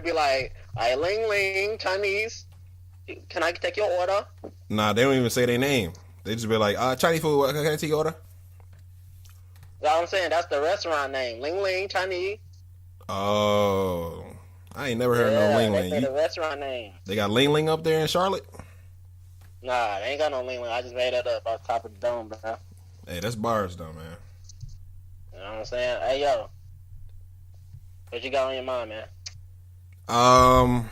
be like, "I Ling Ling Chinese. Can I take your order?" Nah, they don't even say their name. They just be like, Chinese food, can I take your order? You know what I'm saying? That's the restaurant name, Ling Ling Chinese. Oh, I ain't never heard of no Yeah, Ling they Ling. say the restaurant name. They got Ling Ling up there in Charlotte? Nah, they ain't got no Ling Ling. I just made that up off the top of the dome, bro. Hey, that's bars though, man. You know what I'm saying? Hey, yo, what you got on your mind, man? Um,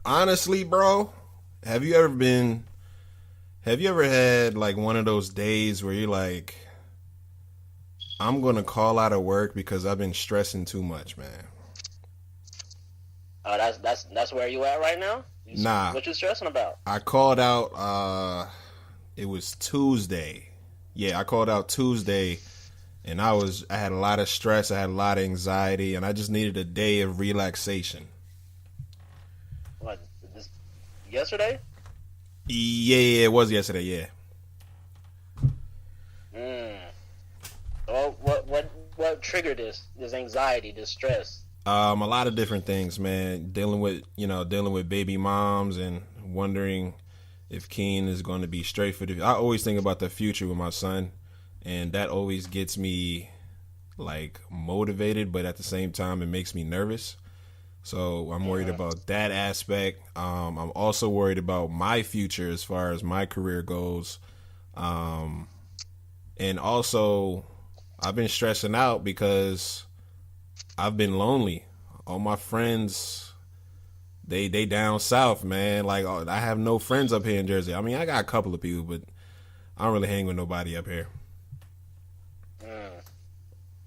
honestly, bro, have you ever had like one of those days where you're like, I'm gonna call out of work because I've been stressing too much, man? Oh, that's where you at right now? Nah, What you stressing about? I called out. It was Tuesday. Yeah, I called out Tuesday, and I had a lot of stress. I had a lot of anxiety, and I just needed a day of relaxation. What, this, yesterday? Yeah, it was yesterday. Yeah. Well, what triggered this anxiety, this stress? A lot of different things, man. Dealing with baby moms and wondering if Keen is going to be straight for the. I always think about the future with my son, and that always gets me like motivated, but at the same time, it makes me nervous. So I'm worried about that aspect. I'm also worried about my future as far as my career goes, and also I've been stressing out because I've been lonely. All my friends, they down south, man. Like, I have no friends up here in Jersey. I mean, I got a couple of people, but I don't really hang with nobody up here.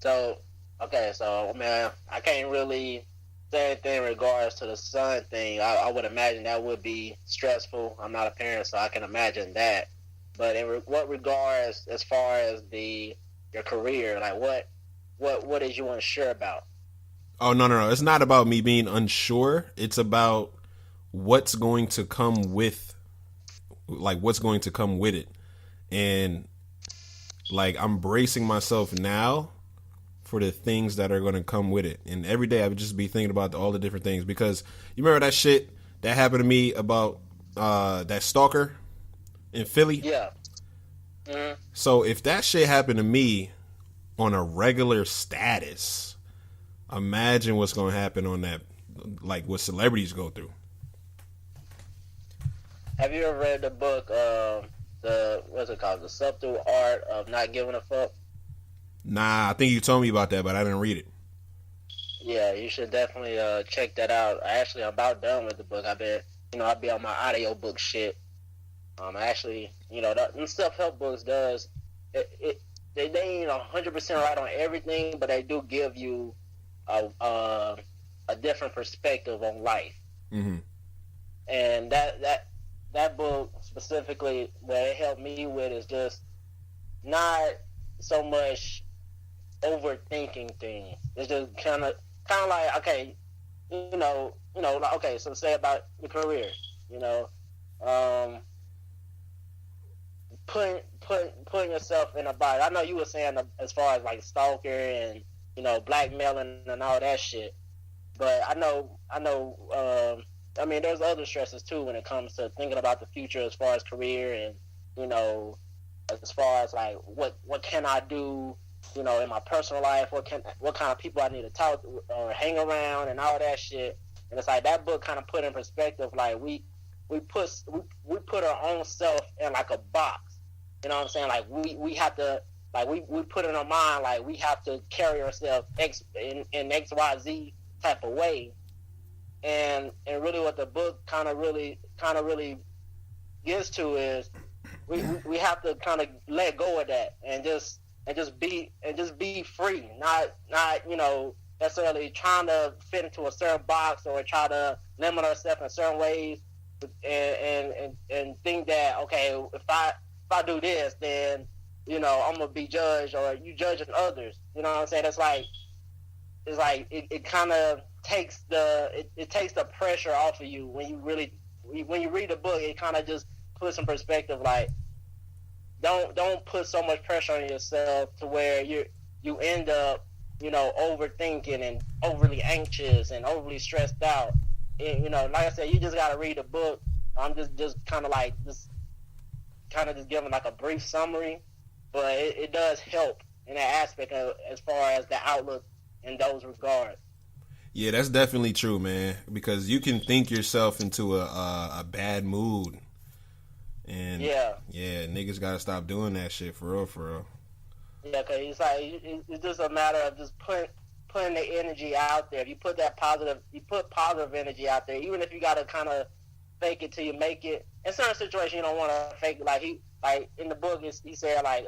So, okay, so man, I can't really say anything in regards to the son thing. I would imagine that would be stressful. I'm not a parent, so I can imagine that. But in what regards, as far as your career, like what is you unsure about? Oh, no. It's not about me being unsure. It's about what's going to come with it. And like, I'm bracing myself now for the things that are going to come with it. And every day I would just be thinking about all the different things, because you remember that shit that happened to me about that stalker in Philly? Yeah. Mm-hmm. So if that shit happened to me on a regular status, imagine what's going to happen on that, like what celebrities go through. Have you ever read the book, what's it called? The Subtle Art of Not Giving a Fuck? Nah, I think you told me about that, but I didn't read it. Yeah, you should definitely check that out. I'm about done with the book. I'll be on my audio book shit. Actually, the self-help books they ain't 100% right on everything, but they do give you a different perspective on life. Mm-hmm. And that book specifically, what it helped me with is just not so much overthinking things. It's just kind of like, okay, like, okay, so say about the career, putting yourself in a body. I know you were saying as far as like stalker and blackmailing and all that shit, but I know. I mean, there's other stresses too when it comes to thinking about the future as far as career and as far as like what can I do, in my personal life, what kind of people I need to talk or hang around and all that shit. And it's like that book kind of put in perspective, like we put our own self in like a box. You know what I'm saying? Like we have to, like we put in our mind, like we have to carry ourselves in XYZ type of way. And really what the book kind of really gets to is we have to kind of let go of that and just be free, not necessarily trying to fit into a certain box or try to limit ourselves in certain ways and think that, okay, if I do this, then I'm gonna be judged, or you judging others. You know what I'm saying? It's like it kind of takes the pressure off of you when you read the book. It kind of just puts in perspective, like don't put so much pressure on yourself to where you end up overthinking and overly anxious and overly stressed out. Like I said, you just got to read the book. I'm just kind of like just giving like a brief summary, but it does help in that aspect as far as the outlook in those regards. Yeah, that's definitely true, man. Because you can think yourself into a bad mood, and yeah, niggas gotta stop doing that shit for real, for real. Yeah, cause it's like it's just a matter of just putting the energy out there. If you put positive energy out there, even if you gotta kind of fake it till you make it. In certain situations, you don't want to fake it. Like in the book, he said like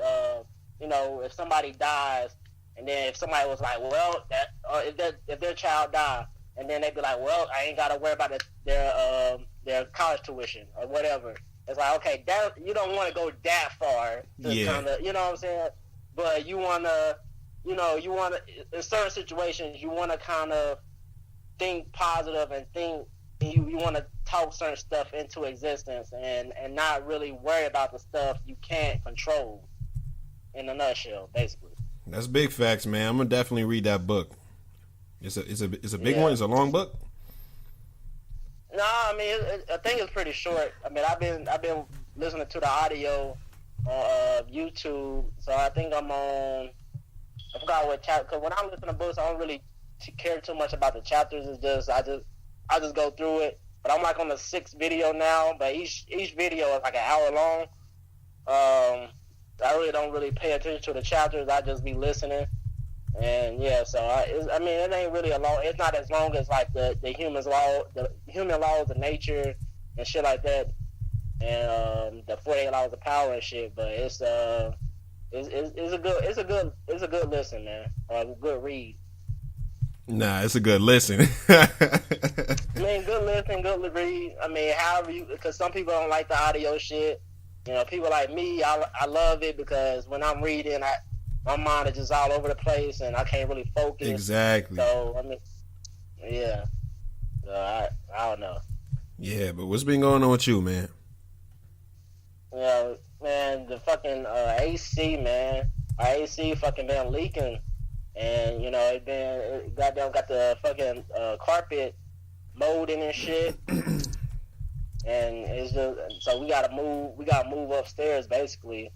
if somebody dies, and then if somebody was like, well, if their child died, and then they'd be like, well, I ain't gotta worry about their college tuition or whatever. It's like, okay, that you don't want to go that far to kind of, you know what I'm saying? But you want to, in certain situations, you want to kind of think positive and think you want to talk certain stuff into existence and not really worry about the stuff you can't control. In a nutshell, basically. That's big facts, man. I'm gonna definitely read that book. It's a big one. It's a long book. No, I mean I think it's pretty short. I mean I've been listening to the audio on YouTube, so I think I'm on. I forgot what chapter. Because when I listen to books, I don't really care too much about the chapters. It's just I just go through it. But I'm like on the 6th video now. But each video is like an hour long. I really don't really pay attention to the chapters. I just be listening, and yeah. So I mean, it ain't really a long. It's not as long as like the human laws of nature and shit like that, and the 48 laws of power and shit. But it's a good listen, man. Or a good read. Nah, it's a good listen. I mean, good listen, good read. I mean, however because some people don't like the audio shit. People like me, I love it because when I'm reading, my mind is just all over the place and I can't really focus. Exactly. So, I mean, yeah. So, I don't know. Yeah, but what's been going on with you, man? Man, the fucking AC, man. Our AC fucking been leaking. And, it goddamn got the fucking carpet molding and shit. And it's just so we gotta move upstairs basically,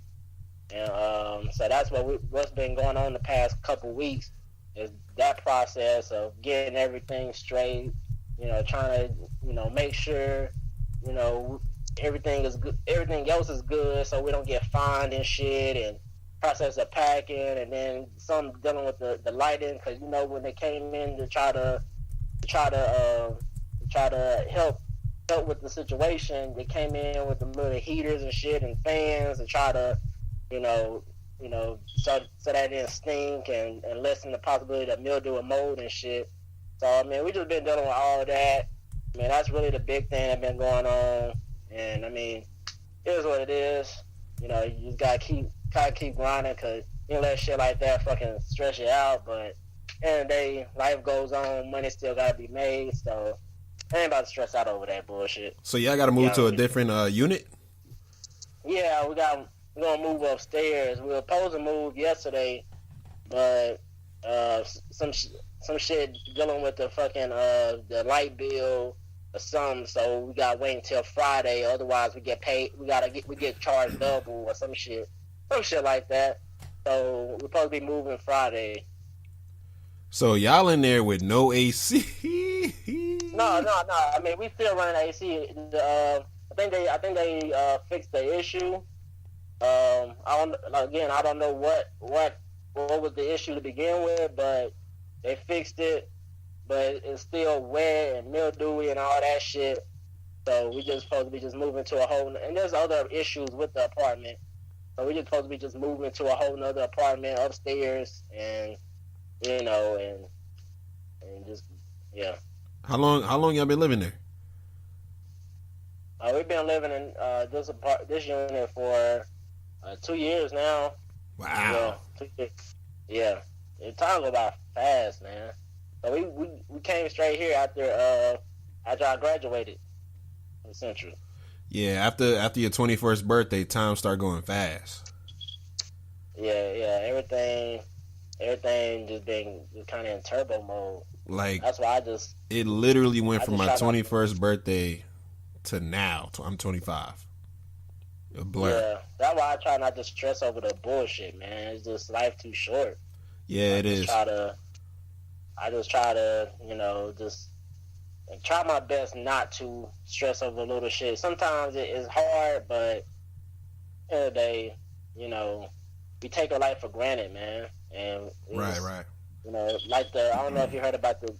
and so that's what's been going on the past couple weeks is that process of getting everything straight, trying to make sure everything is good, everything else is good, so we don't get fined and shit, and process of packing, and then some dealing with the lighting because when they came in to try to help with the situation, they came in with the little heaters and shit and fans to try to, so that didn't stink and lessen the possibility of mildew and mold and shit. So I mean, we just been dealing with all of that. I mean, that's really the big thing that's been going on. And I mean, it is what it is. You just gotta keep grinding because let shit like that fucking stress you out. But at the end of the day, life goes on. Money still gotta be made. So. I ain't about to stress out over that bullshit. So y'all got to move to a different unit? Yeah, we're gonna move upstairs. We were supposed to move yesterday, but some shit dealing with the fucking the light bill or something. So we gotta wait until Friday. Otherwise, we get paid. We get charged double or some shit like that. So we're supposed to be moving Friday. So y'all in there with no AC? No. I mean, we still running AC. I think they fixed the issue. I don't know what was the issue to begin with, but they fixed it. But it's still wet and mildewy and all that shit. So we just supposed to be just moving to a whole. And there's other issues with the apartment. So we just supposed to be just moving to a whole nother apartment upstairs and. And just, yeah. How long y'all been living there? We've been living in this unit for 2 years now. Wow. Yeah, 2 years. Yeah. Time go by fast, man. So we came straight here after I graduated from Central. Yeah, after your 21st birthday, time start going fast. Yeah, everything everything just been kind of in turbo mode. Like, that's why it literally went from my 21st birthday to now. I'm 25. A blur. Yeah, that's why I try not to stress over the bullshit, man. It's just life too short. Yeah, it is. I just try to, just try my best not to stress over little shit. Sometimes it is hard, but at the end of the day, we take our life for granted, man. And right. Like I don't know if you heard about the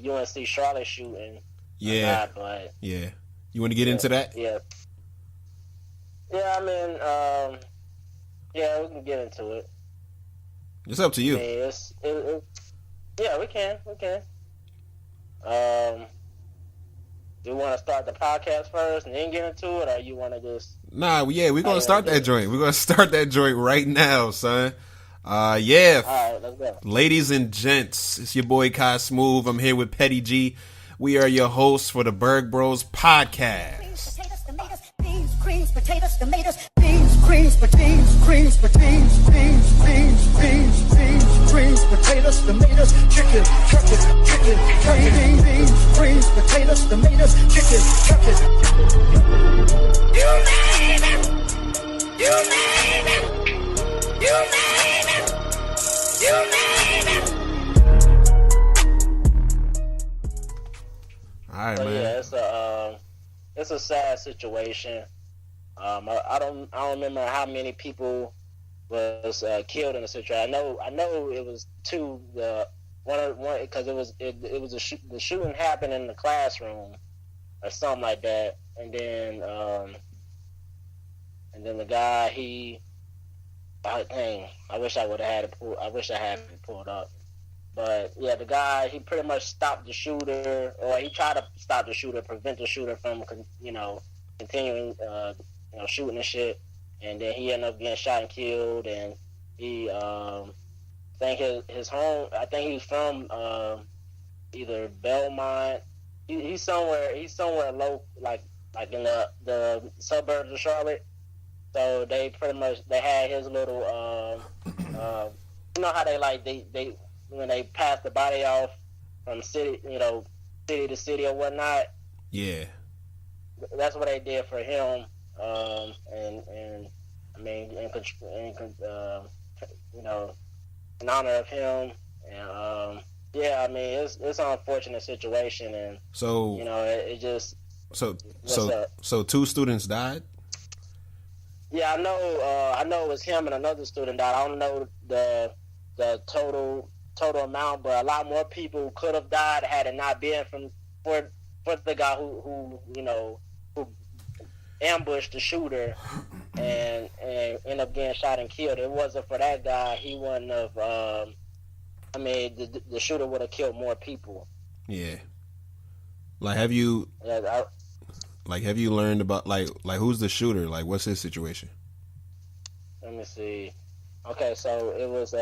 UNC Charlotte shooting. Yeah, but yeah. You want to get into that? Yeah. Yeah, I mean, yeah, we can get into it. It's up to you. I mean, yeah, we can. Do you want to start the podcast first and then get into it, or you want to just? Nah, we're gonna start that joint. We're gonna start that joint right now, son. Yeah. All right, let's go. Ladies and gents, it's your boy Kai Smoove. I'm here with Petty G. We are your hosts for the Burg Bros podcast. Creams, potatoes, tomatoes, beans, creams, beans, creams, beans, creams, potatoes, tomatoes, chicken, turkey, beans, creams, potatoes, tomatoes, chicken, turkey. You name it, you name it, you name it, you name it. All right, man. Yeah, it's a sad situation. I don't remember how many people was killed in the situation. I know it was two. One because it was the shooting happened in the classroom or something like that, and then the guy I wish I would have had it pulled. I wish I had it pulled up. But yeah, the guy, he pretty much stopped the shooter, or he tried to stop the shooter, prevent the shooter from continuing shooting and shit, and then he ended up getting shot and killed. And he I think his home, I think he's from either Belmont. He's somewhere low, like in the suburbs of Charlotte. So they pretty much had his little how they when they pass the body off from city to city or whatnot. Yeah, that's what they did for him. And I mean, in honor of him. And yeah, I mean, it's an unfortunate situation, and so it just so two students died. Yeah, I know it was him and another student died. I don't know the total amount, but a lot more people could have died had it not been for the guy who ambushed the shooter and ended up getting shot and killed. It wasn't for that guy, he wouldn't have. The shooter would have killed more people. Yeah. Like, have you learned about like who's the shooter? Like, what's his situation? Let me see. Okay, so it was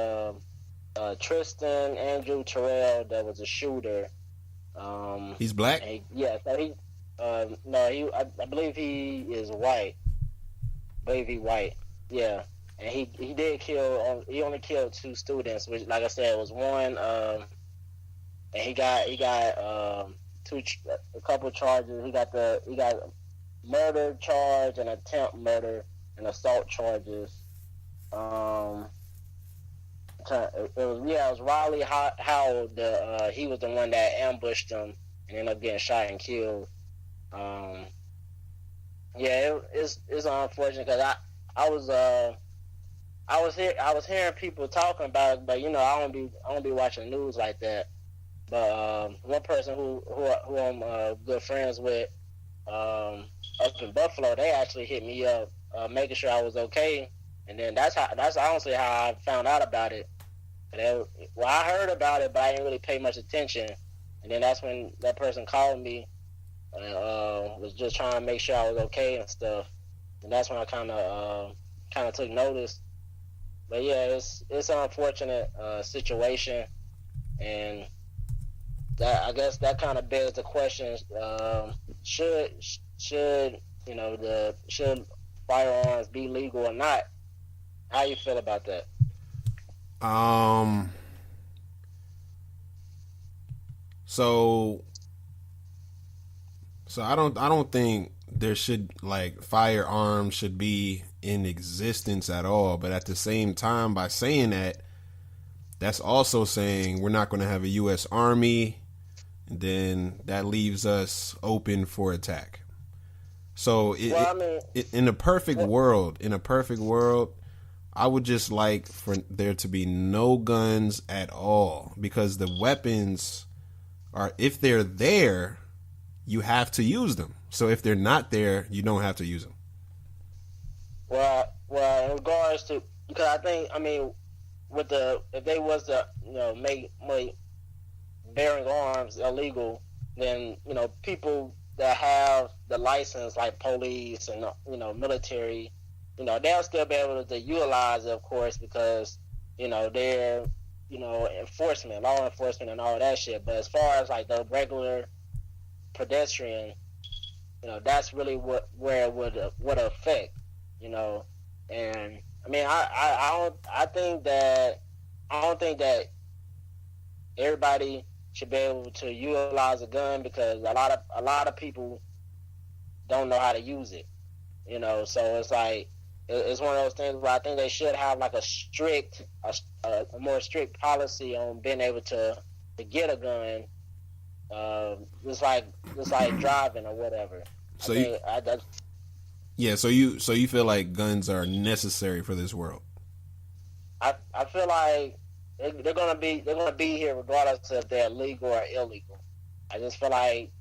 Tristan Andrew Terrell that was a shooter. He's black? So I believe he is white. Yeah. And he did kill. He only killed two students, which, like I said, was one. And he got a couple charges. He got murder charge and attempt murder and assault charges. It was Riley Howell. He was the one that ambushed him and ended up getting shot and killed. It's unfortunate because I was hearing people talking about it, but I don't be watching the news like that. But one person who I'm good friends with up in Buffalo, they actually hit me up making sure I was okay, and then that's honestly how I found out about it. I heard about it, but I didn't really pay much attention, and then that's when that person called me and was just trying to make sure I was okay and stuff, and that's when I kind of took notice. But yeah, it's an unfortunate situation, and that, I guess, that kind of begs the question: should firearms be legal or not? How you feel about that? Um. So. So I don't think there should like firearms should be in existence at all. But at the same time, by saying that, that's also saying we're not going to have a U.S. Army. And then that leaves us open for attack. So in a perfect world, I would just like for there to be no guns at all, because the weapons are, if they're there, you have to use them. So if they're not there, you don't have to use them. Well, in regards to, because I mean, with if they was to, make bearing arms illegal, then, people that have the license, like police and, military, they'll still be able to utilize it, of course, because, they're, law enforcement and all that shit. But as far as like the regular pedestrian, that's really where it would affect, and I mean, I don't think that everybody should be able to utilize a gun, because a lot of people don't know how to use it, so it's like, it's one of those things where I think they should have like a more strict policy on being able to get a gun. It's like driving or whatever. So you feel like guns are necessary for this world? I feel like they're gonna be here regardless if they're legal or illegal. I just feel like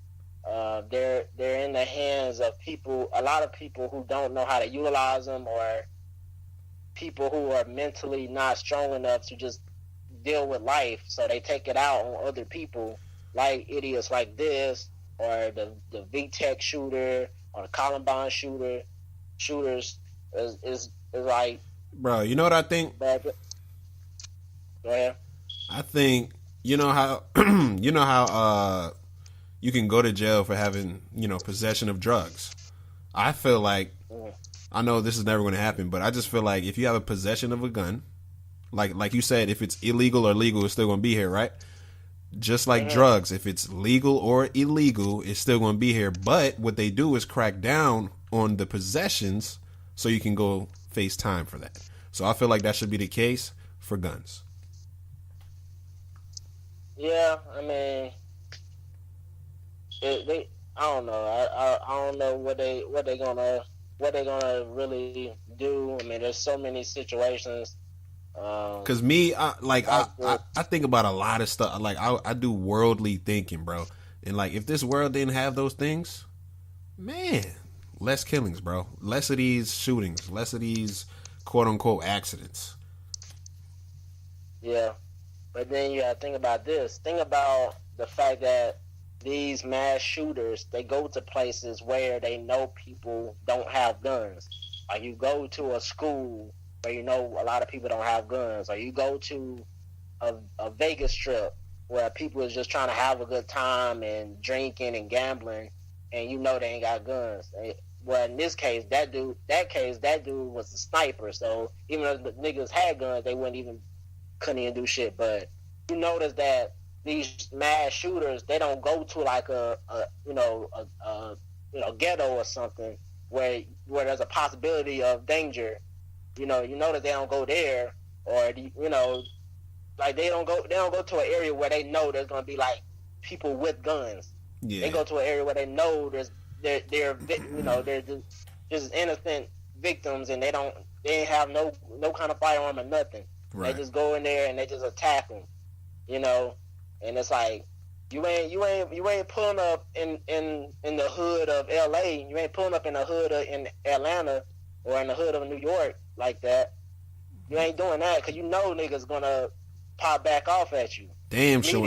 they're in the hands of a lot of people who don't know how to utilize them, or people who are mentally not strong enough to just deal with life, so they take it out on other people, like idiots like this, or the VTech shooter, or the Columbine shooters is like. Bro, you know what I think? Go ahead. I think you know how you can go to jail for having possession of drugs. I feel like, I know this is never going to happen, but I just feel like if you have a possession of a gun, like you said, if it's illegal or legal, it's still going to be here, right? Just like drugs, if it's legal or illegal, it's still going to be here. But what they do is crack down on the possessions, so you can go face time for that. So I feel like that should be the case for guns. Yeah, I mean, I don't know. I don't know what they gonna really do. I mean, there's so many situations. Cause I think about a lot of stuff. Like I do worldly thinking, bro. And like, if this world didn't have those things, man, less killings, bro. Less of these shootings. Less of these quote unquote accidents. Yeah, but then you gotta think about this. Think about the fact that these mass shooters, they go to places where they know people don't have guns. Like, you go to a school where a lot of people don't have guns, or you go to a Vegas strip where people is just trying to have a good time and drinking and gambling, and they ain't got guns. Well, in this case, that dude was a sniper. So even though the niggas had guns, they couldn't even do shit. But you notice that these mass shooters, they don't go to like a ghetto or something where there's a possibility of danger. You know that they don't go there, or like they don't go to an area where they know there's gonna be like people with guns. Yeah. They go to an area where they know they're just innocent victims, and they ain't have no kind of firearm or nothing. Right. They just go in there and they just attack them, and it's like you ain't pulling up in the hood of LA. You ain't pulling up in the hood in Atlanta or in the hood of New York like that. You ain't doing that, because niggas gonna pop back off at you. Damn sure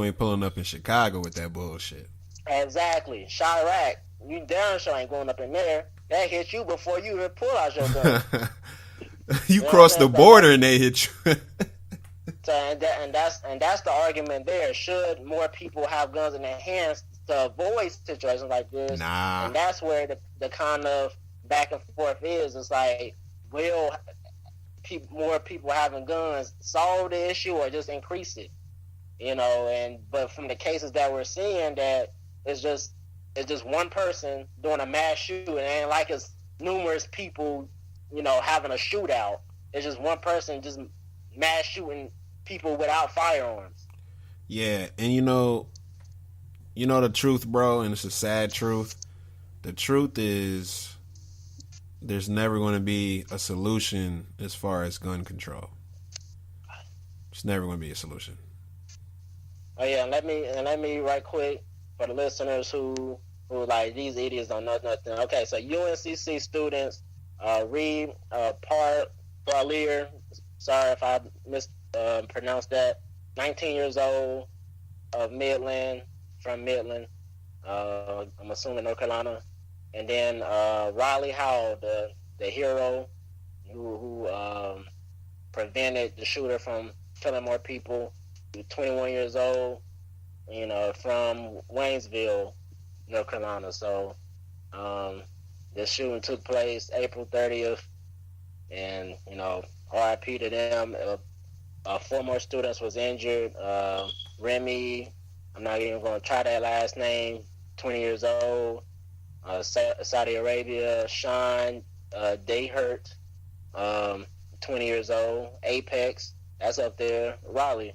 ain't pulling up in Chicago with that bullshit. Exactly. Chirac, you damn sure ain't going up in there. That hit you before you even pull out your gun. You cross the border and they hit you. So and that's the argument there. Should more people have guns in their hands to avoid situations like this? Nah. And that's where the kind of back and forth is. It's like, will more people having guns solve the issue or just increase it? But from the cases that we're seeing, that it's just one person doing a mass shooting. It ain't like it's numerous people, having a shootout. It's just one person just mass shooting people without firearms. Yeah, and you know the truth, bro, and it's a sad truth. The truth is there's never going to be a solution as far as gun control. It's never going to be a solution. Oh yeah, and let me right quick for the listeners who like these idiots don't know nothing. Okay, so UNCC students, Reed Parlier, sorry if I mispronounced that, 19 years old, of Midland, from Midland, I'm assuming North Carolina, and then Riley Howell, the hero who prevented the shooter from killing more people. 21 years old, from Waynesville, North Carolina. So, this shooting took place April 30th, and RIP to them. 4 more students was injured. Remy, I'm not even going to try that last name. 20 years old. Saudi Arabia. Sean Dayhurt, 20 years old. Apex, that's up there. Raleigh.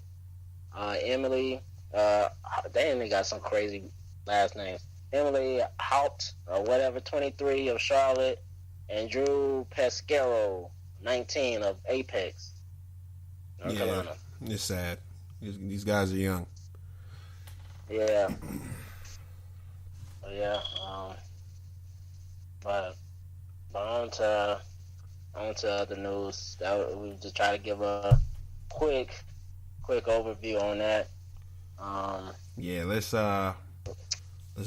Emily, they got some crazy last names. Emily Haupt, or whatever, 23, of Charlotte, and Drew Pesquero, 19, of Apex, North Carolina. It's sad. These guys are young. Yeah. Yeah. But on to other news. We just try to give a quick overview on that. Yeah, let's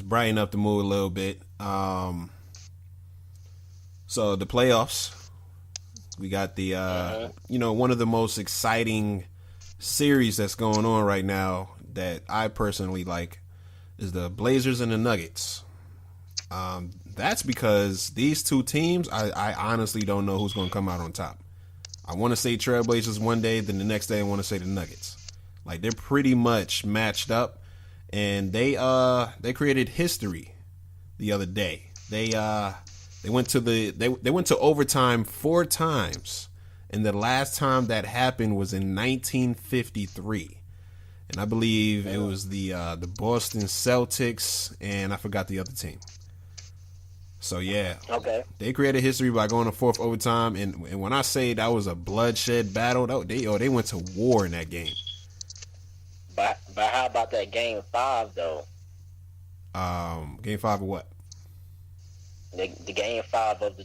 brighten up the mood a little bit. So the playoffs, we got the one of the most exciting series that's going on right now that I personally like is the Blazers and the Nuggets. That's because these two teams, I honestly don't know who's going to come out on top. I want to say Trailblazers one day, then the next day I want to say the Nuggets. Like, they're pretty much matched up, and they created history the other day. They went to overtime 4 times, and the last time that happened was in 1953, and I believe it was the Boston Celtics, and I forgot the other team. So yeah, okay, they created history by going to 4th overtime, and when I say that was a bloodshed battle, they went to war in that game. But how about that Game 5 though? Game 5 of what? The Game 5 of the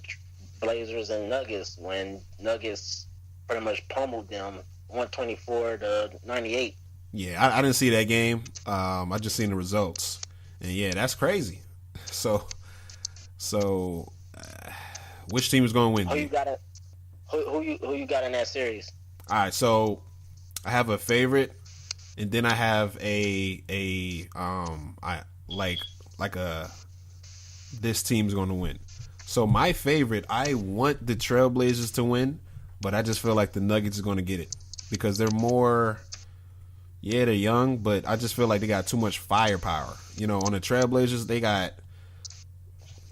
Blazers and Nuggets, when Nuggets pretty much pummeled them 124-98. Yeah, I didn't see that game. I just seen the results, and yeah, that's crazy. So, which team is going to win? Who you got in that series? All right, so I have a favorite, and then I have this team's going to win. So my favorite, I want the Trailblazers to win, but I just feel like the Nuggets are going to get it because they're more. Yeah, they're young, but I just feel like they got too much firepower. On the Trailblazers, they got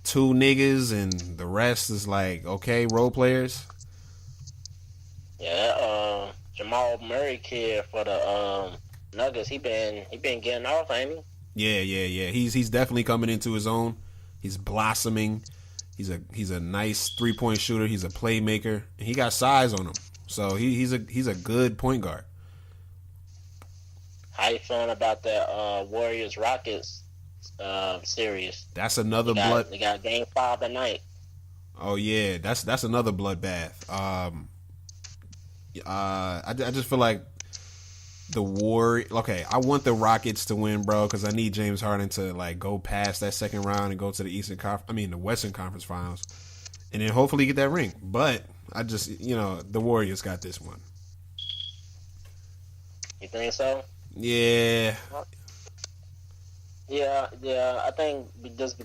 2 niggas, and the rest is like, okay, role players. Yeah, Jamal Murray kid for the Nuggets, he been getting off, ain't he? Yeah. He's definitely coming into his own. He's blossoming. He's a nice 3-point shooter. He's a playmaker, and he got size on him. So he's a good point guard. How you feeling about that Warriors Rockets series? That's another They got Game 5 tonight. Oh yeah, that's another bloodbath. I just feel like the Okay, I want the Rockets to win, bro, because I need James Harden to like go past that second round and go to the Western Conference Finals, and then hopefully get that ring. But I just, the Warriors got this one. You think so? Yeah. Yeah. I think just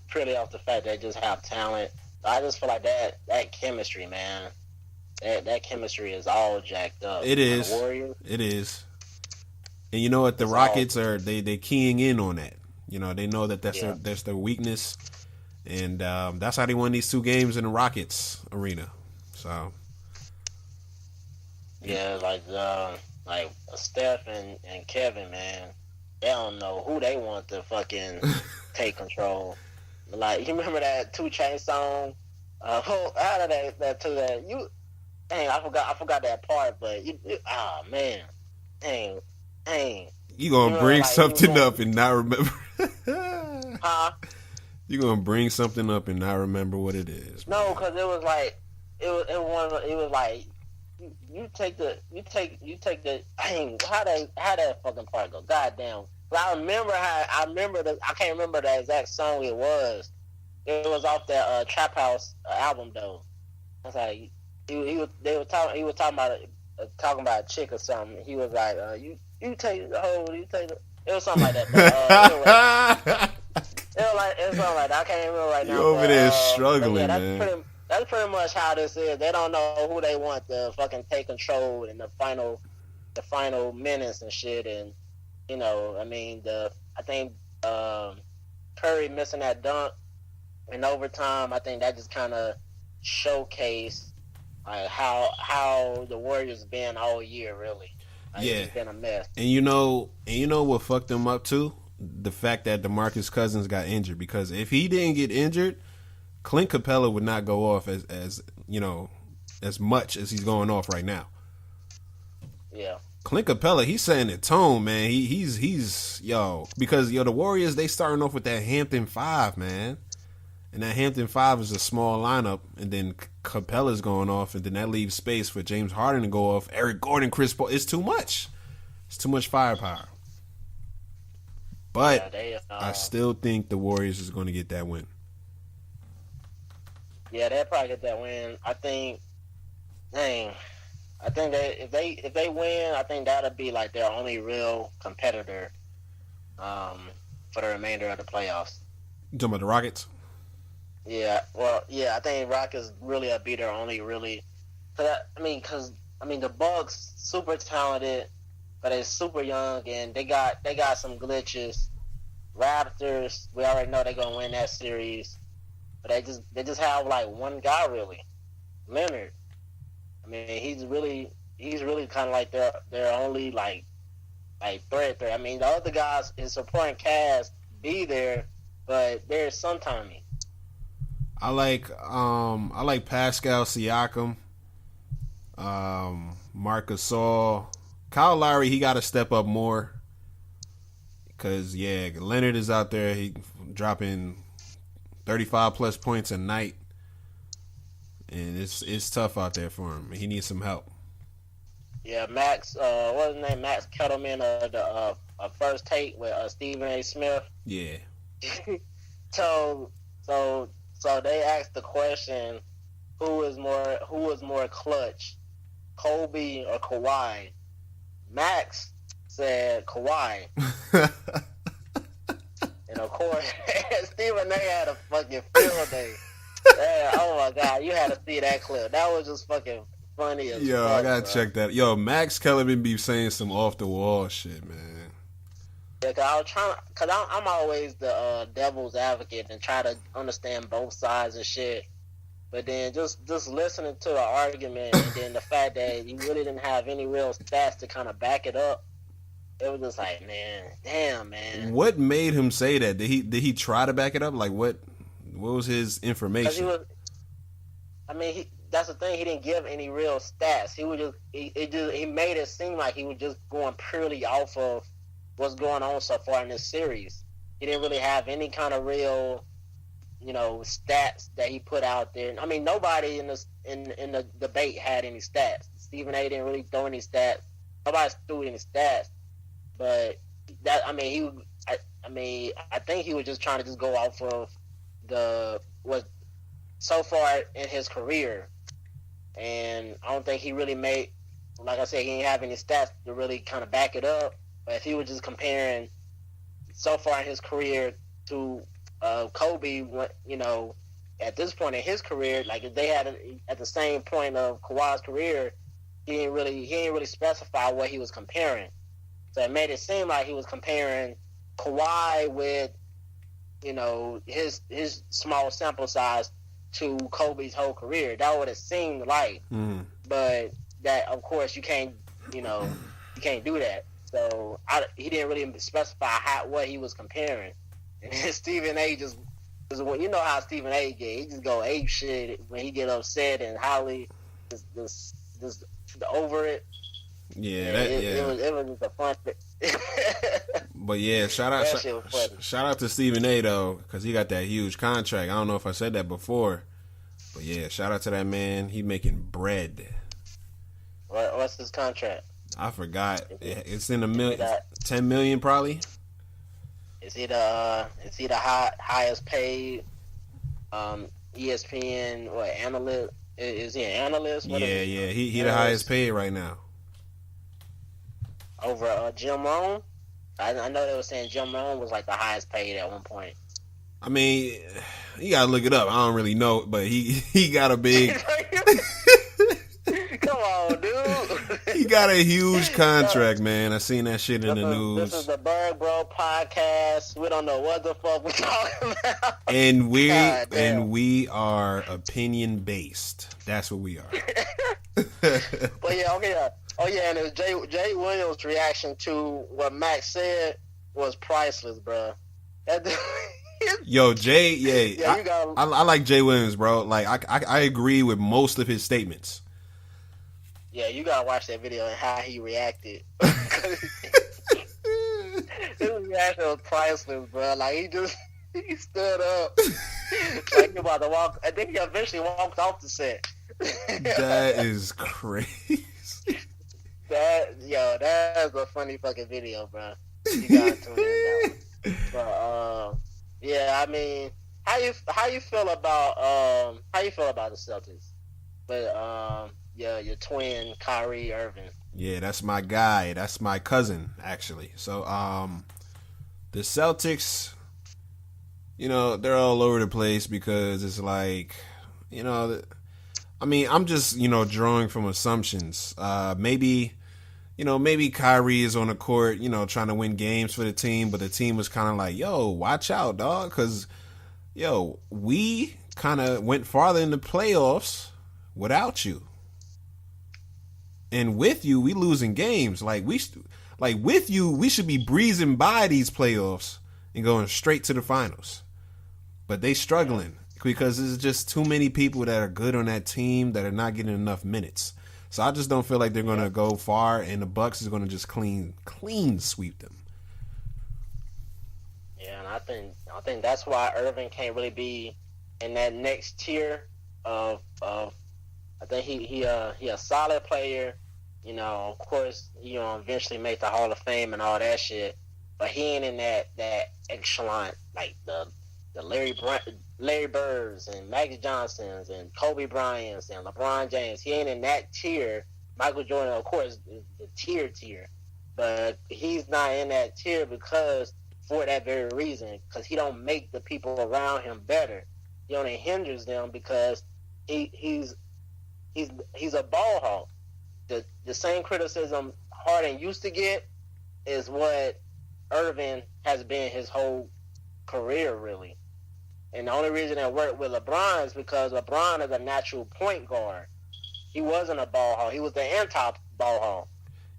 purely off the fact they just have talent. I just feel like that chemistry, man. that chemistry is all jacked up. It is. The Warriors. It is. And you know what? The Rockets are they keying in on that. You know, they know that that's their weakness, and that's how they won these 2 games in the Rockets arena. So. Yeah, like Steph and Kevin, man, they don't know who they want to fucking take control. Like, you remember that 2 Chainz song? How did that to that? Dang, I forgot that part. But man, dang. You gonna bring something up and not remember? Huh? You gonna bring something up and not remember what it is? Man. No, because it was like it was like. You take the dang, how that fucking part go? Goddamn. I can't remember the exact song it was. It was off that Trap House album though. I was like he was talking about a chick or something. He was like, you take the whole, you take the, it was something like that. But, it was something like that. I can't remember right now. You over there struggling, man. That's pretty much how this is. They don't know who they want to fucking take control in the final minutes and shit. And you know, I mean, I think Curry missing that dunk in overtime. I think that just kind of showcased like how the Warriors been all year, really. Like, it's been a mess. And you know what fucked them up too? The fact that DeMarcus Cousins got injured. Because if he didn't get injured, Clint Capella would not go off as you know, as much as he's going off right now. Yeah. Clint Capella, he's setting the tone, man. He's because the Warriors, they starting off with that Hampton 5, man. And that Hampton 5 is a small lineup, and then Capella's going off, and then that leaves space for James Harden to go off. Eric Gordon, Chris Paul. It's too much. It's too much firepower. But I still think the Warriors is going to get that win. Yeah, they'll probably get that win. I think that if they win, I think that'll be like their only real competitor for the remainder of the playoffs. You talking about the Rockets? Yeah, well, yeah, I think Rockets really will be their only really. Because the Bucks super talented, but they're super young and they got some glitches. Raptors, we already know they're gonna win that series. But they just have like one guy really, Leonard. I mean, he's really kind of like their only like threat there. I mean, the other guys, his supporting cast, be there, but there's sometimes. I like Pascal Siakam, Marc Gasol, Kyle Lowry. He got to step up more because Leonard is out there. He dropping 35 plus points a night, and it's tough out there for him. He needs some help. Yeah, Max. What's his name? Max Kettleman. The First Take with Stephen A. Smith. Yeah. So they asked the question, who is more clutch, Kobe or Kawhi? Max said Kawhi. And of course, Stephen A. had a fucking field day. Yeah, oh my God, you had to see that clip. That was just fucking funny as fuck. I gotta check that. Yo, Max Kellerman be saying some off the wall shit, man. Yeah, I'm always the devil's advocate and try to understand both sides and shit. But then just listening to the argument and then the fact that you really didn't have any real stats to kind of back it up, it was just like, man, damn, man. What made him say that? Did he try to back it up? Like what was his information? That's the thing. He didn't give any real stats. He was he made it seem like he was just going purely off of what's going on so far in this series. He didn't really have any kind of real, stats that he put out there. I mean, nobody in the debate had any stats. Stephen A. didn't really throw any stats. Nobody threw any stats. But I think he was just trying to just go off of what so far in his career, and I don't think he really made. Like I said, he didn't have any stats to really kind of back it up. But if he was just comparing so far in his career to Kobe, at this point in his career, like if they had at the same point of Kawhi's career, he didn't really specify what he was comparing. So it made it seem like he was comparing Kawhi with, you know, his small sample size to Kobe's whole career. That would have seemed like, but that of course you can't do that. So he didn't really specify what he was comparing. And then Stephen A. just, you know how Stephen A. get, he just go ape shit when he get upset and Holly just over it. Yeah, it was just a fun thing. But yeah, shout out to Stephen A. though, because he got that huge contract. I don't know if I said that before, but yeah, shout out to that man. He making bread. What's his contract? I forgot. It's in $10 million probably. Is he the highest paid ESPN analyst? Is he an analyst? Yeah. He the highest paid right now. Over Jim Rohn? I know they were saying Jim Rohn was like the highest paid at one point. I mean, you gotta look it up. I don't really know, but he got a big. Come on, dude. He got a huge contract, man. I seen that shit in the news. This is the Burg Bro podcast. We don't know what the fuck we're talking about. And we are opinion based. That's what we are. But yeah, okay. Oh yeah, and it was Jay Williams' reaction to what Max said was priceless, bro. Yo, Jay, yeah, I like Jay Williams, bro. Like I agree with most of his statements. Yeah, you gotta watch that video and how he reacted. His reaction was priceless, bro. Like he stood up like he about to walk. I think he eventually walked off the set. That is crazy. That is a funny fucking video, bro. You gotta tune in that one. But yeah, I mean, how you feel about the Celtics? But your twin Kyrie Irving. Yeah, that's my guy. That's my cousin, actually. So the Celtics, you know, they're all over the place because it's like, you know, I mean, I'm just, you know, drawing from assumptions. Maybe Kyrie is on the court, you know, trying to win games for the team, but the team was kind of like, yo, watch out, dog, because, yo, we kind of went farther in the playoffs without you. And with you, we losing games. With you, we should be breezing by these playoffs and going straight to the finals. But they struggling because there's just too many people that are good on that team that are not getting enough minutes. So I just don't feel like they're going to go far, and the Bucks is going to just clean sweep them. Yeah, and I think that's why Irving can't really be in that next tier of I think he a solid player. You know, of course, you know, eventually make the Hall of Fame and all that shit. But he ain't in that echelon like the Larry Birds and Magic Johnsons and Kobe Bryants and LeBron James. He ain't in that tier. Michael Jordan, of course, is the tier. But he's not in that tier because for that very reason, because he don't make the people around him better. He only hinders them because he's a ball hawk. The same criticism Harden used to get is what Irving has been his whole career, really. And the only reason it worked with LeBron is because LeBron is a natural point guard. He wasn't a ball hawk. He was the anti-ball hawk.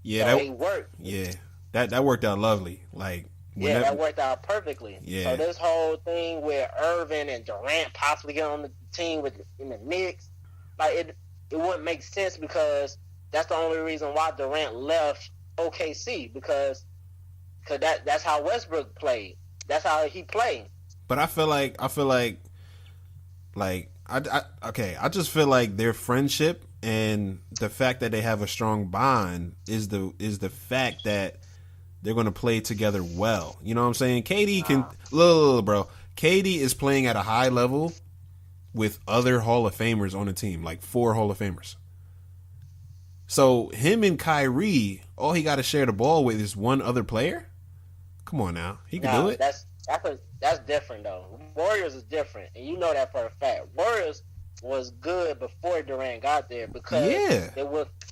Yeah, so he worked. Yeah, that worked out lovely. Like, that worked out perfectly. Yeah. So this whole thing with Irving and Durant possibly getting on the team in the Knicks, like it wouldn't make sense because that's the only reason why Durant left OKC because that's how Westbrook played. That's how he played. But I feel like I just feel like their friendship and the fact that they have a strong bond is the fact that they're going to play together well. You know what I'm saying? KD is playing at a high level with other Hall of Famers on the team, like 4 Hall of Famers. So him and Kyrie, all he got to share the ball with is one other player. Come on now, he can do it. That's different though. Warriors is different, and you know that for a fact. Warriors was good before Durant got there because Yeah.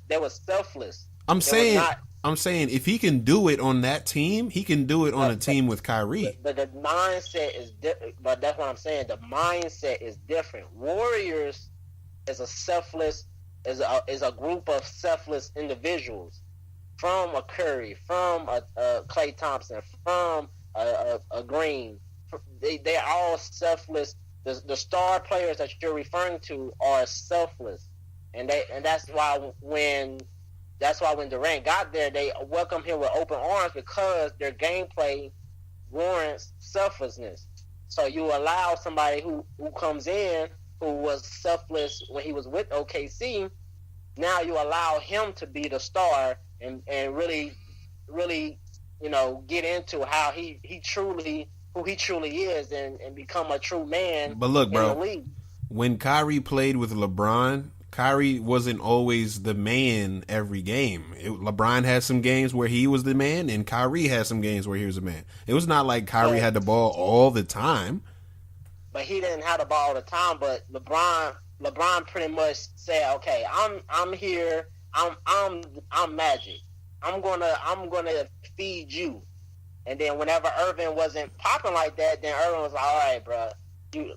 they were selfless. I'm They were saying not. I'm saying if he can do it on that team, he can do it on a team with Kyrie. But the mindset is different. But that's what I'm saying. The mindset is different. Warriors is a selfless is a group of selfless individuals, from a Curry, from a Klay Thompson, from a Green. They're all selfless. The star players that you're referring to are selfless, and that's why when Durant got there, they welcomed him with open arms because their gameplay warrants selflessness. So you allow somebody who comes in who was selfless when he was with OKC. Now you allow him to be the star and really get into how he truly is and become a true man. But look, bro, in the league. When Kyrie played with LeBron, Kyrie wasn't always the man every game. LeBron had some games where he was the man, and Kyrie had some games where he was the man. It was not like Kyrie had the ball all the time. But he didn't have the ball all the time. But LeBron pretty much said, "Okay, I'm here. I'm Magic. I'm gonna feed you." And then whenever Irvin wasn't popping like that, then Irvin was like, "All right, bro, you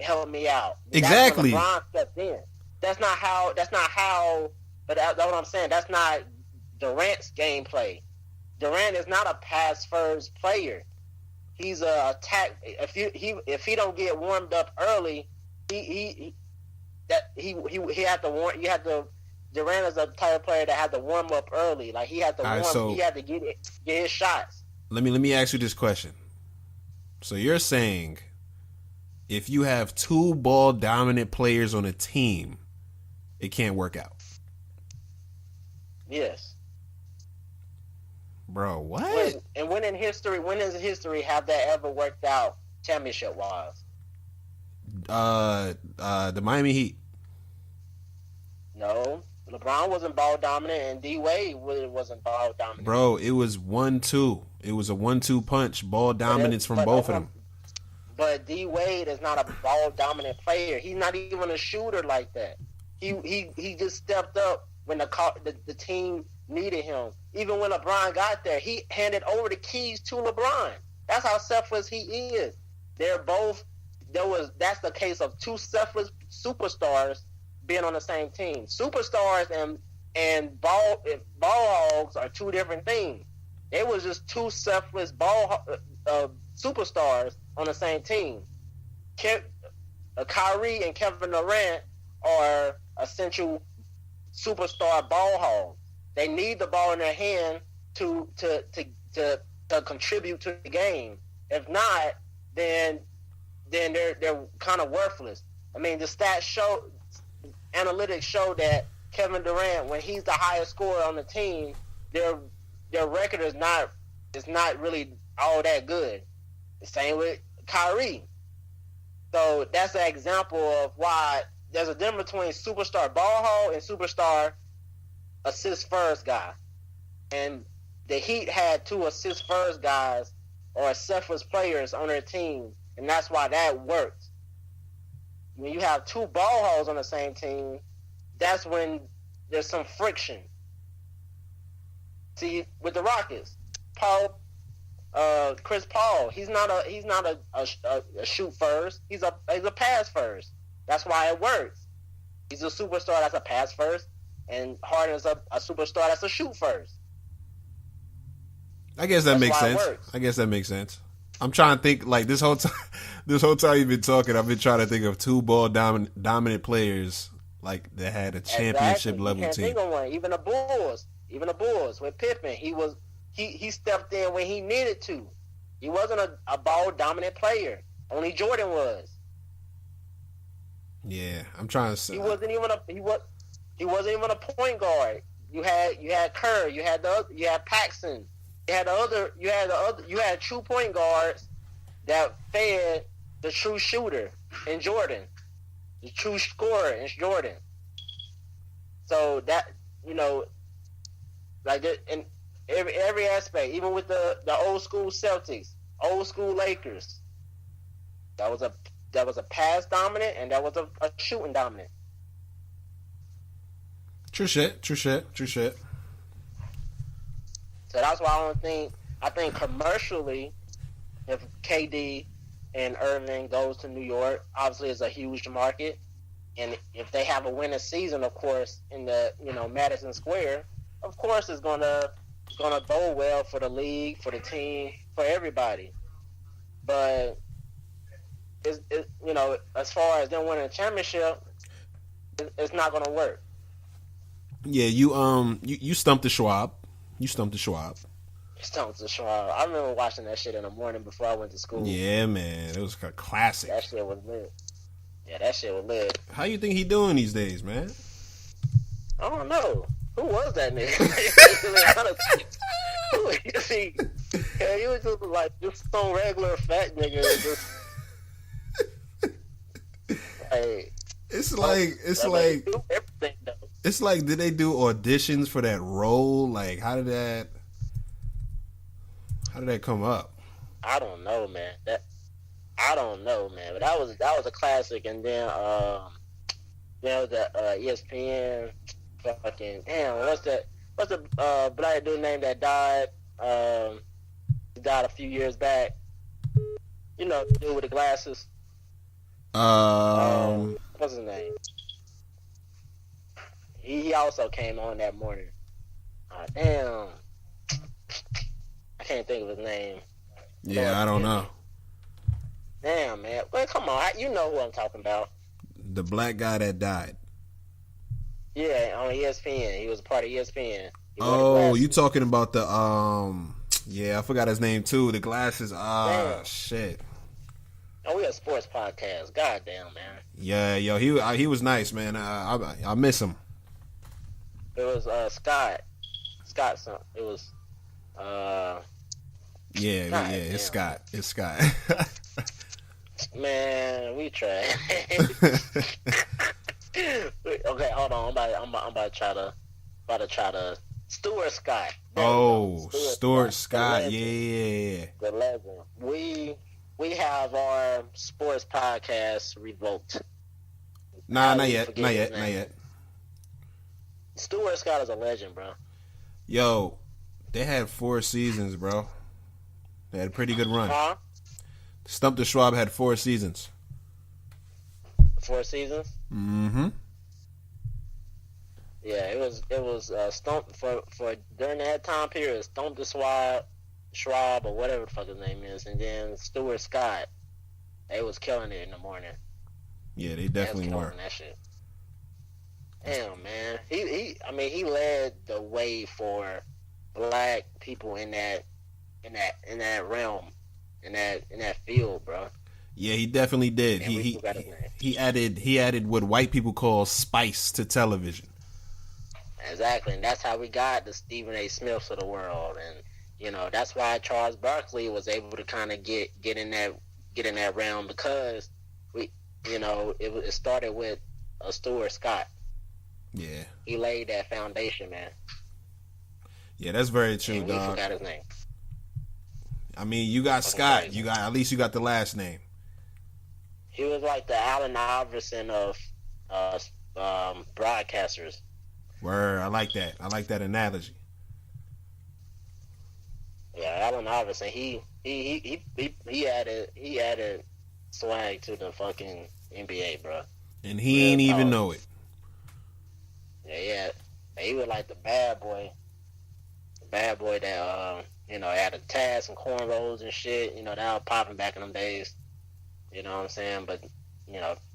help me out." Exactly. That's when LeBron stepped in. That's not how. But that's what I'm saying. That's not Durant's gameplay. Durant is not a pass first player. He's a attack. If he don't get warmed up early, he had to warm. You had to. Durant is a type of player that had to warm up early. Like he had to he had to get his shots. Let me ask you this question. So you're saying if you have two ball dominant players on a team, it can't work out? Yes. Bro, what? When in history have that ever worked out championship wise? The Miami Heat. No. LeBron wasn't ball dominant, and D Wade wasn't ball dominant. Bro, it was 1-2. It was a 1-2 punch, ball dominance from both of them. But D Wade is not a ball dominant player. He's not even a shooter like that. He just stepped up when the team needed him. Even when LeBron got there, he handed over the keys to LeBron. That's how selfless he is. That's the case of two selfless superstars being on the same team. Superstars and ball hogs are two different things. They was just two selfless superstars on the same team. Kyrie and Kevin Durant are essential superstar ball hogs. They need the ball in their hand to contribute to the game. If not, then they're kind of worthless. I mean, the analytics show that Kevin Durant, when he's the highest scorer on the team, their record is not really all that good. The same with Kyrie. So that's an example of why there's a difference between superstar ball hog and superstar assist first guy. And the Heat had two assist first guys or selfless players on their team, and that's why that worked. When you have two ball hogs on the same team, that's when there's some friction. See, with the Rockets, Chris Paul, he's not a shoot first. He's a pass first. That's why it works. He's a superstar that's a pass first, and Harden's a superstar that's a shoot first. I guess that makes sense. I'm trying to think, like, this whole time you've been talking, I've been trying to think of two ball dominant players like that had a championship level team. Think of one. Even the Bulls with Pippen, he stepped in when he needed to. He wasn't a ball dominant player. Only Jordan was. Yeah, I'm trying to say he wasn't even a point guard. You had Kerr, you had Paxson. You had true point guards that fed the true shooter in Jordan, the true scorer in Jordan. So that, like in every aspect, even with the old school Celtics, old school Lakers. That was a pass dominant, and that was a shooting dominant. True shit. So that's why I think commercially, if KD and Irving goes to New York, obviously it's a huge market, and if they have a winning season, of course, in the Madison Square, of course it's gonna bode well for the league, for the team, for everybody. But as far as them winning a championship, it's not gonna work. Yeah, you stumped the Schwab. I remember watching that shit in the morning before I went to school. Yeah, man, it was a classic. That shit was lit. Yeah, that shit was lit. How you think he doing these days, man? I don't know. Who was that nigga? Who is he? Yeah, he was just like just some regular fat nigga. Just, like, it's like everything though. It's like, did they do auditions for that role? Like, how did that come up? I don't know, man. But that was a classic. And then the ESPN fucking damn. What's the black dude name that died? He died a few years back. You know, the dude with the glasses. What's his name? He also came on that morning. Damn. I can't think of his name. Yeah, I don't know. Damn, man. Well, come on. You know who I'm talking about. The black guy that died. Yeah, on ESPN. He was a part of ESPN. Oh, you talking about the yeah, I forgot his name too. The glasses. Shit. Oh, we a sports podcast. Goddamn, man. Yeah, yo, he was nice, man. I miss him. It was Scott. It was it's Scott. It's Scott. Man, we tried. Okay, hold on. I'm about to try to Stuart Scott. Stuart Scott. Yeah. The legend. We have our sports podcast revoked. Nah, not yet. Stuart Scott is a legend, bro. Yo, they had 4 seasons, bro. They had a pretty good run. Huh? Stump the Schwab had 4 seasons. 4 seasons? Mm-hmm. Yeah, it was Stump for during that time period. Stump the Schwab or whatever the fuck his name is, and then Stuart Scott. They was killing it in the morning. Yeah, they definitely were. That shit. Damn, man. He led the way for black people in that realm, in that field, bro. Yeah, he definitely did. And he added what white people call spice to television. Exactly, and that's how we got the Stephen A. Smiths of the world, and that's why Charles Barkley was able to kind of get in that realm, because it started with Stuart Scott. Yeah, he laid that foundation, man. Yeah, that's very true, and we dog. forgot his name. I mean, you got Scott. You got, at least you got the last name. He was like the Allen Iverson of broadcasters. Word, I like that. I like that analogy. Yeah, Allen Iverson. He added swag to the fucking NBA, bro. And he ain't even know it. Yeah. He was like the bad boy. The bad boy that had a task and cornrows and shit. That was popping back in them days. You know what I'm saying? But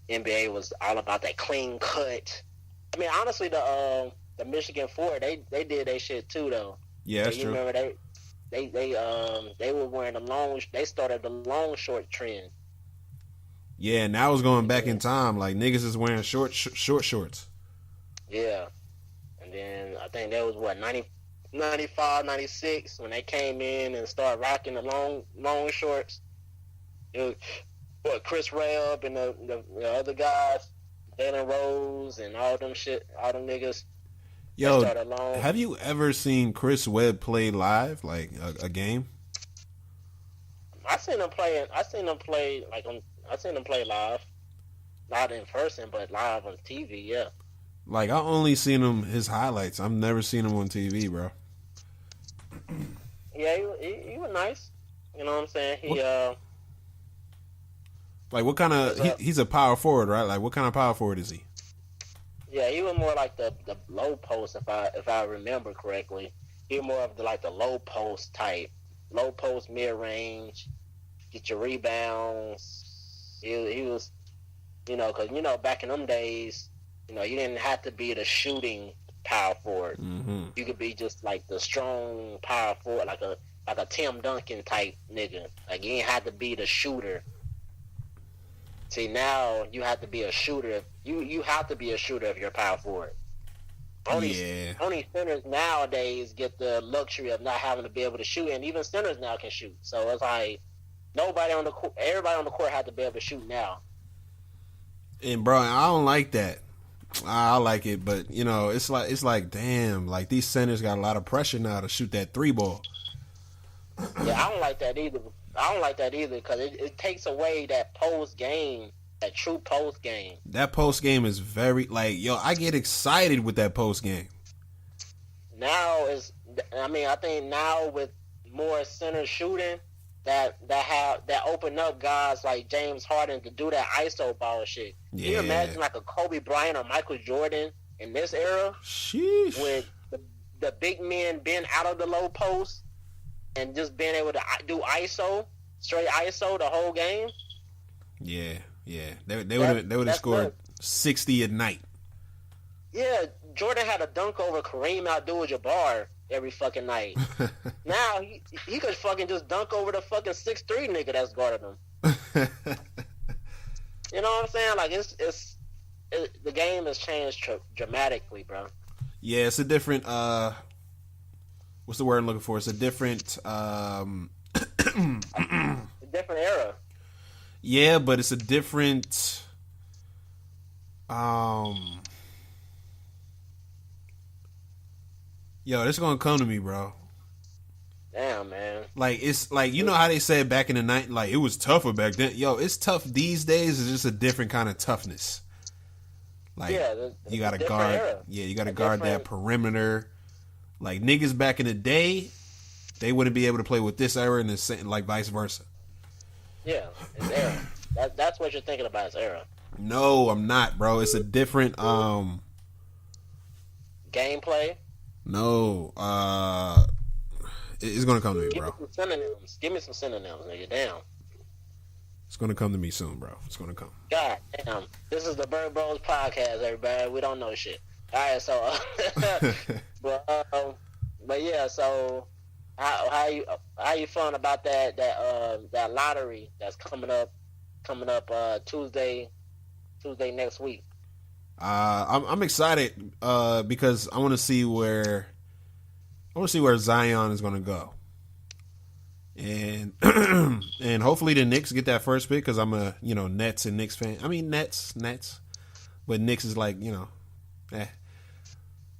NBA was all about that clean cut. I mean, honestly, the Michigan Four, they did their shit too, though. Yeah, that's true. Remember they were wearing the long. They started the long short trend. Yeah, and that was going back in time. Like, niggas is wearing short shorts. Yeah, and then I think that was 95, 96 when they came in and started rocking the long shorts. It was Chris Webb and the other guys, Jalen Rose and all them niggas. Yo, have you ever seen Chris Webb play live, like a game? I seen him play. I seen him play like on. I seen him play live, not in person, but live on TV. Yeah. Like, I only seen him his highlights. I've never seen him on TV, bro. Yeah, he was nice. You know what I'm saying? Like, what kind of... He's a power forward, right? Like, what kind of power forward is he? Yeah, he was more like the low post, if I remember correctly. He was more of the low post type. Low post, mid-range, get your rebounds. He was, because, back in them days, you didn't have to be the shooting power forward. Mm-hmm. You could be just like the strong power forward, like a Tim Duncan type nigga. Like, you ain't have to be the shooter. See, now you have to be a shooter. You have to be a shooter if you're a power forward. Only centers nowadays get the luxury of not having to be able to shoot, and even centers now can shoot. So it's like everybody on the court had to be able to shoot now. And bro, I don't like that. I like it, but it's like damn, like these centers got a lot of pressure now to shoot that 3-ball. Yeah, I don't like that either because it takes away that post game. That true post game. That post game is very I get excited with that post game. I think now with more center shooting that open up guys like James Harden to do that ISO ball shit. Yeah. Can you imagine like a Kobe Bryant or Michael Jordan in this era? Sheesh. With the big men being out of the low post and just being able to do ISO, straight ISO the whole game. Yeah. Yeah, they would have scored 60 at night. Yeah, Jordan had a dunk over Kareem Abdul-Jabbar every fucking night. Now he could fucking just dunk over the fucking 6'3" nigga that's guarding him. You know what I'm saying? Like the game has changed dramatically, bro. Yeah, it's a different. What's the word I'm looking for? It's a different. A different era. Yeah, but it's a different Yo, this gonna come to me, bro. Damn, man. Like, it's like, how they said back in the night, like, it was tougher back then. Yo, it's tough these days. It's just a different kind of toughness. Like, you gotta guard. Era. Yeah, you gotta guard that perimeter. Like, niggas back in the day, they wouldn't be able to play with this era and then like vice versa. Yeah, it's era. That's what you're thinking about, is era. No, I'm not, bro. It's a different gameplay. No, it's gonna come to me, bro. Give me some synonyms, nigga. Damn. It's gonna come to me soon, bro. It's gonna come. God damn. This is the Burg Bros podcast, everybody. We don't know shit. All right, so, but yeah, so. How you feeling about that lottery that's coming up Tuesday next week? I'm excited because I want to see where Zion is going to go, and and hopefully the Knicks get that first pick because I'm a Nets and Knicks fan. I mean Nets, but Knicks is like eh.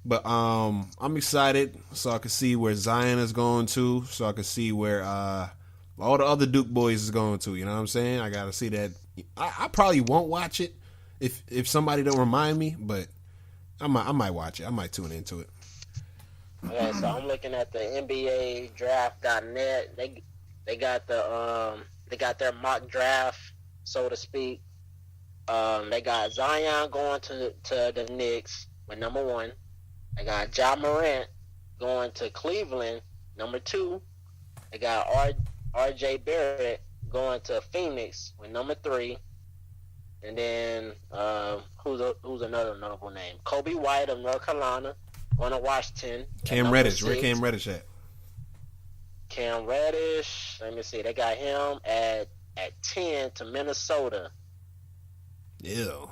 But I'm excited so I can see where Zion is going to, so I can see where all the other Duke boys is going to. You know what I'm saying? I gotta see that. I probably won't watch it if somebody don't remind me, but I might watch it. I might tune into it. Okay, so I'm looking at the NBA draft.net. They got their mock draft, so to speak. They got Zion going to the Knicks with number 1. They got Ja Morant going to Cleveland, number 2. They got R.J. Barrett going to Phoenix with number 3. And then who's another notable name? Kobe White of North Carolina going to Washington. Cam Reddish. Where Cam Reddish at? Cam Reddish. Let me see. They got him at 10 to Minnesota. Ew.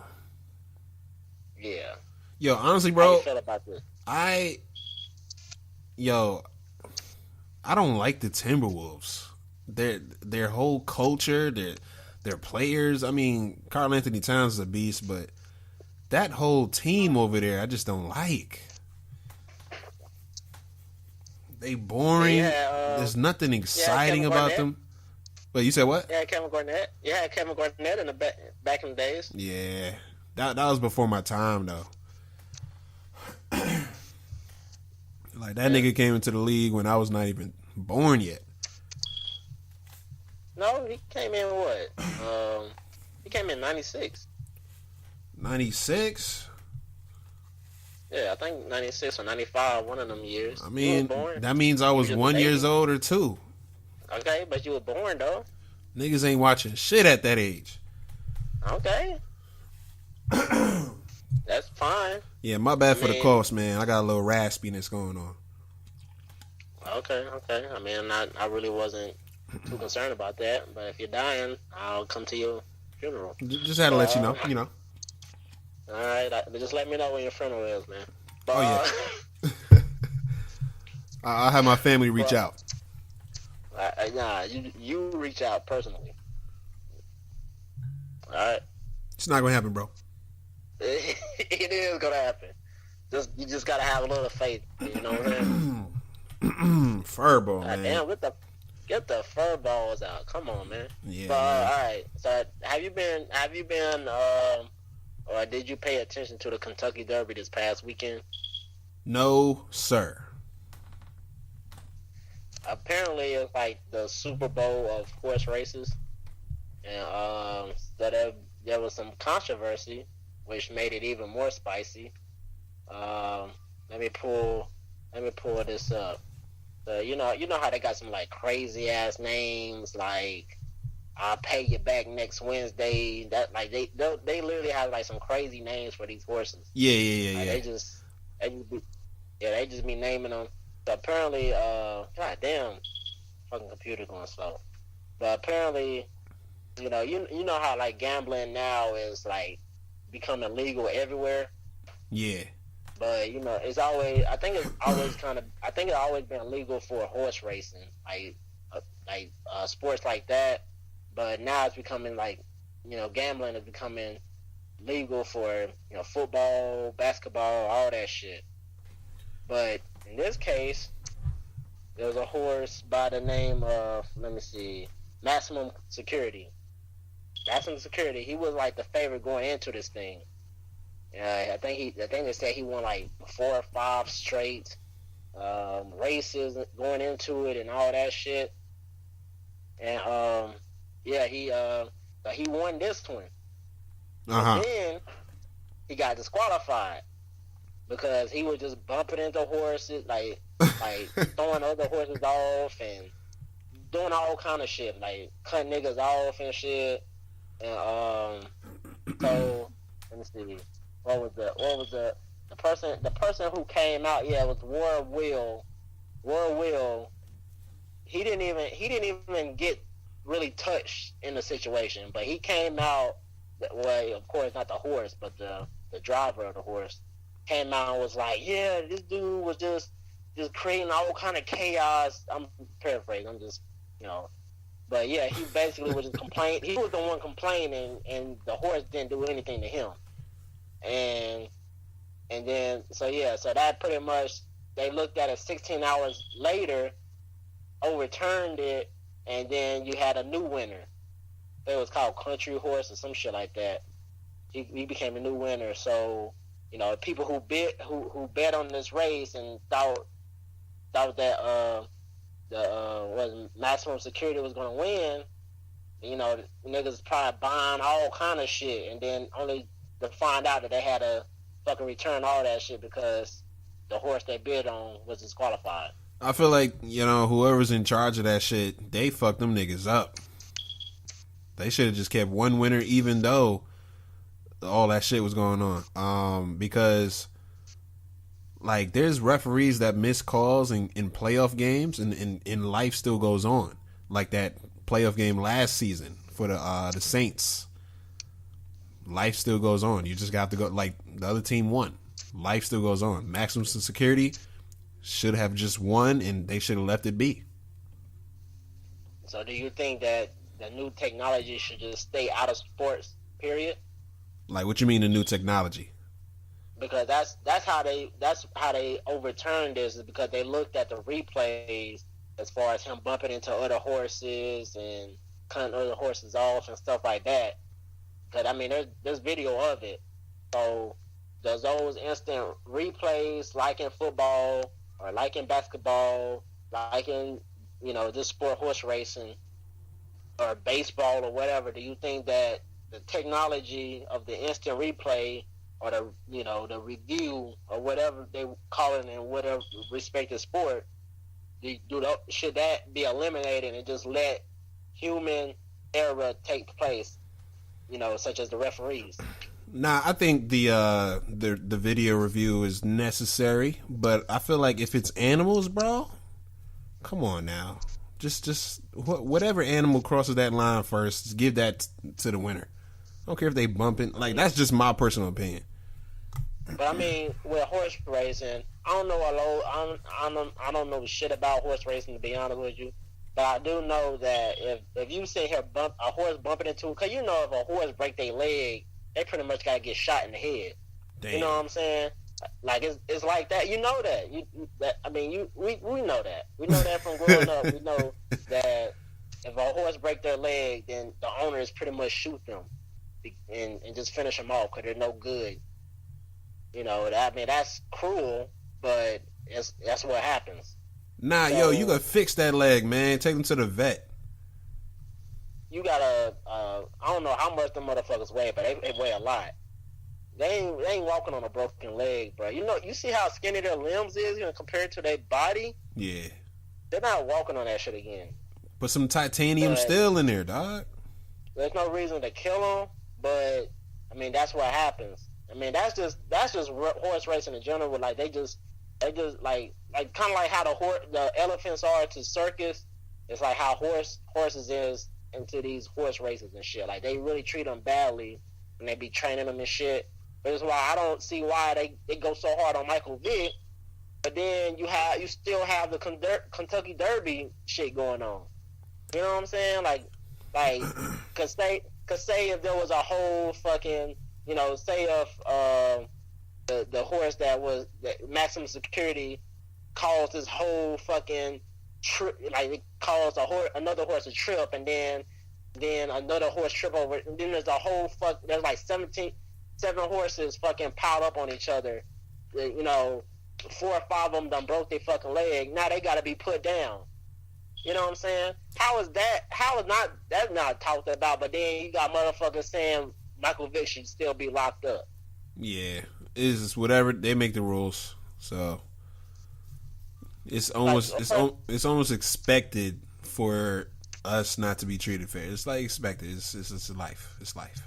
Yeah. Yo, honestly, bro. How you feel about this? I don't like the Timberwolves. Their whole culture, their players. I mean, Karl Anthony Towns is a beast, but that whole team over there, I just don't like. They boring. There's nothing exciting about them. But you said what? Yeah, Kevin Garnett. Yeah, Kevin Garnett in the back in the days. Yeah, that was before my time though. Like that nigga came into the league when I was not even born yet. No, he came in what? He came in 96. 96? Yeah, I think 96 or 95, one of them years. I mean, that means I was 1 year old or 2. Okay, but you were born though. Niggas ain't watching shit at that age. Okay. That's fine. Yeah, my bad for the cost, man. I got a little raspiness going on. Okay. I mean, I really wasn't too concerned about that. But if you're dying, I'll come to your funeral. Just had to let you know, you know. All right, just let me know when your funeral is, man. But, oh, yeah. I'll have my family reach out. Nah, you reach out personally. All right. It's not going to happen, bro. It is going to happen. You just got to have a little faith. You know what I'm saying? Furball, man. Damn, get the fur balls out. Come on, man. Yeah. But, all right. So have you been, or did you pay attention to the Kentucky Derby this past weekend? No, sir. Apparently, it's like the Super Bowl of horse races, and so there was some controversy, which made it even more spicy. Let me pull this up. So you know how they got some like crazy ass names, like I'll pay you back next Wednesday. That like they literally have like some crazy names for these horses. Yeah. Like, they just be naming them. So apparently, god damn, fucking computer going slow. But apparently, you know how like gambling now is like becoming legal everywhere. Yeah. But it's always been legal for horse racing, like sports like that. But now it's becoming like, gambling is becoming legal for football, basketball, all that shit. But in this case, there was a horse by the name of, Maximum Security. Maximum Security. He was like the favorite going into this thing. I think they said he won like 4 or 5 straight races going into it and all that shit. And he won this one. And then he got disqualified because he was just bumping into horses, like throwing other horses off and doing all kind of shit, like cutting niggas off and shit. And so let me see. What was the person who came out? Yeah, it was War Will. War Will. He didn't even get really touched in the situation, but he came out. Well, of course, not the horse, but the driver of the horse came out and was like, "Yeah, this dude was just creating all kind of chaos." I'm paraphrasing. I'm just, but yeah, he basically was just complaining. He was the one complaining, and the horse didn't do anything to him. And then so that pretty much they looked at it 16 hours later, overturned it, and then you had a new winner. It was called Country Horse or some shit like that. He became a new winner. So people who bet on this race and thought that was Maximum Security was going to win. Niggas probably buying all kind of shit, and then only to find out that they had to fucking return all that shit because the horse they bid on was disqualified. I feel like, whoever's in charge of that shit, they fucked them niggas up. They should have just kept one winner even though all that shit was going on. Because, like, there's referees that miss calls in playoff games and life still goes on. Like that playoff game last season for the Saints. Life still goes on. You just got to go. Like, the other team won. Life still goes on. Maximum Security should have just won, and they should have left it be. So do you think that the new technology should just stay out of sports, period? Like, what you mean the new technology? Because that's how they overturned this, is because they looked at the replays as far as him bumping into other horses and cutting other horses off and stuff like that. But I mean, there's video of it. So does those instant replays, like in football or like in basketball, like in this sport, horse racing or baseball or whatever? Do you think that the technology of the instant replay or the review or whatever they call it in whatever respective sport, should that be eliminated and just let human error take place, such as the referees? Nah, I think the video review is necessary, but I feel like if it's animals, bro, come on now, just whatever animal crosses that line first, just give that to the winner. I don't care if they bumping. Like, that's just my personal opinion. But I mean, with horse racing, I don't know shit about horse racing, to be honest with you. But I do know that if you sit here a horse bumping into, because if a horse break their leg, they pretty much gotta get shot in the head. Damn. You know what I'm saying? Like it's like that. You know that. We know that. We know that from growing up. We know that if a horse break their leg, then the owners pretty much shoot them and just finish them off because they're no good. That's cruel, but that's what happens. Nah, so, you gotta fix that leg, man. Take them to the vet. You gotta, I don't know how much them motherfuckers weigh, but they weigh a lot. They ain't walking on a broken leg, bro. You see how skinny their limbs is compared to their body? Yeah. They're not walking on that shit again. But some titanium still in there, dog. There's no reason to kill them, but, I mean, that's what happens. I mean, that's just horse racing in general. Like, they just like kind of like how the elephants are to circus. It's like how horses is into these horse races and shit. Like, they really treat them badly when they be training them and shit. But it's why I don't see why they go so hard on Michael Vick. But then you still have the Kentucky Derby shit going on. You know what I'm saying? Like, cause say if there was a whole fucking, say if the horse that maximum security caused this whole fucking trip, like it caused another horse to trip, and then another horse trip over, and then there's like 7 horses fucking piled up on each other. 4 or 5 of them done broke their fucking leg. Now they got to be put down. You know what I'm saying? That's not talked about? But then you got motherfuckers saying Michael Vick should still be locked up. Yeah, it's whatever they make the rules. So it's almost expected for us not to be treated fair. It's like expected. It's life. It's life.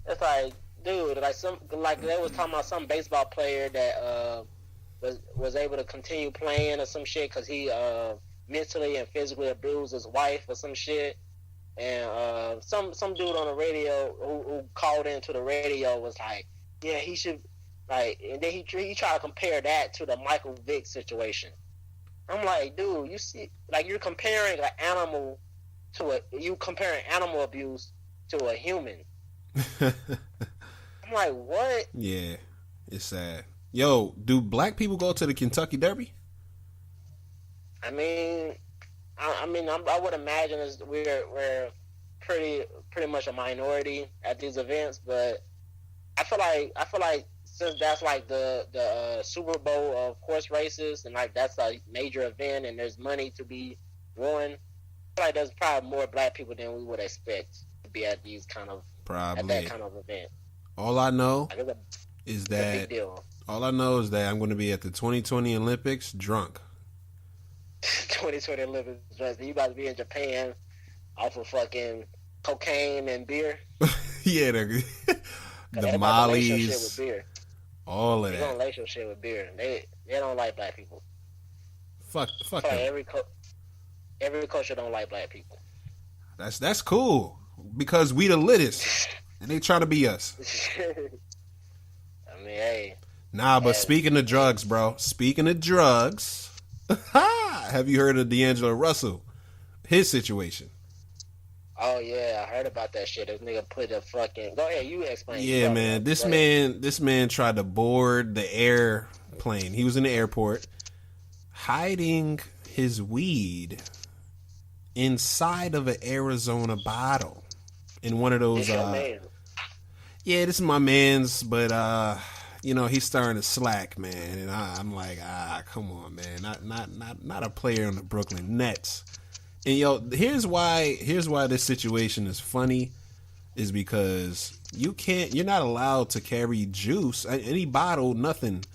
It's like, dude, like they was talking about some baseball player that was able to continue playing or some shit because he mentally and physically abused his wife or some shit. And some dude on the radio who called into the radio was like, yeah, he should, like, and then he tried to compare that to the Michael Vick situation. I'm like, dude, you see, like, you're comparing animal abuse to a human. I'm like, what? Yeah, it's sad. Yo, do black people go to the Kentucky Derby? I mean, I would imagine we're pretty much a minority at these events, but I feel like since that's like the Super Bowl of horse races, and like that's a major event, and there's money to be won, I feel like there's probably more black people than we would expect to be at these kind of at that kind of event. All I know is that I'm going to be at the 2020 Olympics drunk. 2020 Olympics drunk. You about to be in Japan off of fucking cocaine and beer. Yeah, the mollies, all of that. They don't like your shit with beer. They don't like black people. Fuck. Like every culture don't like black people. That's cool because we the littest, and they try to be us. I mean, hey. Nah, but speaking of drugs, bro. Speaking of drugs, have you heard of D'Angelo Russell? His situation. Oh yeah, I heard about that shit. This nigga put a fucking. Go ahead, you explain. Yeah, man. This man tried to board the airplane. He was in the airport, hiding his weed inside of an Arizona bottle in one of those. It's your man. Yeah, this is my man's, but you know, he's starting to slack, man, and I'm like, come on, man, not a player on the Brooklyn Nets. And here's why this situation is funny, is because you're not allowed to carry juice, any bottle, nothing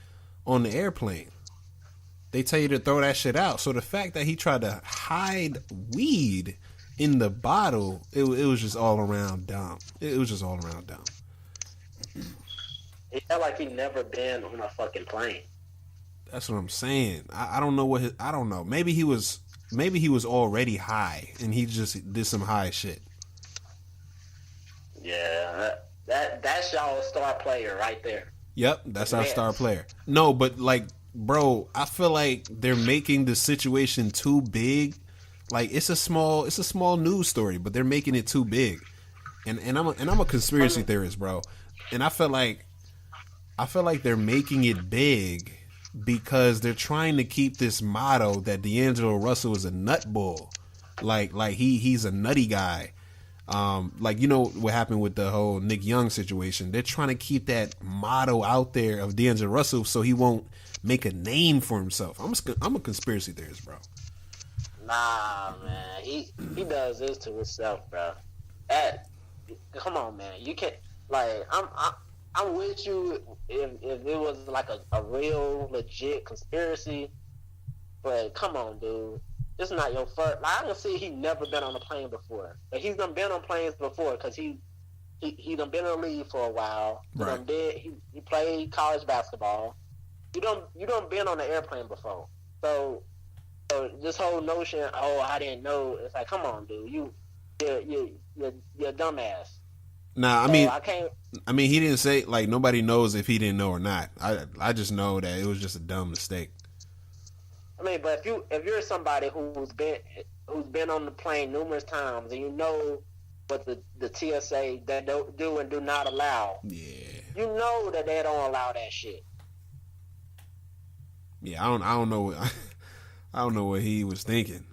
on the airplane. They tell you to throw that shit out. So the fact that he tried to hide weed in the bottle, it was just all around dumb. It was just all around dumb. It felt like he never been on a fucking plane. That's what I'm saying. I don't know I don't know. Maybe he was already high and he just did some high shit. Yeah, that's y'all star player right there. Yep, that's our star player. No, but like, bro, I feel like they're making the situation too big. Like it's a small news story, but they're making it too big. And I'm a conspiracy theorist, bro. And I feel like they're making it big because they're trying to keep this motto that D'Angelo Russell is a nutball. Like he's a nutty guy. Like, you know what happened with the whole Nick Young situation. They're trying to keep that motto out there of D'Angelo Russell so he won't make a name for himself. I'm a conspiracy theorist, bro. Nah, man, he does this to himself, bro. Come on, man, you can't. Like, I'm with you if it was like a real legit conspiracy, but come on, dude. This is not your first. Like, I can see he never been on a plane before, but he's done been on planes before because he done been in the league for a while. Right. He played college basketball. You don't been on an airplane before, so this whole notion, I didn't know. It's like, come on, dude, you're a dumbass. Nah, I mean, he didn't say, like, nobody knows if he didn't know or not. I just know that it was just a dumb mistake. I mean, but if you're somebody who's been on the plane numerous times and you know what the TSA that do and do not allow, you know that they don't allow that shit. Yeah, I don't know. I don't know what he was thinking.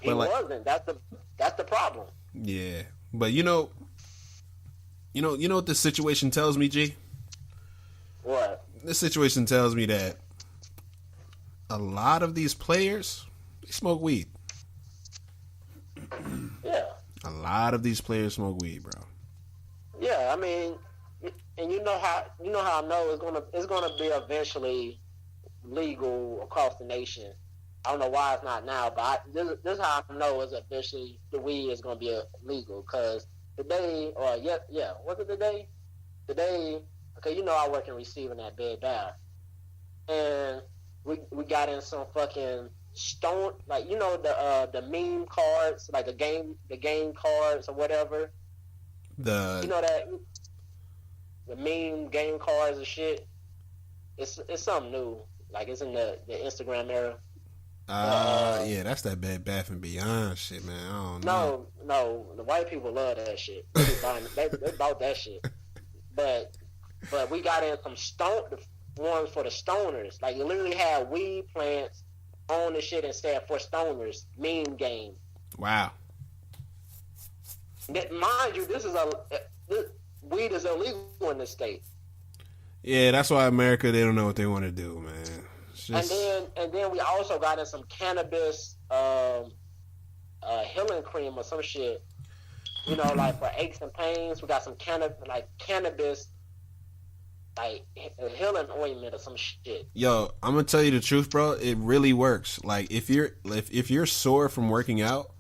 He wasn't. That's the problem. Yeah, but you know what this situation tells me, G? What? This situation tells me that a lot of these players, they smoke weed. Yeah. A lot of these players smoke weed, bro. Yeah, I mean, and you know how I know it's gonna be eventually legal across the nation. I don't know why it's not now, but this is how I know it's eventually the weed is gonna be legal. Because today, was it today? Today, okay, you know I work in receiving at Bed Bath, and we got in some fucking stone, like, you know, the meme cards, like the game cards or whatever. You know that the meme game cards and shit. It's something new. Like, it's in the Instagram era. Yeah, that's that Bed Bath and Beyond shit, man. I don't know. No, the white people love that shit. They bought that shit. But we got in some ones for the stoners. Like, you literally had weed plants on the shit and said for stoners, meme game. Wow. Mind you, this weed is illegal in this state. Yeah, that's why America, they don't know what they want to do, man. Just... And then we also got in some cannabis healing cream or some shit. You know, like for aches and pains, we got some cannabis like healing ointment or some shit. Yo, I'm gonna tell you the truth, bro. It really works. Like, if you're sore from working out,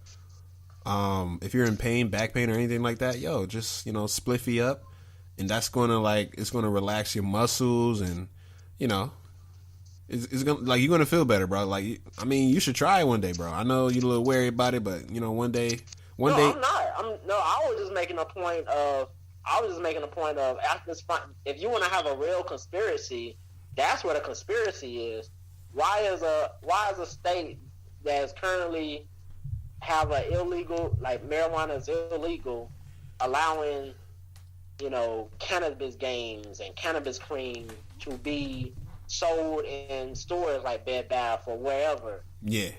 if you're in pain, back pain or anything like that, yo, just, you know, spliffy up, and that's gonna, like, it's gonna relax your muscles, and, you know, it's gonna, like, you're gonna feel better, bro. Like, I mean, you should try it one day, bro. I know you're a little wary about it, but, you know, one day. I'm not. I was just making a point of. After this, if you want to have a real conspiracy, that's what a conspiracy is. Why is a state that is currently have a illegal, like, marijuana is illegal, allowing, you know, cannabis games and cannabis cream to be sold in stores like Bed Bath or wherever? Yeah.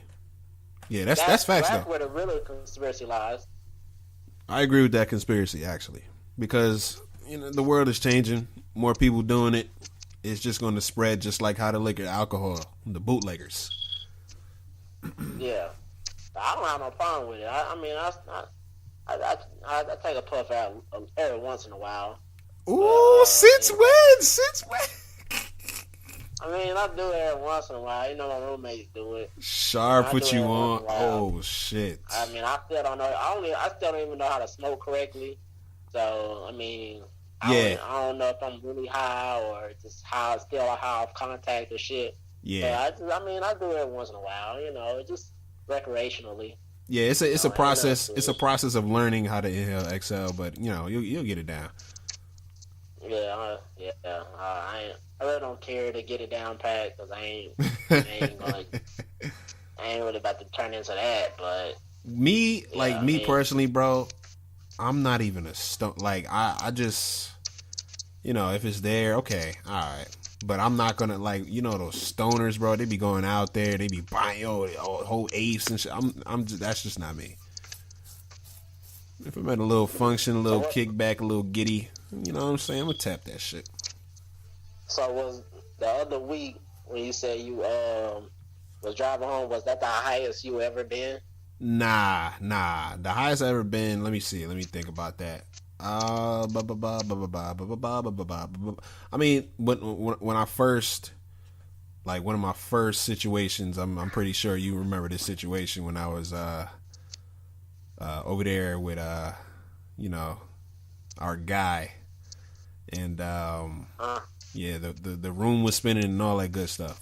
Yeah, that's facts that's though. where the real conspiracy lies. I agree with that conspiracy actually, because the world is changing. More people doing it. It's just going to spread just like how the liquor, alcohol, the bootleggers. Yeah, I don't have no problem with it. I mean, I take a puff out every once in a while. Ooh, since when? Since when? I mean, I do it every once in a while. My roommates do it. Sharp put you on. Oh shit. I mean, I still don't know. I still don't even know how to smoke correctly. So I mean, I don't know if I'm really high or just still high off contact or shit. Yeah. But I do it every once in a while. Just recreationally. Yeah, it's a process. It's a process of learning how to inhale, exhale. But you'll get it down. Yeah. I really don't care to get it down pat because I ain't really about to turn into that. But me personally, bro, I'm not even a stone. Like I just, if it's there, okay, all right. But I'm not gonna those stoners, bro. They be going out there, they be buying whole apes and shit. That's just not me. If I'm at a little function, a little kickback, a little giddy, you know what I'm saying? I'm gonna tap that shit. So was the other week when you said you was driving home, was that the highest you ever been? Nah. The highest I ever been. Let me see. Let me think about that. I mean, when I first, one of my first situations, I'm pretty sure you remember this situation when I was over there with our guy, and the room was spinning and all that good stuff.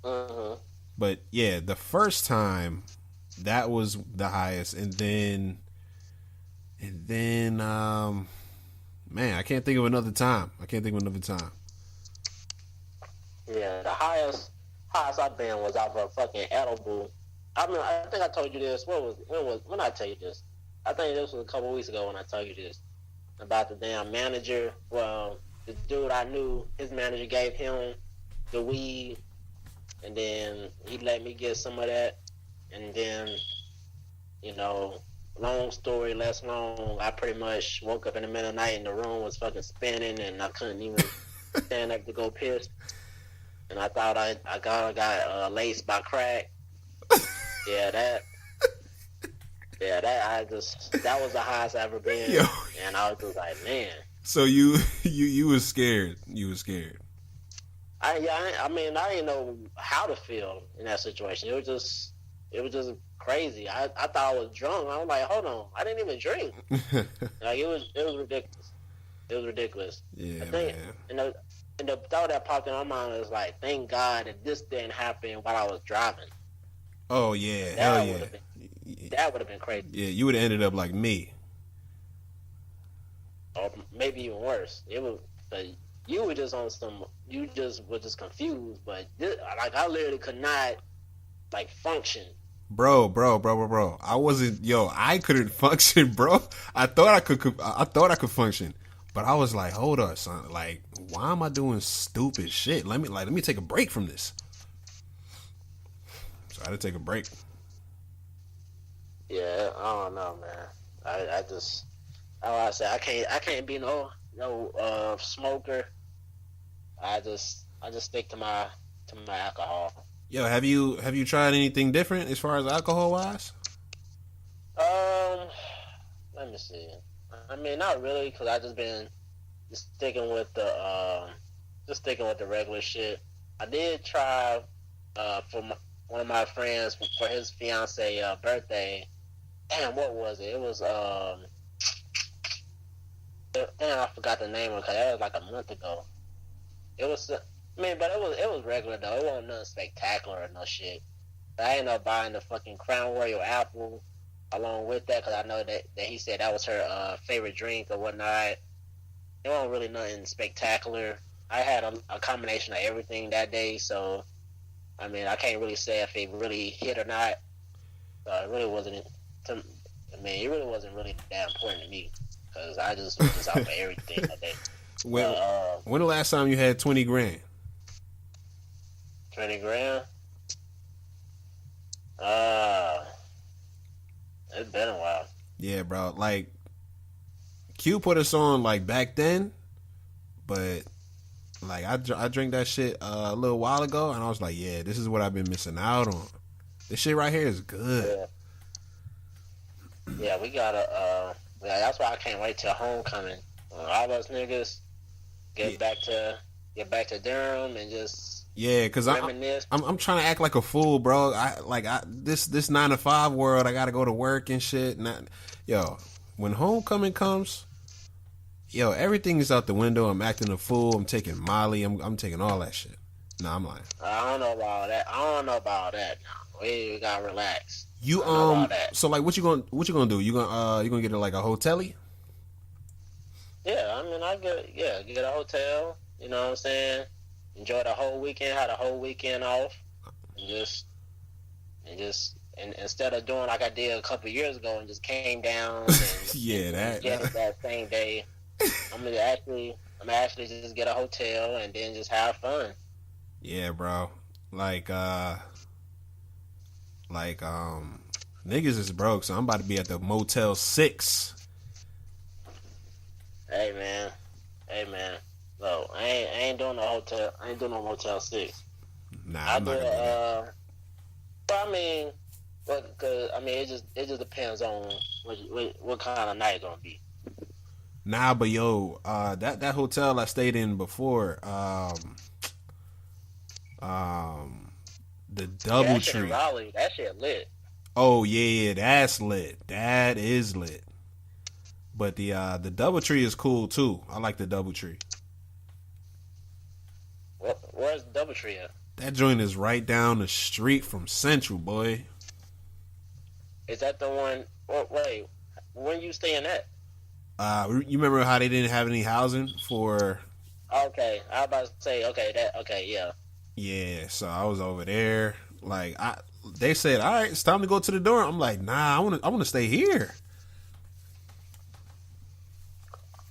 But yeah, the first time that was the highest, and then man, I can't think of another time. Yeah, the highest I've been was off a fucking edible. I mean, I think I told you this. When I tell you this? I think this was a couple weeks ago when I told you this about the damn manager. Well, the dude I knew, his manager gave him the weed, and then he let me get some of that, and then, long story less long, I pretty much woke up in the middle of the night and the room was fucking spinning and I couldn't even stand up to go piss. And I thought I got laced by crack. That was the highest I ever been. Yo. And I was just like, man. So you was scared. You was scared. I didn't know how to feel in that situation. It was just crazy. I thought I was drunk. I was like, hold on, I didn't even drink. It was ridiculous. It was ridiculous. Yeah, I think, man. And the thought that popped in my mind was like, thank God that this didn't happen while I was driving. Oh yeah, hell yeah. That would have been crazy. Yeah, you would have ended up like me. Or maybe even worse. You were just on some. You just were just confused. But I literally could not function. Bro. I wasn't. I couldn't function, bro. I thought I could function, but I was like, hold up, son. Why am I doing stupid shit? Let me take a break from this. So I had to take a break. Yeah, I don't know, man. I just, I say I can't be no smoker. I just stick to my alcohol. Yo, have you tried anything different as far as alcohol wise? Let me see. I mean, not really, because I just been sticking with the regular shit. I did try for one of my friends for his fiance birthday. Damn, what was it? It was damn, I forgot the name of it because that was like a month ago. It was, but it was regular though. It wasn't nothing spectacular or no shit. But I ended up buying the fucking Crown Royal apple along with that because I know that he said that was her favorite drink or whatnot. It wasn't really nothing spectacular. I had a combination of everything that day, so I mean I can't really say if it really hit or not. It really wasn't. It really wasn't really that important to me because I just was just out for everything that day. When the last time you had 20 grand? 20 grand? It's been a while. Yeah, bro. Like, Q put us on like back then, but like I drank that shit a little while ago, and I was like, yeah, this is what I've been missing out on. This shit right here is good. Yeah, we gotta. Yeah, that's why I can't wait till homecoming. All us niggas get back to Durham and just cause I'm trying to act like a fool, bro. This 9 to 5 world. I gotta go to work and shit. When homecoming comes, everything is out the window. I'm acting a fool. I'm taking Molly. I'm taking all that shit. Nah, I'm lying. I don't know about that. Now we gotta relax. So like, what you gonna do? You gonna get like a hotel-y? Yeah, I mean, get a hotel. You know what I'm saying? Enjoy the whole weekend. Had a whole weekend off, and instead of doing like I did a couple years ago and just came down. And, that same day. I'm gonna actually just get a hotel and then just have fun. Yeah, bro. Niggas is broke, so I'm about to be at the Motel 6. Hey man. No, I ain't doing no hotel. I ain't doing no Motel 6. Nah, I'm not gonna do that. But it just depends on what kind of night it's gonna be. Nah, but that hotel I stayed in before, the DoubleTree. Raleigh, that shit lit. Oh yeah, that's lit. That is lit. But the DoubleTree is cool too. I like the DoubleTree. Where's the DoubleTree at? That joint is right down the street from Central, boy. Is that the one? Wait, when you staying at? You remember how they didn't have any housing for? Okay, I was about to say, yeah. Yeah, so I was over there. Like they said, all right, it's time to go to the dorm. I'm like, nah, I want to stay here.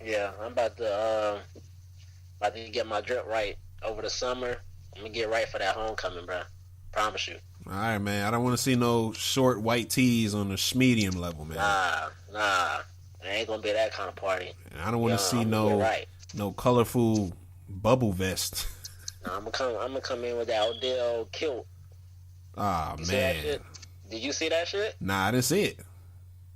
Yeah, I'm about to get my drip right over the summer. I'm gonna get right for that homecoming, bro. Promise you. All right, man. I don't want to see no short white tees on the medium level, man. Nah. It ain't gonna be that kind of party. And I don't want to see no colorful bubble vest. Nah, I'm gonna come in with that Odell kilt. Ah, man. Did you see that shit? Nah, I didn't see it.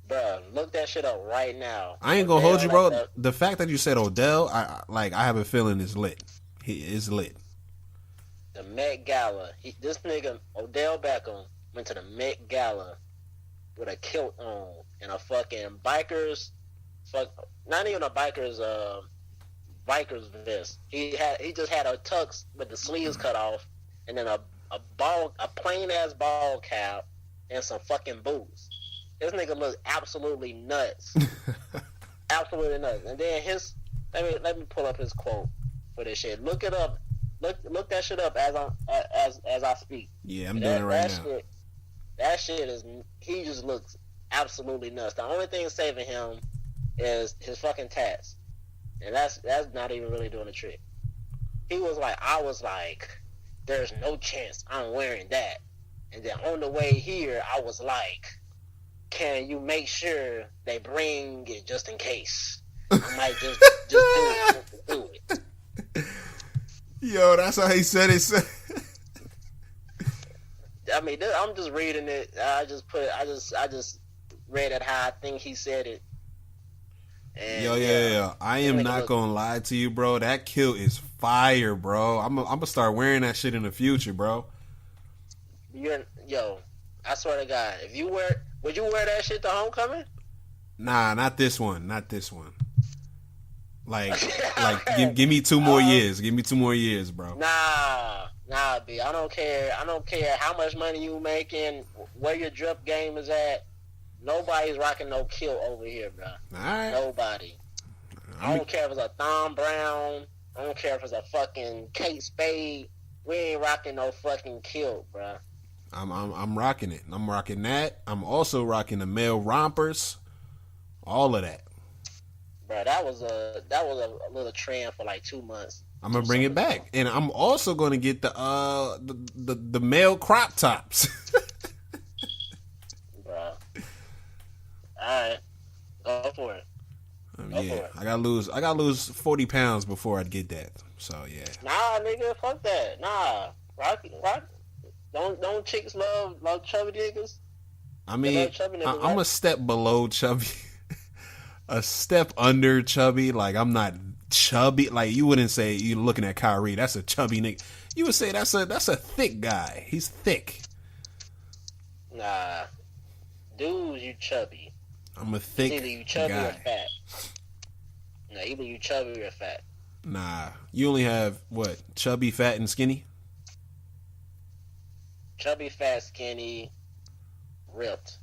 Bruh, look that shit up right now. I ain't gonna hold you, bro. The fact that you said Odell, I have a feeling it's lit. He is lit. The Met Gala. This nigga, Odell Beckham, went to the Met Gala with a kilt on and a fucking not even a biker's vest. He just had a tux with the sleeves cut off, and then a plain ass ball cap and some fucking boots. This nigga looked absolutely nuts. Absolutely nuts. And then let me pull up his quote for this shit. Look it up. Look that shit up as I speak. Yeah, I'm doing it right now. That shit is, he just looks absolutely nuts. The only thing saving him is his fucking tats. And that's not even really doing the trick. I was like, there's no chance I'm wearing that. And then on the way here, I was like, can you make sure they bring it just in case? I might just do it. Yo, that's how he said it. I mean, I'm just reading it. I just read it how I think he said it. And, yeah. I am not gonna lie to you, bro. That kilt is fire, bro. I'm gonna start wearing that shit in the future, bro. I swear to God, would you wear that shit to homecoming? Nah, not this one. Like, give me 2 more years. Give me 2 more years, bro. Nah, B. I don't care how much money you making, where your drip game is at. Nobody's rocking no kilt over here, bro. All right. Nobody. I don't care if it's a Thom Brown. I don't care if it's a fucking Kate Spade. We ain't rocking no fucking kilt, bro. I'm rocking it. I'm rocking that. I'm also rocking the male rompers. All of that. Bro, that was a little trend for like 2 months. I'm gonna bring it back, and I'm also gonna get the male crop tops. right, go for it. Go for it. I gotta lose 40 pounds before I'd get that. So yeah. Nah, nigga, fuck that. Nah, rock. Don't chicks love chubby niggas? I mean, I'm a step below chubby, a step under chubby. Like I'm not chubby. Like you wouldn't say you looking at Kyrie, that's a chubby nigga. You would say that's a thick guy. He's thick. Nah, dudes, you chubby. I'm a thick guy. Either you chubby or fat. Nah, either you chubby or fat. Nah, you only have what? Chubby, fat, and skinny. Chubby, fat, skinny, ripped.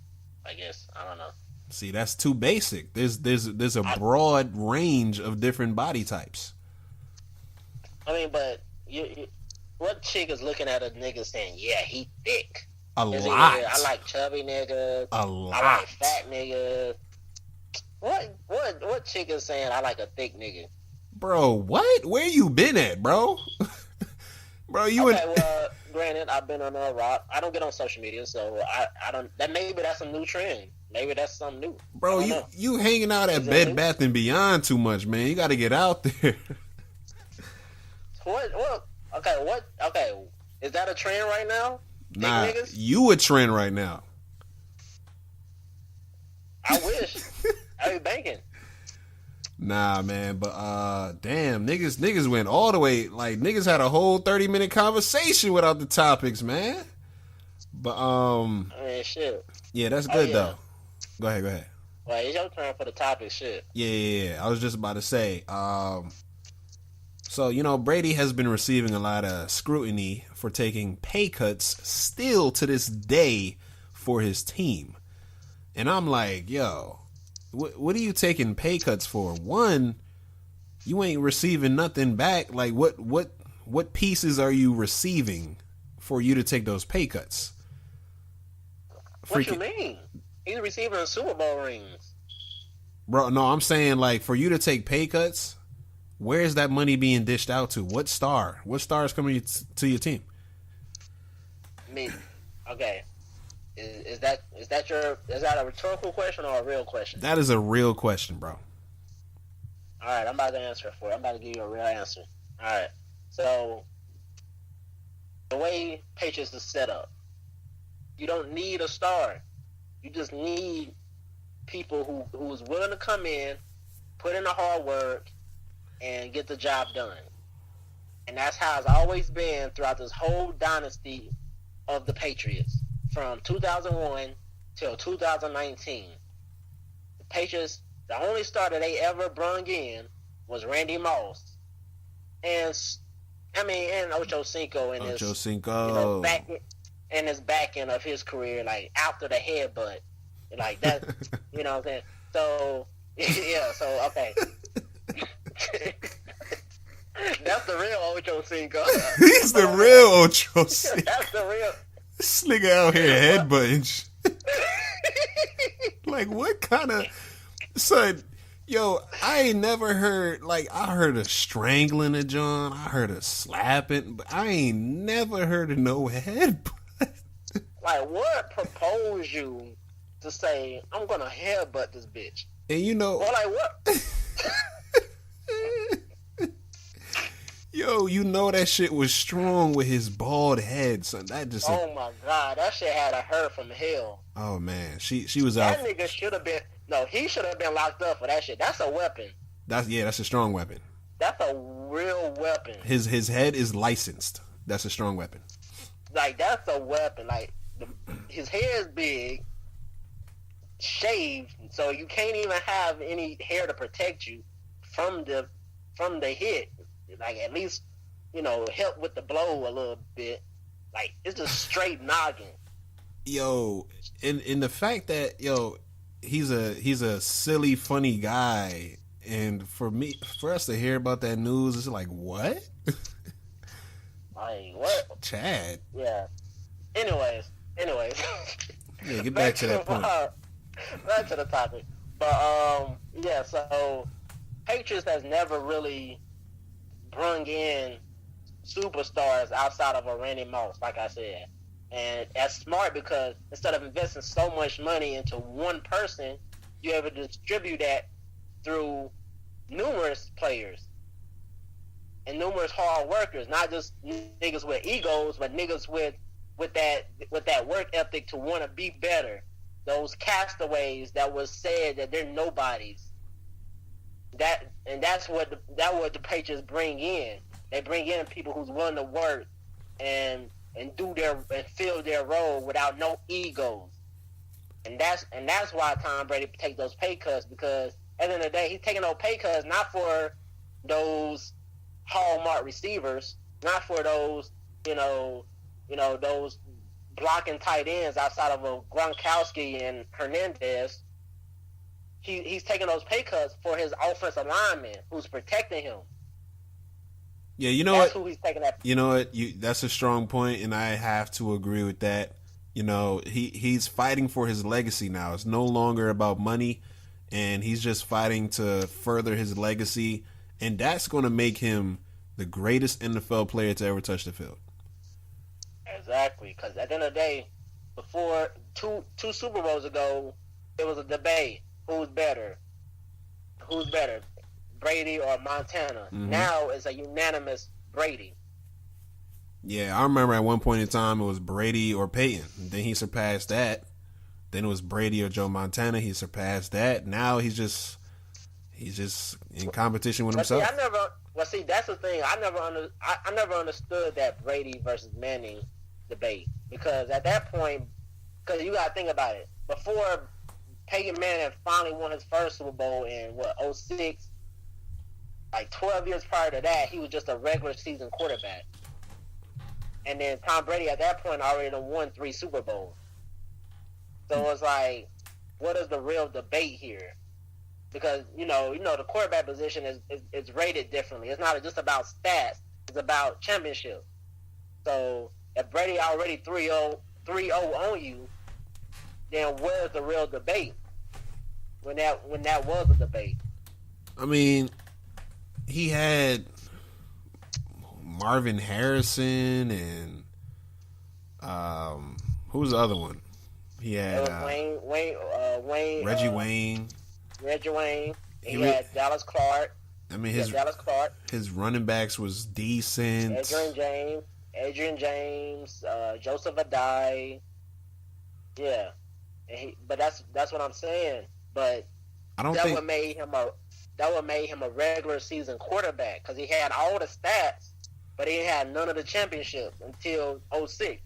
I guess I don't know. See, that's too basic. There's a broad range of different body types. I mean, but you what chick is looking at a nigga saying, "Yeah, he thick"? A lot. I like chubby niggas. A lot. I like fat niggas. What chick is saying I like a thick nigga? Bro, what? Where you been at, bro? Bro, you okay, well, granted, I've been on a rock. I don't get on social media, so I don't. Maybe that's a new trend. Maybe that's something new. Bro, you hanging out at Bed Bath and Beyond too much, man. You got to get out there. What? Okay. Is that a trend right now? Nah, niggas? You a trend right now. I wish. I be banking. Nah, man, but damn, niggas went all the way. Like niggas had a whole 30-minute conversation without the topics, man. But I mean, shit. Yeah, that's good though. Go ahead. Well, it's your turn for the topic, shit. Yeah. I was just about to say. So Brady has been receiving a lot of scrutiny for taking pay cuts still to this day for his team, and I'm like, yo. What are you taking pay cuts for? One, you ain't receiving nothing back. Like what pieces are you receiving for you to take those pay cuts? What you mean? He's receiving Super Bowl rings. Bro, no, I'm saying like for you to take pay cuts, where is that money being dished out to? What star? What star is coming to your team? I mean, okay. Is that a rhetorical question or a real question? That is a real question, bro. All right, I'm about to answer it for you. I'm about to give you a real answer. All right. So the way Patriots is set up, you don't need a star. You just need people who is willing to come in, put in the hard work, and get the job done. And that's how it's always been throughout this whole dynasty of the Patriots. From 2001 till 2019, the Patriots, the only star that they ever brung in was Randy Moss, and Ocho Cinco in his back end of his career, like after the headbutt, like that. You know what I'm saying? So yeah, so okay, that's the real Ocho Cinco. He's the real Ocho Cinco. That's the real. This nigga out here headbutting. Like, what kind of... Son, yo, I ain't never heard... Like, I heard of strangling a John. I heard of slapping. But I ain't never heard of no headbutt. Like, what proposed you to say, I'm going to headbutt this bitch? And Well, like, what? Yo, that shit was strong with his bald head, son. That just... Oh, my God. That shit had a hurt from hell. Oh, man. She was out... That nigga should have been... No, he should have been locked up for that shit. That's a weapon. That's a strong weapon. That's a real weapon. His head is licensed. That's a strong weapon. Like, that's a weapon. Like, his hair is big, shaved, so you can't even have any hair to protect you from the hit. Like, at least, help with the blow a little bit. Like, it's just straight noggin. Yo, in the fact that, he's a silly, funny guy, and for us to hear about that news, it's like, what? Like, what? Chad. Yeah. Anyways. Yeah, get back to that point. Back to the topic. But, yeah, so Patriots has never really brung in superstars outside of a Randy Moss, like I said. And that's smart because instead of investing so much money into one person, you're able to distribute that through numerous players and numerous hard workers, not just niggas with egos, but niggas with that work ethic to want to be better. Those castaways that was said that they're nobodies. That's what the Patriots bring in. They bring in people who's willing to work and fill their role without no egos. And that's why Tom Brady takes those pay cuts, because at the end of the day, he's taking those pay cuts not for those hallmark receivers, not for those those blocking tight ends outside of a Gronkowski and Hernandez. He's taking those pay cuts for his offensive lineman who's protecting him. Yeah, you know that's what? Who he's taking that. You know what? That's a strong point, and I have to agree with that. You know, he's fighting for his legacy now. It's no longer about money, and he's just fighting to further his legacy, and that's going to make him the greatest NFL player to ever touch the field. Exactly, because at the end of the day, before two Super Bowls ago, it was a debate: who's better, Brady or Montana? Mm-hmm. Now it's a unanimous Brady. Yeah, I remember at one point in time it was Brady or Peyton. Then he surpassed that. Then it was Brady or Joe Montana. He surpassed that. Now he's just in competition with himself. See, that's the thing. I never understood that Brady versus Manning debate, because at that point, because you got to think about it. Before Peyton Manning finally won his first Super Bowl in 2006, like 12 years prior to that, he was just a regular season quarterback. And then Tom Brady at that point already won 3 Super Bowls. So it's like, what is the real debate here? Because you know the quarterback position is rated differently. It's not just about stats; it's about championship. So if Brady already 3-0 on you, then where's the real debate? When that was a debate. I mean, he had Marvin Harrison and who was the other one? He had Reggie Wayne. Reggie Wayne. He had Dallas Clark. I mean, his running backs was decent. Adrian James, Joseph Adai. Yeah, but that's what I'm saying. But that would made him a regular season quarterback, because he had all the stats, but he had none of the championships until 2006.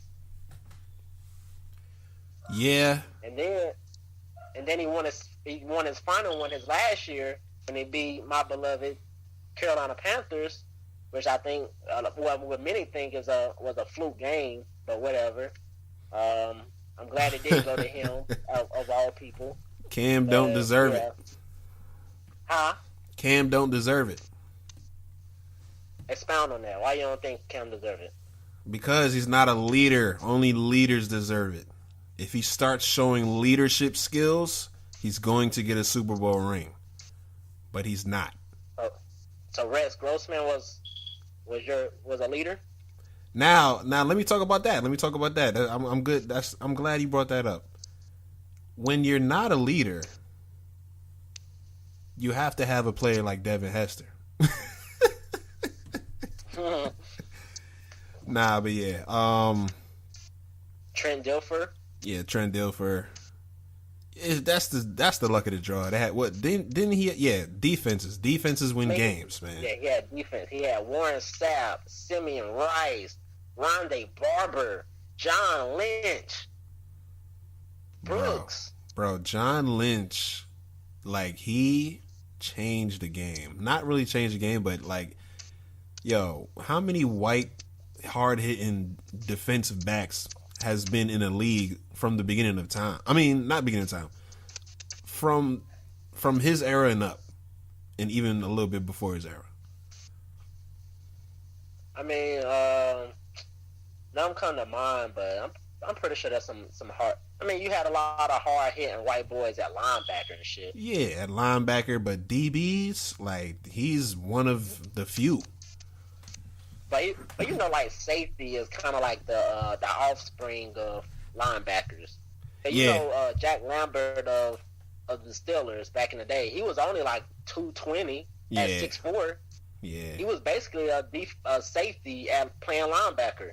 Yeah. And then he won his final one his last year when he beat my beloved Carolina Panthers, which I think what many think was a fluke game, but whatever. I'm glad it did go to him of all people. Cam don't deserve it. Huh? Cam don't deserve it. Expound on that. Why you don't think Cam deserve it? Because he's not a leader. Only leaders deserve it. If he starts showing leadership skills, he's going to get a Super Bowl ring. But he's not. So Rex Grossman was a leader? Now let me talk about that. I'm good. I'm glad you brought that up. When you're not a leader, you have to have a player like Devin Hester. Nah, but yeah. Trent Dilfer. Yeah, Trent Dilfer. That's the luck of the draw. They had what? Didn't he? Yeah, defenses. Defenses win games, man. Yeah, he had defense. He had Warren Sapp, Simeon Rice, Rondé Barber, John Lynch, Brooks. Bro, John Lynch, like, he changed the game. Not really changed the game, but like, yo, how many white, hard hitting defensive backs has been in the league from the beginning of time? I mean, not beginning of time. From his era and up, and even a little bit before his era. I mean, none come to mind, but I'm pretty sure that's some hard. I mean, you had a lot of hard hitting white boys at linebacker and shit. Yeah, at linebacker, but DBs, like, he's one of the few. But you know, like, safety is kind of like the offspring of linebackers. And you know, Jack Lambert of of the Steelers back in the day. He was only like 220 at 6'4". Yeah. He was basically a safety at playing linebacker.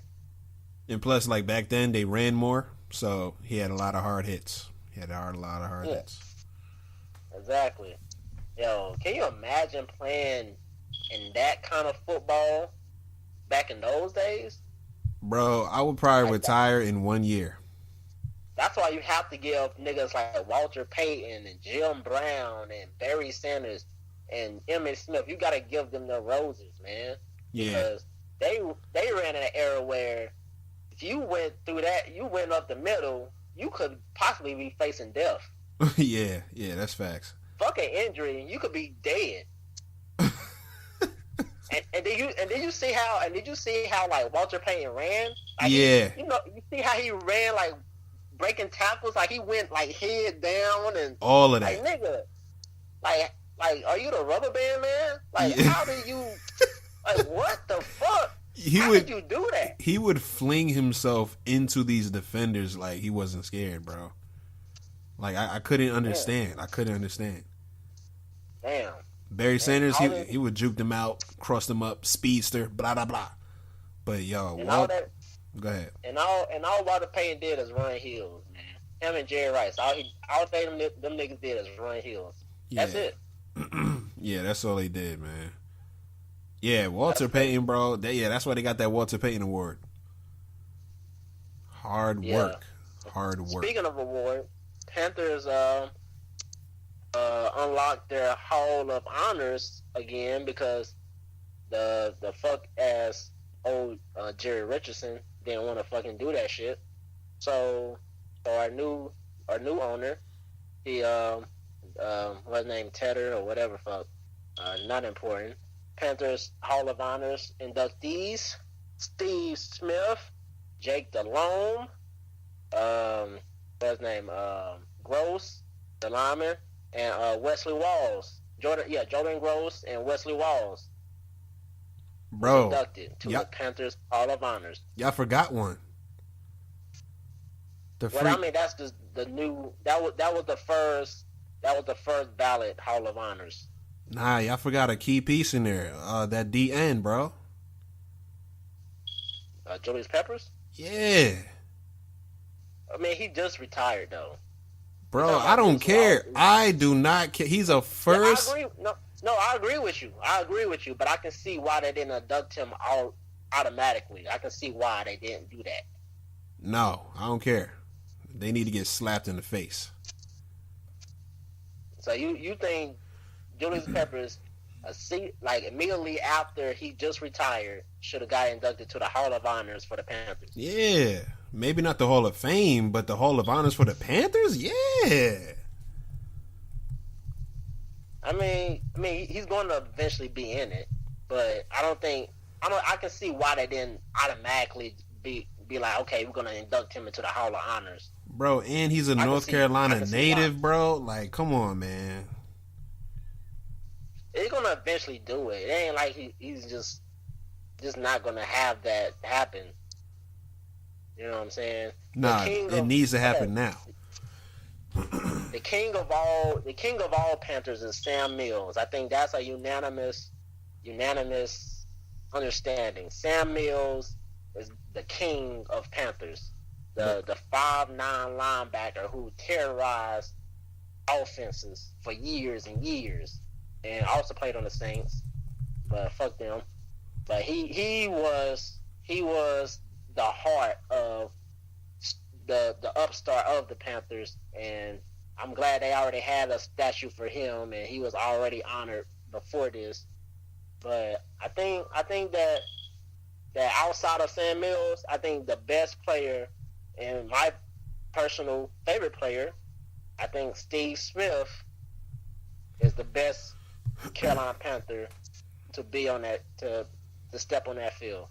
And plus, like back then, they ran more, so he had a lot of hard hits. He had a lot of hard hits. Exactly. Yo, can you imagine playing in that kind of football back in those days? Bro, I would probably retire in 1 year. That's why you have to give niggas like Walter Payton and Jim Brown and Barry Sanders and Emmitt Smith. You got to give them their roses, man. Yeah. Because they ran in an era where if you went through that, you went up the middle, you could possibly be facing death. yeah, that's facts. Fuck an injury, and you could be dead. and did you see how like Walter Payton ran? Like, yeah. You see how he ran like breaking tackles, like he went like head down and all of that. Like nigga, like are you the rubber band man? Like how do you like what the fuck? How did you do that? He would fling himself into these defenders like he wasn't scared, bro. Like I couldn't understand. I couldn't understand. Damn. Barry Sanders, he would juke them out, cross them up, speedster, blah blah blah. But yo, go ahead. And all Walter Payton did is run hills, man. Him and Jerry Rice, all they them niggas did is run hills. That's it. Yeah, that's all they did, man. Yeah, Walter Payton, bro. That's why they got that Walter Payton award. Hard work. Speaking of award, Panthers unlocked their Hall of Honors again because the fuck ass old Jerry Richardson didn't want to fucking do that shit. So our new owner, he what's his name, Tedder or whatever fuck, not important. Panthers Hall of Honors inductees: Steve Smith, Jake Delhomme, what's his name, Gross, the lineman, and Wesley Walls. Jordan Gross and Wesley Walls. Bro, inducted to the Panthers Hall of Honors. Y'all forgot one. I mean, that's just the new. That was the first ballot Hall of Honors. Nah, y'all forgot a key piece in there. That DN, bro. Julius Peppers? Yeah. I mean, he just retired, though. Bro, I don't care. I do not care. He's a first. Yeah, I agree. No, I agree with you. But I can see why they didn't induct him automatically. I can see why they didn't do that. No, I don't care. They need to get slapped in the face. So you think Julius Peppers, immediately after he just retired, should have got inducted to the Hall of Honors for the Panthers? Yeah. Maybe not the Hall of Fame, but the Hall of Honors for the Panthers? Yeah. I mean, he's going to eventually be in it, but I can see why they didn't automatically be like, okay, we're going to induct him into the Hall of Honors. Bro, and he's a North Carolina native, bro. Like, come on, man. They're going to eventually do it. It ain't like he's just not going to have that happen. You know what I'm saying? Nah, it needs to happen now. The king of all Panthers is Sam Mills. I think that's a unanimous understanding. Sam Mills is the king of Panthers. The 5'9" linebacker who terrorized offenses for years and years, and also played on the Saints, but fuck them. But he was the heart of the upstart of the Panthers, and I'm glad they already had a statue for him, and he was already honored before this. But I think that outside of Sam Mills, I think the best player and my personal favorite player, I think Steve Smith is the best Carolina Panther to be on that to step on that field.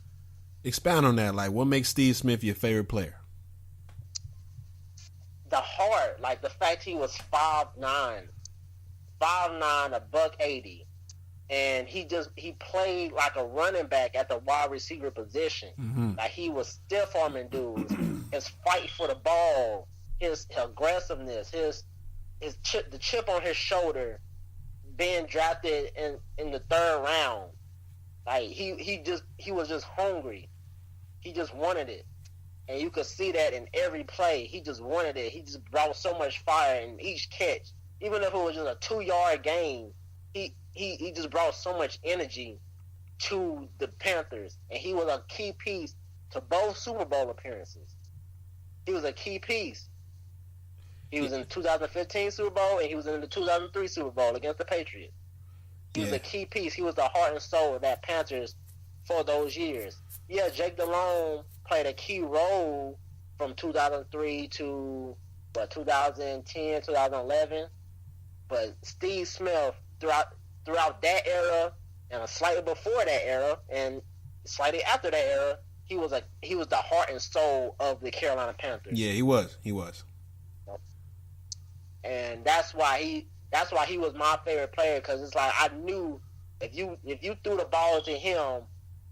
Expound on that. Like, what makes Steve Smith your favorite player? The heart, like the fact he was 5'9", $180, and he played like a running back at the wide receiver position. Mm-hmm. Like he was stiff arming dudes. His fight for the ball, his aggressiveness, his the chip on his shoulder, being drafted in the 3rd round. Like he was just hungry. He just wanted it, and you could see that in every play. He just wanted it. He just brought so much fire in each catch, even if it was just a 2-yard gain. He just brought so much energy to the Panthers, and he was a key piece to both Super Bowl appearances. He was a key piece. He was in the 2015 Super Bowl, and he was in the 2003 Super Bowl against the Patriots. He was a key piece. He was the heart and soul of that Panthers for those years. Yeah, Jake Delhomme played a key role from 2003 to 2010, 2011. But Steve Smith, throughout that era and slightly before that era and slightly after that era, he was the heart and soul of the Carolina Panthers. Yeah, he was. And that's why he was my favorite player, because it's like I knew if you threw the ball to him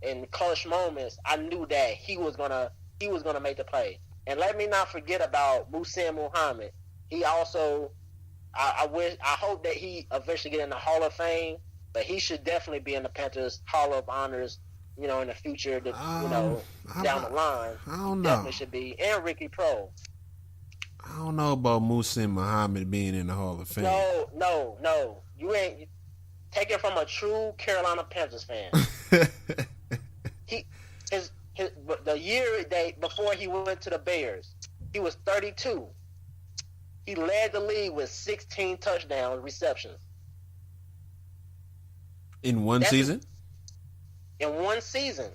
in clutch moments, I knew that he was gonna make the play. And let me not forget about Muhsin Muhammad. He also, I hope that he eventually get in the Hall of Fame, but he should definitely be in the Panthers Hall of Honors, in the future, down the line. I don't know. Definitely should be. And Ricky Pro. I don't know about Muhsin Muhammad being in the Hall of Fame. No. You ain't. Take it from a true Carolina Panthers fan. The year before he went to the Bears, he was 32. He led the league with 16 touchdown receptions. In one season? In one season.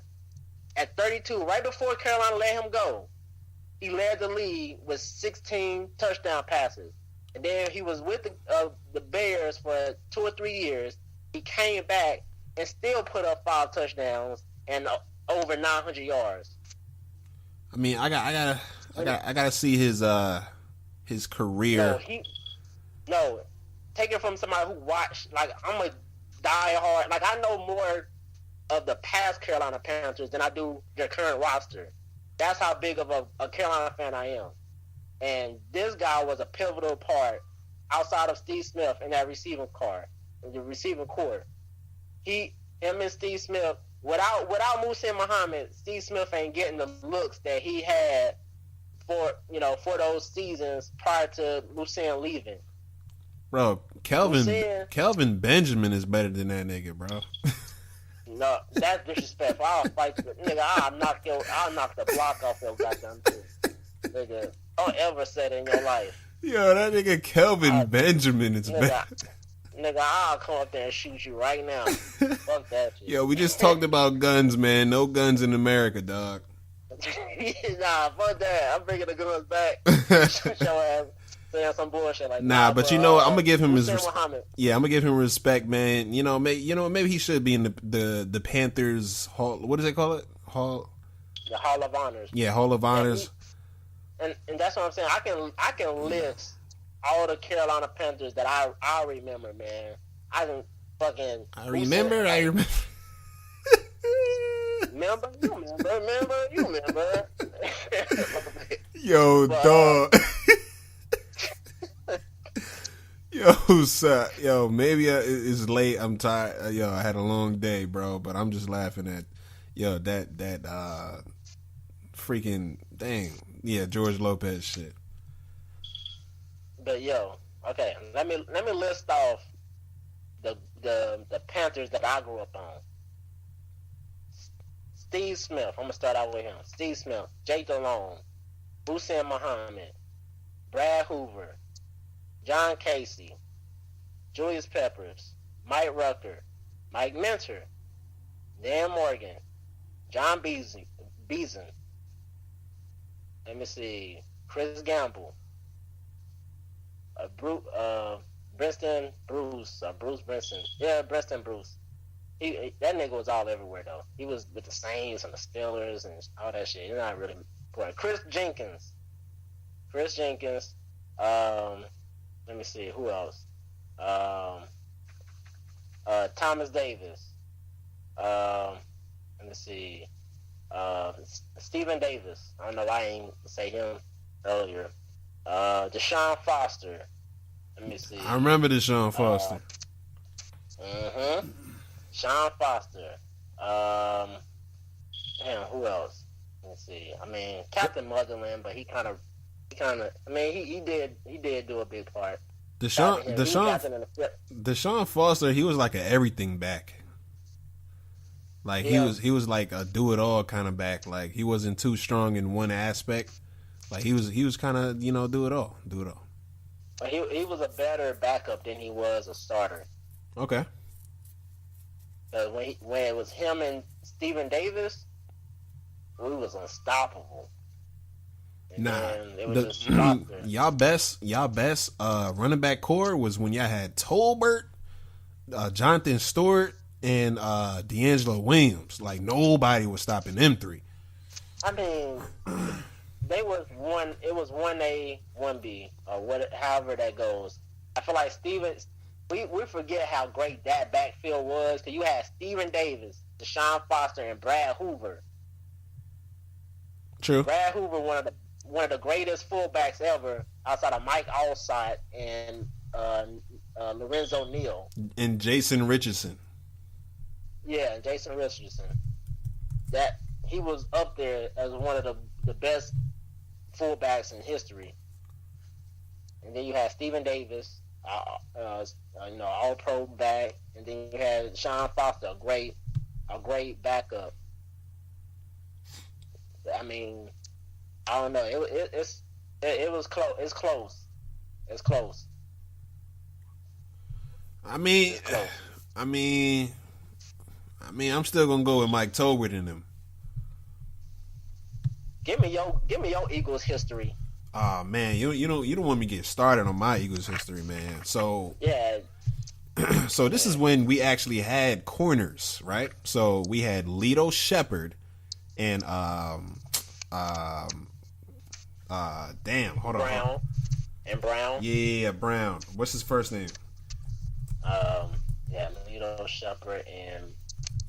At 32, right before Carolina let him go, he led the league with 16 touchdown passes. And then he was with the Bears for 2 or 3 years. He came back and still put up 5 touchdowns and over 900 yards. I mean, I gotta see his career. No, take it from somebody who watched. Like, I'm a diehard. Like, I know more of the past Carolina Panthers than I do their current roster. That's how big of a Carolina fan I am. And this guy was a pivotal part outside of Steve Smith in that receiving core. Him and Steve Smith, without Muhsin Muhammad, Steve Smith ain't getting the looks that he had for those seasons prior to Muhsin leaving. Bro, Kelvin Benjamin is better than that nigga, bro. No, that's disrespectful. I'll fight you, nigga. I'll knock the block off your goddamn tooth, nigga. Don't ever say it in your life. Yo, that nigga Kelvin Benjamin is better. Nigga, I'll come up there and shoot you right now. Fuck that shit. Yo, we just talked about guns, man. No guns in America, dog. Nah, fuck that. I'm bringing the guns back. Shoot your ass. Saying some bullshit like that. Nah, but I'm gonna give him his respect. Yeah, I'm gonna give him respect, man. Maybe he should be in the Panthers Hall. What does they call it? The Hall of Honors. Yeah, Hall of Honors. And that's what I'm saying. I can list all the Carolina Panthers that I remember, man. I remember. Remember? You remember. Yo, dog. Yo, maybe it's late. I'm tired. I had a long day, bro. But I'm just laughing at, that freaking dang. Yeah, George Lopez shit. But okay. Let me list off the Panthers that I grew up on. Steve Smith. I'm gonna start out with him. Steve Smith, Jake Delhomme, Muhsin Muhammad, Brad Hoover, John Casey, Julius Peppers, Mike Rucker, Mike Minter, Dan Morgan, John Beason. Let me see. Chris Gamble, Bruce Brinson. Yeah, Brinson Bruce. That nigga was all everywhere though. He was with the Saints and the Steelers and all that shit. He's not really important. Chris Jenkins. Let me see who else. Thomas Davis. Let me see. Stephen Davis. I don't know why I ain't say him earlier. Deshaun Foster. Let me see. I remember the Sean Foster. Sean Foster. Damn, who else? Let's see. I mean, Captain Motherland, but he kind of. I mean, he did do a the Sean Foster, he was like an everything back. Like he was like a do it all kind of back. Like he wasn't too strong in one aspect. Like he was kind of do it all. But he was a better backup than he was a starter. Okay. When it was him and Steven Davis, we was unstoppable. And it was y'all best running back core was when y'all had Tolbert, Jonathan Stewart, and D'Angelo Williams. Like nobody was stopping them three. I mean, they was one. It was 1A, 1B, or however that goes. I feel like we forget how great that backfield was because you had Steven Davis, Deshaun Foster, and Brad Hoover. True. Brad Hoover, one of the greatest fullbacks ever, outside of Mike Allstott and Lorenzo Neal and Jason Richardson. Yeah, Jason Richardson. That he was up there as one of the best fullbacks in history. And then you had Steven Davis, all pro back, and then you had Sean Foster, a great backup. I mean, I don't know. It was close. It's close. It's close. I mean, I'm still gonna go with Mike Tolbert in them. Give me your Eagles history. Man, you don't want me to get started on my Eagles history, man. So yeah. So this is when we actually had corners, right? So we had Lito Shepherd and hold on. Brown. Yeah, Brown. What's his first name? Lito Shepherd and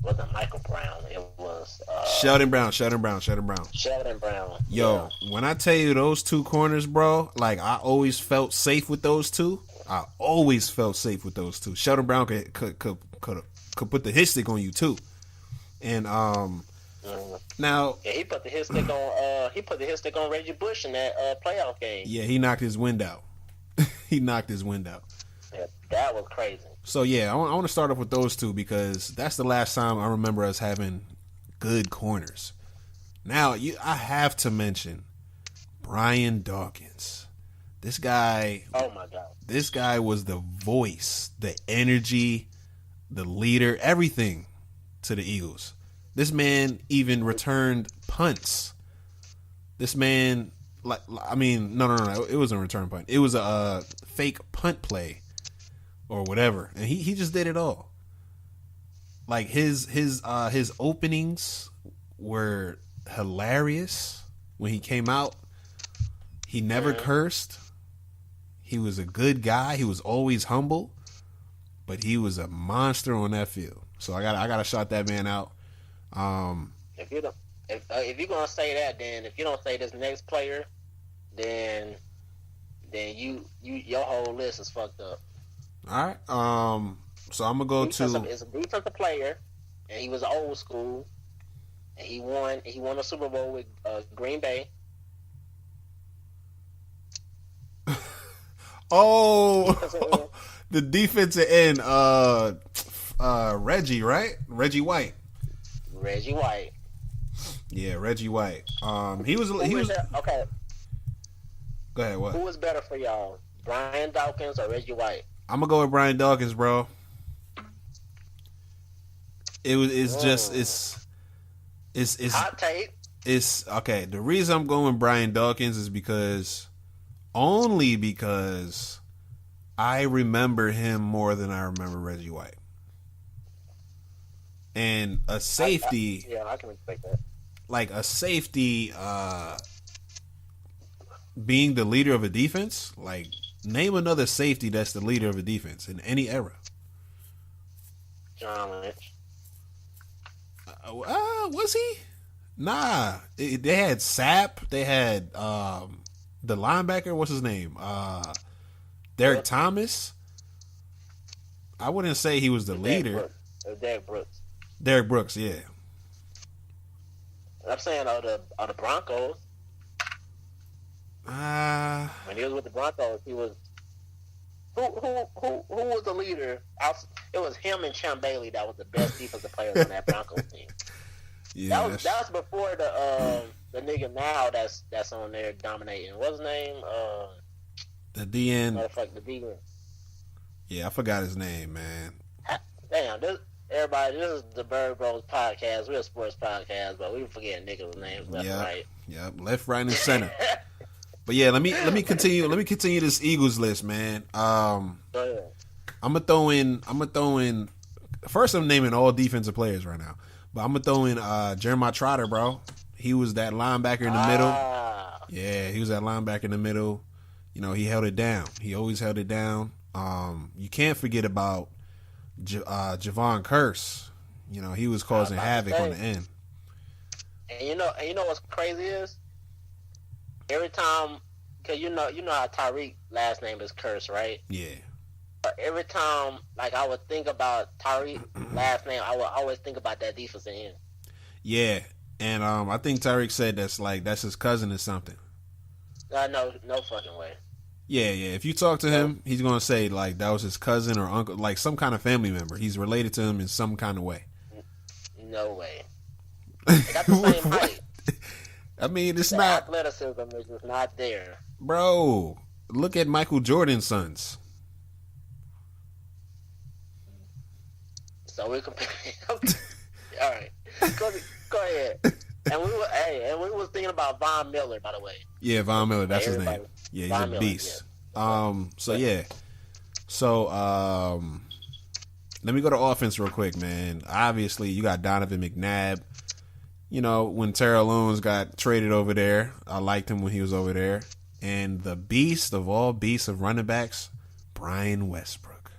wasn't Michael Brown. It was Sheldon Brown. Yo, when I tell you those two corners, bro, like I always felt safe with those two. Sheldon Brown could put the hit stick on you too. And now he put the hit stick on Reggie Bush in that playoff game. Yeah, he knocked his wind out. Yeah, that was crazy. So yeah, I want to start off with those two because that's the last time I remember us having good corners. Now I have to mention Brian Dawkins. This guy. Oh my God. This guy was the voice, the energy, the leader, everything to the Eagles. This man even returned punts. This man, no. It wasn't a return punt. It was a fake punt play or whatever, and he just did it all. Like his openings were hilarious when he came out. He never cursed. He was a good guy. He was always humble, but he was a monster on that field. So I gotta shout that man out. If you're gonna say that, then if you don't say this next player, then your whole list is fucked up. All right. So I'm gonna go to. It's a defensive player, and he was old school, and he won a Super Bowl with Green Bay. Oh, the defensive end, Reggie, right? Reggie White. Yeah, Reggie White. He was. Okay. Go ahead. What? Who was better for y'all, Brian Dawkins or Reggie White? I'm gonna go with Brian Dawkins, bro. It's hot take. It's okay. The reason I'm going with Brian Dawkins is only because I remember him more than I remember Reggie White. And a safety, I can respect that. Like a safety, being the leader of a defense. Like, name another safety that's the leader of a defense in any era. John Lynch. Was he? Nah. They had Sapp. They had the linebacker. What's his name? Derek Thomas. I wouldn't say he was the leader. Derek Brooks. Derek Brooks, yeah. I'm saying of the Broncos. When he was with the Broncos, he was who was the leader? It was him and Champ Bailey that was the best defensive players on that Broncos team. Yeah, that was before the nigga now that's on there dominating. What's his name? The DN. Motherfucker, the DN. Yeah, I forgot his name, man. Damn, this is the Burg Bros podcast. We're a sports podcast, but we forget niggas' names left and right. Yep, left, right, and center. But yeah, let me continue. Let me continue this Eagles list, man. I'm gonna throw in. First, I'm naming all defensive players right now, but I'm gonna throw in Jeremiah Trotter, bro. He was that linebacker in the middle. Yeah, he was that linebacker in the middle. You know, he held it down. He always held it down. You can't forget about Javon Curse. You know, he was causing havoc on the end. And you know what's crazy is every time, cause you know how Tyreek last name is Curse, right? Yeah. But every time, like I would think about Tyreek last name, I would always think about that defensive end. Yeah, and I think Tyreek said that's his cousin or something. No fucking way. Yeah. If you talk to him, he's gonna say like that was his cousin or uncle, like some kind of family member. He's related to him in some kind of way. No way. They got the same height. I mean, it's the not athleticism is just not there, bro. Look at Michael Jordan's sons. So we compare. Okay. All right, go ahead. And we was thinking about Von Miller, by the way. Yeah, Von Miller, that's his name. Yeah, he's a beast. Yeah. So let me go to offense real quick, man. Obviously, you got Donovan McNabb. You know, when Terrell Owens got traded over there, I liked him when he was over there. And the beast of all beasts of running backs, Brian Westbrook.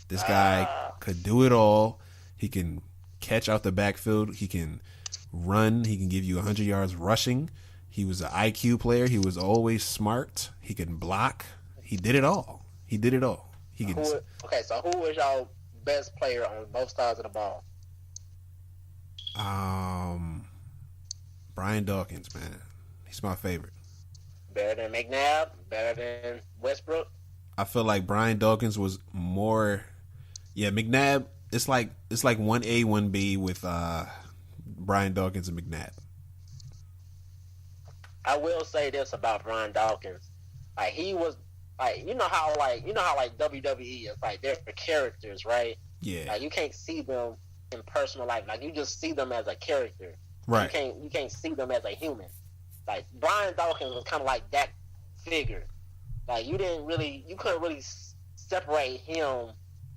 This guy could do it all. He can catch out the backfield. He can run. He can give you 100 yards rushing. He was an IQ player. He was always smart. He can block. He did it all. He can. Okay, so who was y'all best player on both sides of the ball? Brian Dawkins, man. He's my favorite. Better than McNabb? Better than Westbrook? I feel like Brian Dawkins was more. Yeah, McNabb. It's like 1A, 1B with Brian Dawkins and McNabb. I will say this about Brian Dawkins. Like he was like you know how WWE is like they're characters, right? Yeah. Like you can't see them in personal life. Like you just see them as a character. Right. You can't see them as a human. Like Brian Dawkins was kind of like that figure. Like you couldn't really separate him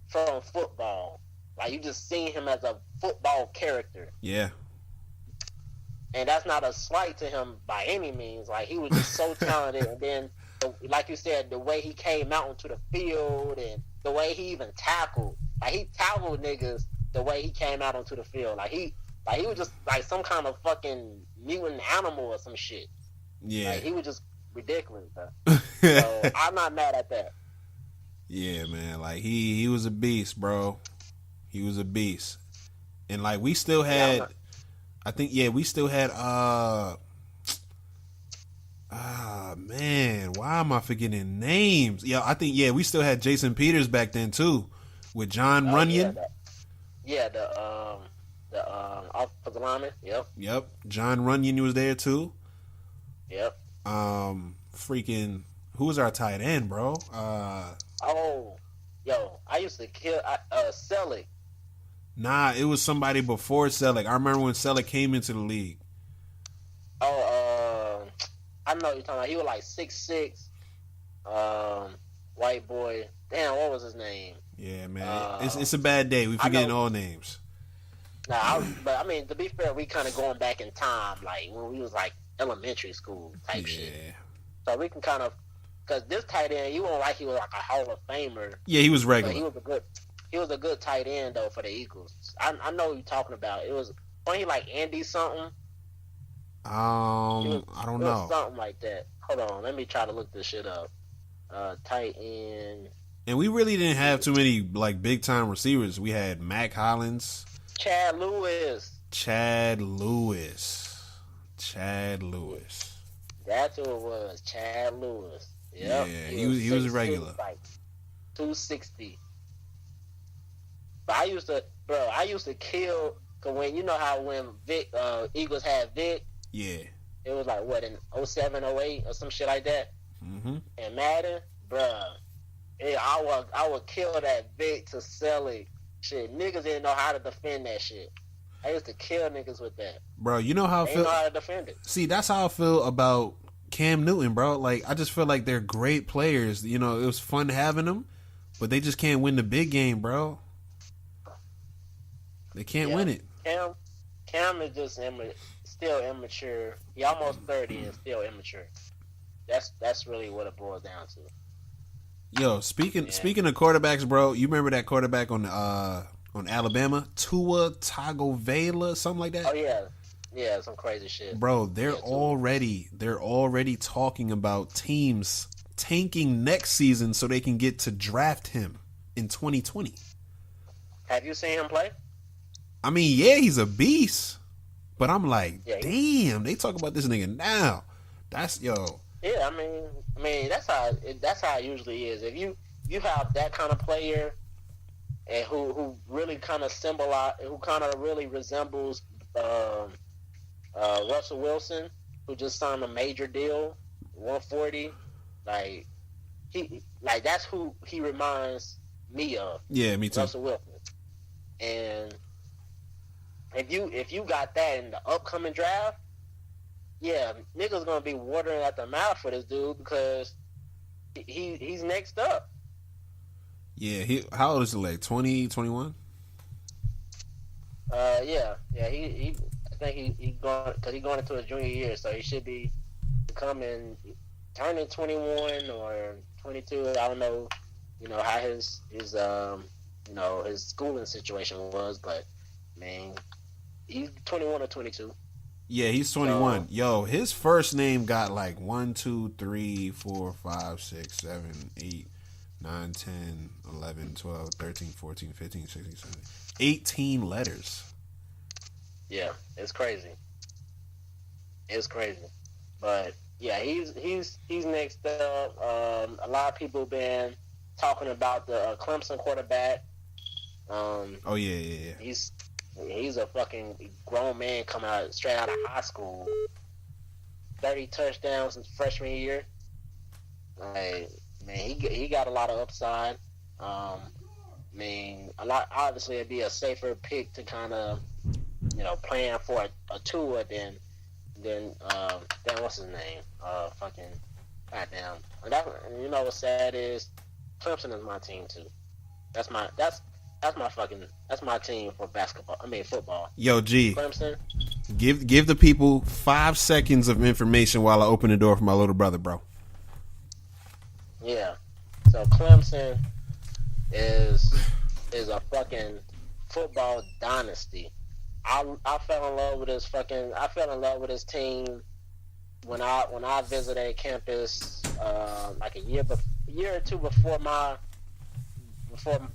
from football. Like you just seen him as a football character. Yeah. And that's not a slight to him by any means. Like he was just so talented. And then, like you said, the way he came out onto the field and the way he even tackled. Like he tackled niggas the way he came out onto the field. Like he was just like some kind of fucking mutant animal or some shit. Yeah. Like he was just ridiculous, bro. So I'm not mad at that. Yeah, man. Like he was a beast, bro. He was a beast. And like we still had we still had man, why am I forgetting names? Yeah, we still had Jason Peters back then too with John Runyon. The offensive lineman. Yep. John Runyon was there too. Yep. Freaking who was our tight end, bro? I used to kill Selleck. Nah, it was somebody before Selleck. I remember when Selleck came into the league. I know what you're talking about. He was like 6'6", white boy. Damn, what was his name? Yeah, man. It's a bad day. We forgetting all names. Nah, but I mean, to be fair, we kind of going back in time, like when we was like elementary school type shit. So we can kind of, because this tight end, you won't like he was like a Hall of Famer. Yeah, he was regular. He was a good tight end though for the Eagles. I know what you're talking about. Wasn't he like Andy something? I don't know. Something like that. Hold on, let me try to look this shit up. tight end. And we really didn't have too many like big time receivers. We had Mac Hollins, Chad Lewis. That's who it was, Chad Lewis. Yep. Yeah, he was a regular. Like 260. But I used to kill, cause when you know how when Eagles had Vic. Yeah. It was like what in 07, 08 or some shit like that. Mm-hmm. And Madden, bruh. I would kill that Vic to sell it. Shit, niggas didn't know how to defend that shit. I used to kill niggas with that. Bro, you know how I feel. Know how to defend it. See, that's how I feel about Cam Newton, bro. Like, I just feel like they're great players. You know, it was fun having them, but they just can't win the big game, bro. They can't win it. Cam is just still immature. He almost 30 and still immature. That's really what it boils down to. Yo, speaking of quarterbacks, bro, you remember that quarterback on Alabama, Tua Tagovailoa, something like that? Oh yeah, some crazy shit. Bro, they're already talking about teams tanking next season so they can get to draft him in 2020. Have you seen him play? I mean, yeah, he's a beast, but I'm like, damn, they talk about this nigga now. That's yo. Yeah, I mean that's how it usually is. If you have that kind of player, and who really kind of really resembles Russell Wilson, who just signed a major deal, 140, that's who he reminds me of. Yeah, me too. Russell Wilson. And if you got that in the upcoming draft, yeah, niggas gonna be watering at the mouth for this dude because he's next up. Yeah, how old is he? Like 20, 21? Yeah. He I think he going because he's going into his junior year, so he should be turning 21 or 22. I don't know, how his his schooling situation was, but man, he's 21 or 22. Yeah, he's 21. Yo, his first name got like 1, 2, 3, 4, 5, 6, 7, 8, 9, 10, 11, 12, 13, 14, 15, 16, 17, 18 letters. Yeah, it's crazy. But yeah, he's next up. A lot of people been talking about the Clemson quarterback. Oh yeah. He's a fucking grown man coming out straight out of high school. 30 touchdowns since freshman year. Like, man, he got a lot of upside. Obviously it'd be a safer pick to kind of, plan for a Tua than what's his name? Fucking goddamn. And you know what's sad is Clemson is my team too. That's my team for basketball. I mean football. Yo, G. Clemson. Give the people 5 seconds of information while I open the door for my little brother, bro. Yeah. So Clemson is a fucking football dynasty. I fell in love with this team when I visited campus like a year or two before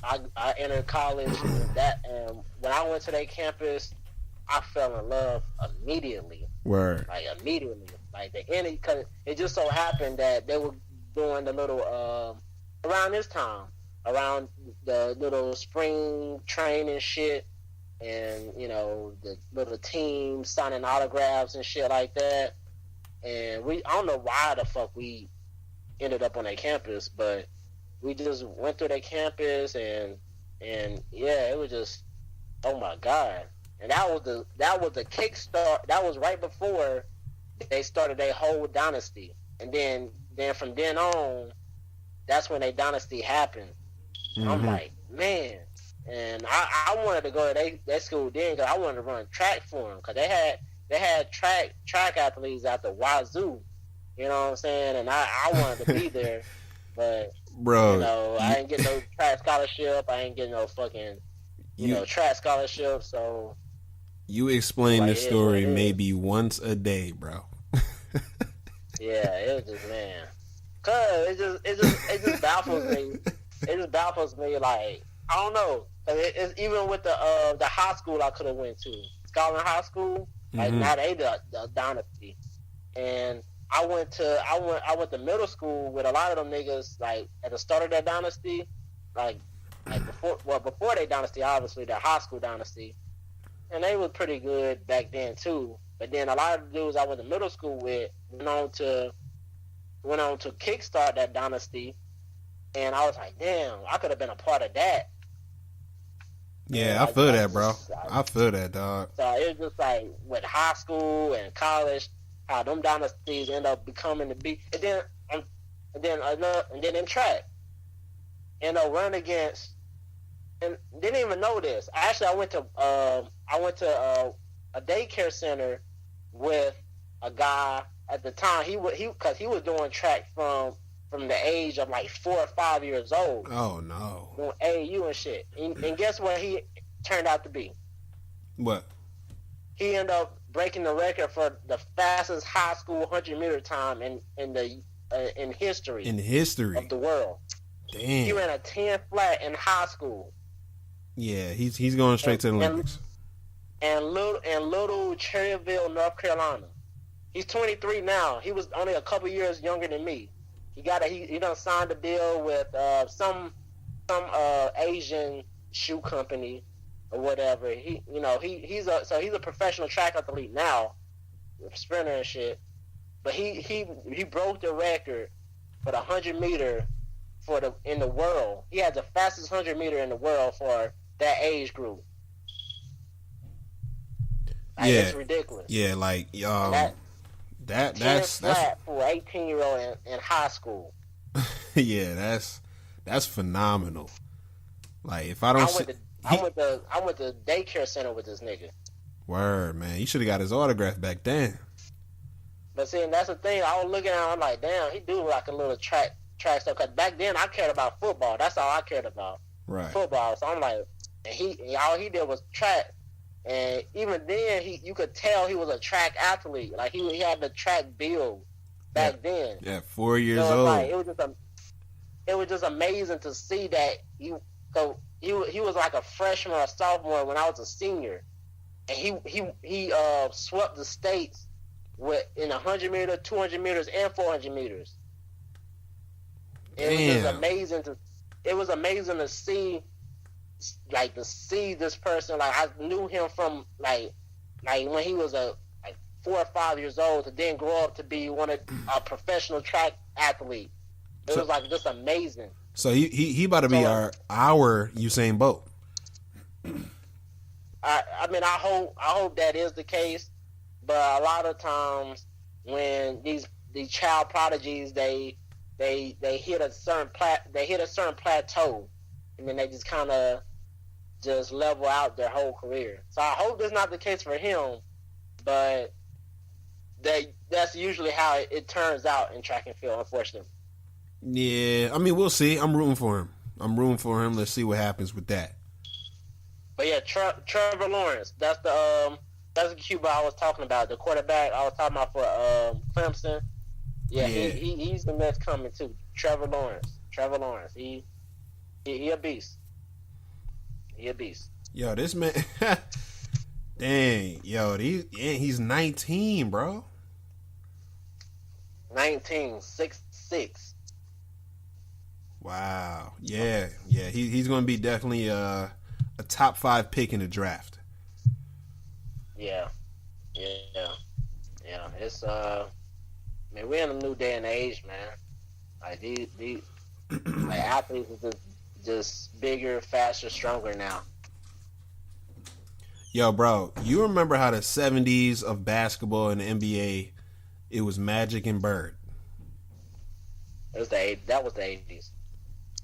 I entered college. And when I went to their campus, I fell in love immediately. Word. Like immediately. Like because it just so happened that they were doing the little around this time, around the little spring training shit, and the little team signing autographs and shit like that. And I don't know why the fuck we ended up on their campus, but we just went through their campus and yeah, it was just, oh my god. And that was the kickstart. That was right before they started their whole dynasty. And then from then on, that's when their dynasty happened. Mm-hmm. I'm like, man. And I wanted to go to that school then because I wanted to run track for them because they had track athletes out the wazoo. You know what I'm saying? And I wanted to be there, but bro, I ain't get no track scholarship. I ain't get no fucking track scholarship. So you explain the story maybe once a day, bro. Yeah, it was just, man. Cause it just baffles me. It just baffles me. Like, I don't know. It's even with the high school I could have went to, Scotland High School. Like now they the dynasty, and I went to middle school with a lot of them niggas. Like at the start of that dynasty, like before they dynasty, obviously the high school dynasty, and they was pretty good back then too. But then a lot of the dudes I went to middle school with went on to kickstart that dynasty, and I was like, damn, I could have been a part of that. Yeah, I feel that, bro. I feel that, dog. So it was just like with high school and college, how them dynasties end up becoming the beat, and then in track, run against, and didn't even know this. Actually, I went to a daycare center with a guy at the time. He was doing track from the age of like 4 or 5 years old. Oh no! Doing AAU and shit. And guess what he turned out to be? What? He ended up breaking the record for the fastest high school 100-meter time in history. In history of the world. Damn. He ran a 10 flat in high school. Yeah, he's going straight to the Olympics. And little Cherryville, North Carolina. He's 23 now. He was only a couple years younger than me. He done signed a deal with some Asian shoe company or whatever. He's a professional track athlete now, sprinter and shit. But he broke the record for the 100-meter in the world. He had the fastest 100-meter in the world for that age group. Like, yeah, it's ridiculous. Yeah, like that's flat for 18-year-old in high school. Yeah, that's phenomenal. Like if I don't, I went to daycare center with this nigga. Word, man, you should have got his autograph back then. But see, and that's the thing. I was looking at him, I'm like, damn, he do like a little track stuff. Cause back then I cared about football. That's all I cared about. Right. Football. So I'm like, and all he did was track. And even then, you could tell he was a track athlete. Like he had the track build back then. Yeah, 4 years so old. Like, it was just amazing to see that he was like a freshman or sophomore when I was a senior, and he swept the states in 100 meters, 200 meters, and 400 meters. It was amazing to see. Like to see this person, like I knew him from like when he was 4 or 5 years old, to then grow up to be a professional track athlete. It was like just amazing. So he about to be our Usain Bolt. I mean, I hope that is the case, but a lot of times when these child prodigies they hit a certain plateau, and then they just kind of just level out their whole career. So I hope that's not the case for him, but that's usually how it turns out in track and field, unfortunately. Yeah, I mean, we'll see. I'm rooting for him. Let's see what happens with that. But yeah, Trevor Lawrence, that's the QB I was talking about, the quarterback I was talking about for Clemson. Yeah. He's the next coming too. Trevor Lawrence. He a beast. Yo, this man, dang, he's 19, bro. 19, 6'6". Wow. Yeah. He's gonna be definitely a top 5 pick in the draft. Yeah. It's man, we're in a new day and age, man. Like these like athletes are just bigger, faster, stronger now. Yo, bro, you remember how the 70s of basketball and the NBA, it was Magic and Bird? That was the 80s.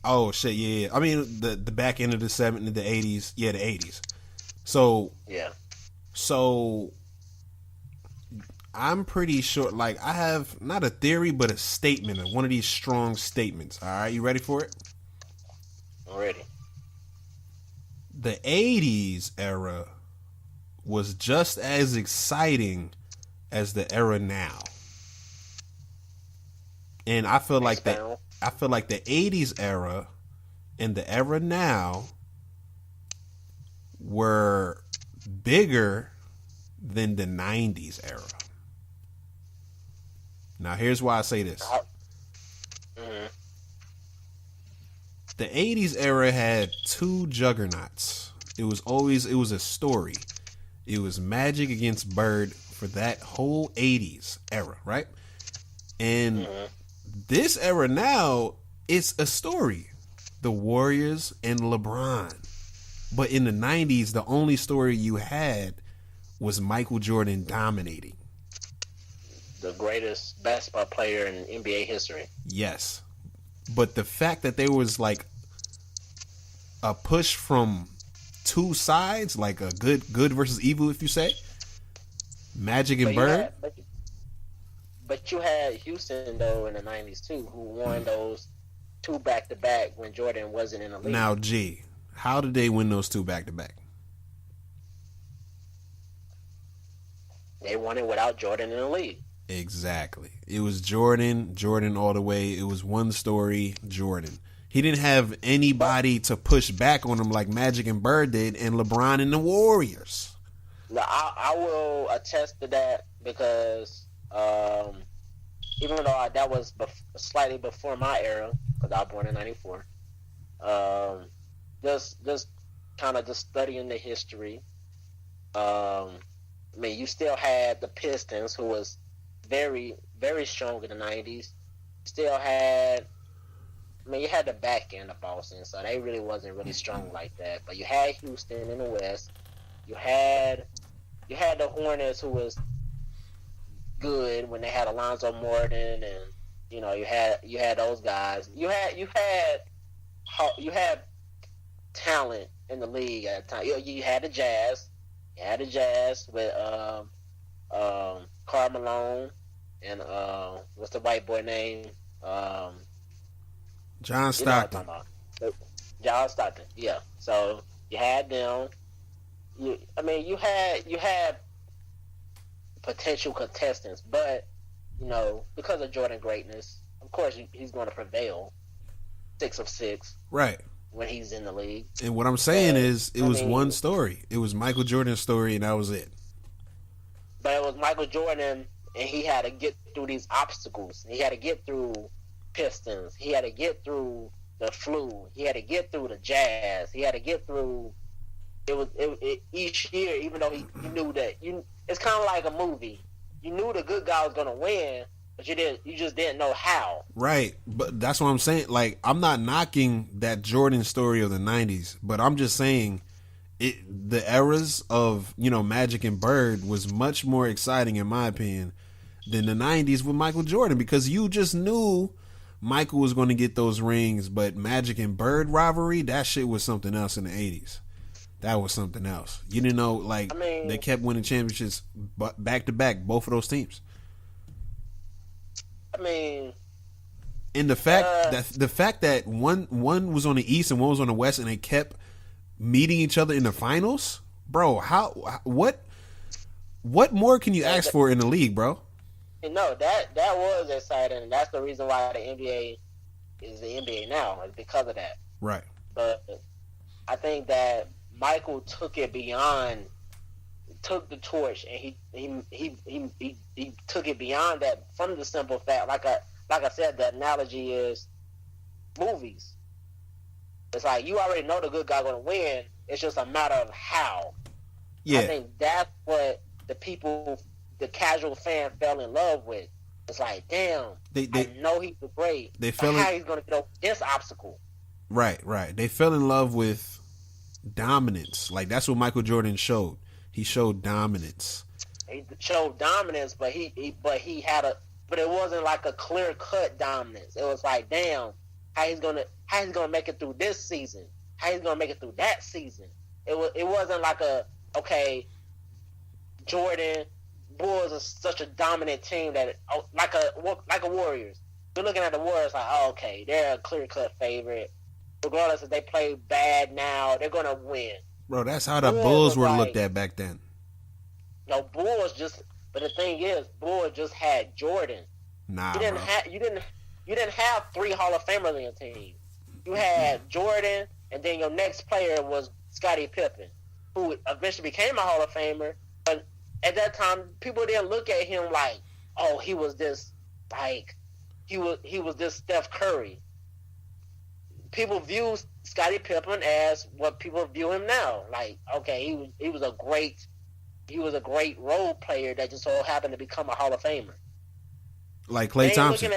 Oh shit, yeah. I mean the back end of the 70s, the 80s, yeah, the 80s. So yeah. So I'm pretty sure, like, I have not a theory, but a statement, one of these strong statements. All right, you ready for it? I'm ready. The 80s era was just as exciting as the era now. And I feel like the 80s era and the era now were bigger than the 90s era. Now, here's why I say this. The 80s era had two juggernauts. It was a story. It was Magic against Bird for that whole 80s era, right? And this era now, it's a story. The Warriors and LeBron. But in the 90s, the only story you had was Michael Jordan dominating. The greatest basketball player in NBA history. Yes. But the fact that there was like a push from two sides, like a good versus evil, if you say, Magic and Bird. But you had Houston, though, in the 90s, too, who won those two back-to-back when Jordan wasn't in the league. Now, G, how did they win those two back-to-back? They won it without Jordan in the league. Exactly. It was Jordan all the way. It was one story, Jordan. He didn't have anybody to push back on him like Magic and Bird did, and LeBron and the Warriors. Now, I will attest to that because even though that was slightly before my era, because I was born in 94, just kind of just studying the history. I mean, you still had the Pistons, who was very, very strong in the 90s. Still had, I mean, you had the back end of Boston, so they really wasn't really strong like that. But you had Houston in the West. You had the Hornets, who was good when they had Alonzo Mourning, and you know you had those guys. You had talent in the league at the time. You had the Jazz. You had the Jazz with Karl Malone and what's the white boy name? John Stockton. John Stockton. Yeah. So you had them. You had potential contestants, but you know, because of Jordan greatness, of course he's going to prevail. 6 of 6. Right. When he's in the league. And what I'm saying is, it was one story. It was Michael Jordan's story, and that was it. But it was Michael Jordan, and he had to get through these obstacles. He had to get through Pistons. He had to get through the flu. He had to get through the Jazz. He had to get through. Each year, even though he knew that it's kind of like a movie. You knew the good guy was gonna win, but you just didn't know how. Right, but that's what I'm saying. Like, I'm not knocking that Jordan story of the 90s, but I'm just saying the eras of, you know, Magic and Bird was much more exciting, in my opinion, than the 90s with Michael Jordan, because you just knew Michael was going to get those rings, but Magic and Bird rivalry, that shit was something else in the 80s. That was something else. You didn't know, like, they kept winning championships back to back, both of those teams. I mean, and the fact that one was on the East and one was on the West, and they kept meeting each other in the finals, bro. What more can you ask for in the league, bro? No, that was exciting, and that's the reason why the NBA is the NBA now, is because of that. Right. But I think that Michael took the torch, and he took it beyond that, from the simple fact, like I said, the analogy is movies. It's like you already know the good guy going to win. It's just a matter of how. Yeah. I think that's what the casual fan fell in love with. It's like, damn, I know he's great. How he's going to get over this obstacle. Right. They fell in love with dominance. Like, that's what Michael Jordan showed. He showed dominance. He showed dominance, but but it wasn't like a clear cut dominance. It was like, damn, how he's gonna make it through this season? How he's gonna make it through that season? It wasn't like Jordan Bulls are such a dominant team that like a Warriors. You're looking at the Warriors like, oh, okay, they're a clear cut favorite. Regardless if they play bad now, they're gonna win. Bro, that's how the Bulls were looked at back then. No, but the thing is, Bulls just had Jordan. Nah, you didn't have 3 Hall of Famers on your team. You had Jordan, and then your next player was Scottie Pippen, who eventually became a Hall of Famer. But at that time, people didn't look at him like, oh, he was this Steph Curry. People view Scottie Pippen as what people view him now. Like, okay, he was a great role player that just so happened to become a Hall of Famer. Like Klay Thompson.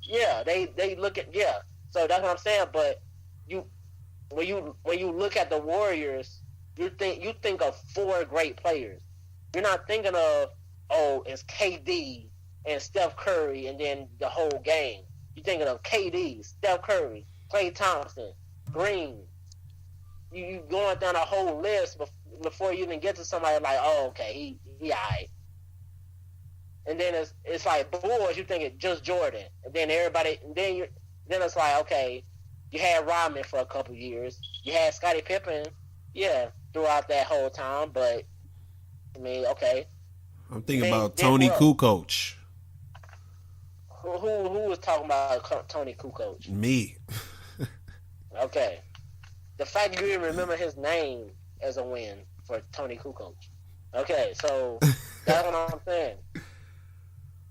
They look at So that's what I'm saying. But when you look at the Warriors, you think of 4 great players. You're not thinking of, it's KD and Steph Curry and then the whole game. You're thinking of KD, Steph Curry, Klay Thompson, Green. You going down a whole list before you even get to somebody like, oh, okay, he all right. And then it's like Bulls, you think it's just Jordan. And then then it's like, okay, you had Rodman for a couple years. You had Scottie Pippen, throughout that whole time. But, I mean, okay. I'm thinking about Tony Kukoc. Who was talking about Tony Kukoc? Me. Okay. The fact you even remember his name as a win for Tony Kukoc. Okay, so that's what I'm saying.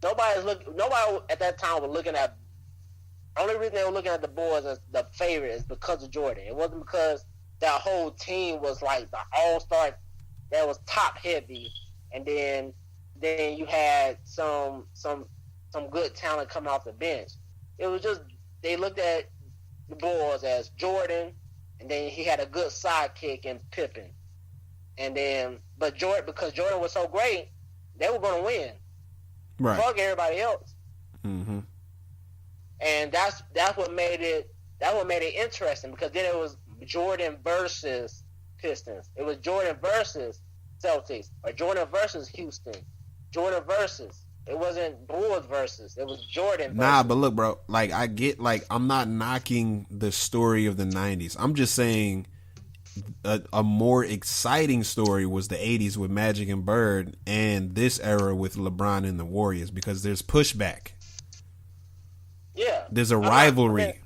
Nobody at that time was looking at. Only reason they were looking at the Bulls as the favorite is because of Jordan. It wasn't because that whole team was like the all-star that was top heavy, and then you had some good talent coming off the bench. It was just they looked at the Bulls as Jordan, and then he had a good sidekick in Pippen, and then because Jordan was so great, they were going to win. Right. Fuck everybody else. Mm-hmm. And that's what made it interesting, because then it was Jordan versus Pistons. It was Jordan versus Celtics, or Jordan versus Houston. Jordan versus. It wasn't Bulls versus. It was Jordan versus. Nah, but look, bro. Like, I get, like, I'm not knocking the story of the 90s. I'm just saying a more exciting story was the 80s with Magic and Bird, and this era with LeBron and the Warriors, because there's pushback. Yeah. There's a rivalry.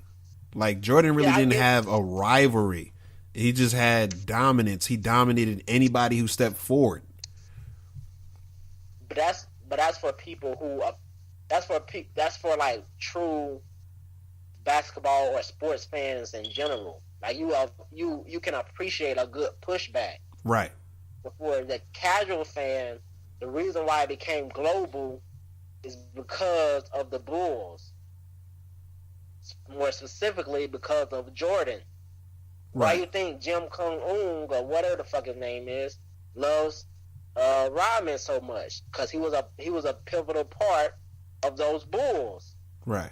Like, Jordan really didn't have a rivalry. He just had dominance. He dominated anybody who stepped forward. But that's for people who that's for like true basketball or sports fans in general. Like, you can appreciate a good pushback. Right. Before the casual fan, the reason why it became global is because of the Bulls. More specifically, because of Jordan. Right. Why you think Jim Kong-un, or whatever the fuck his name is, loves Rodman so much? Because he was a pivotal part of those Bulls. Right.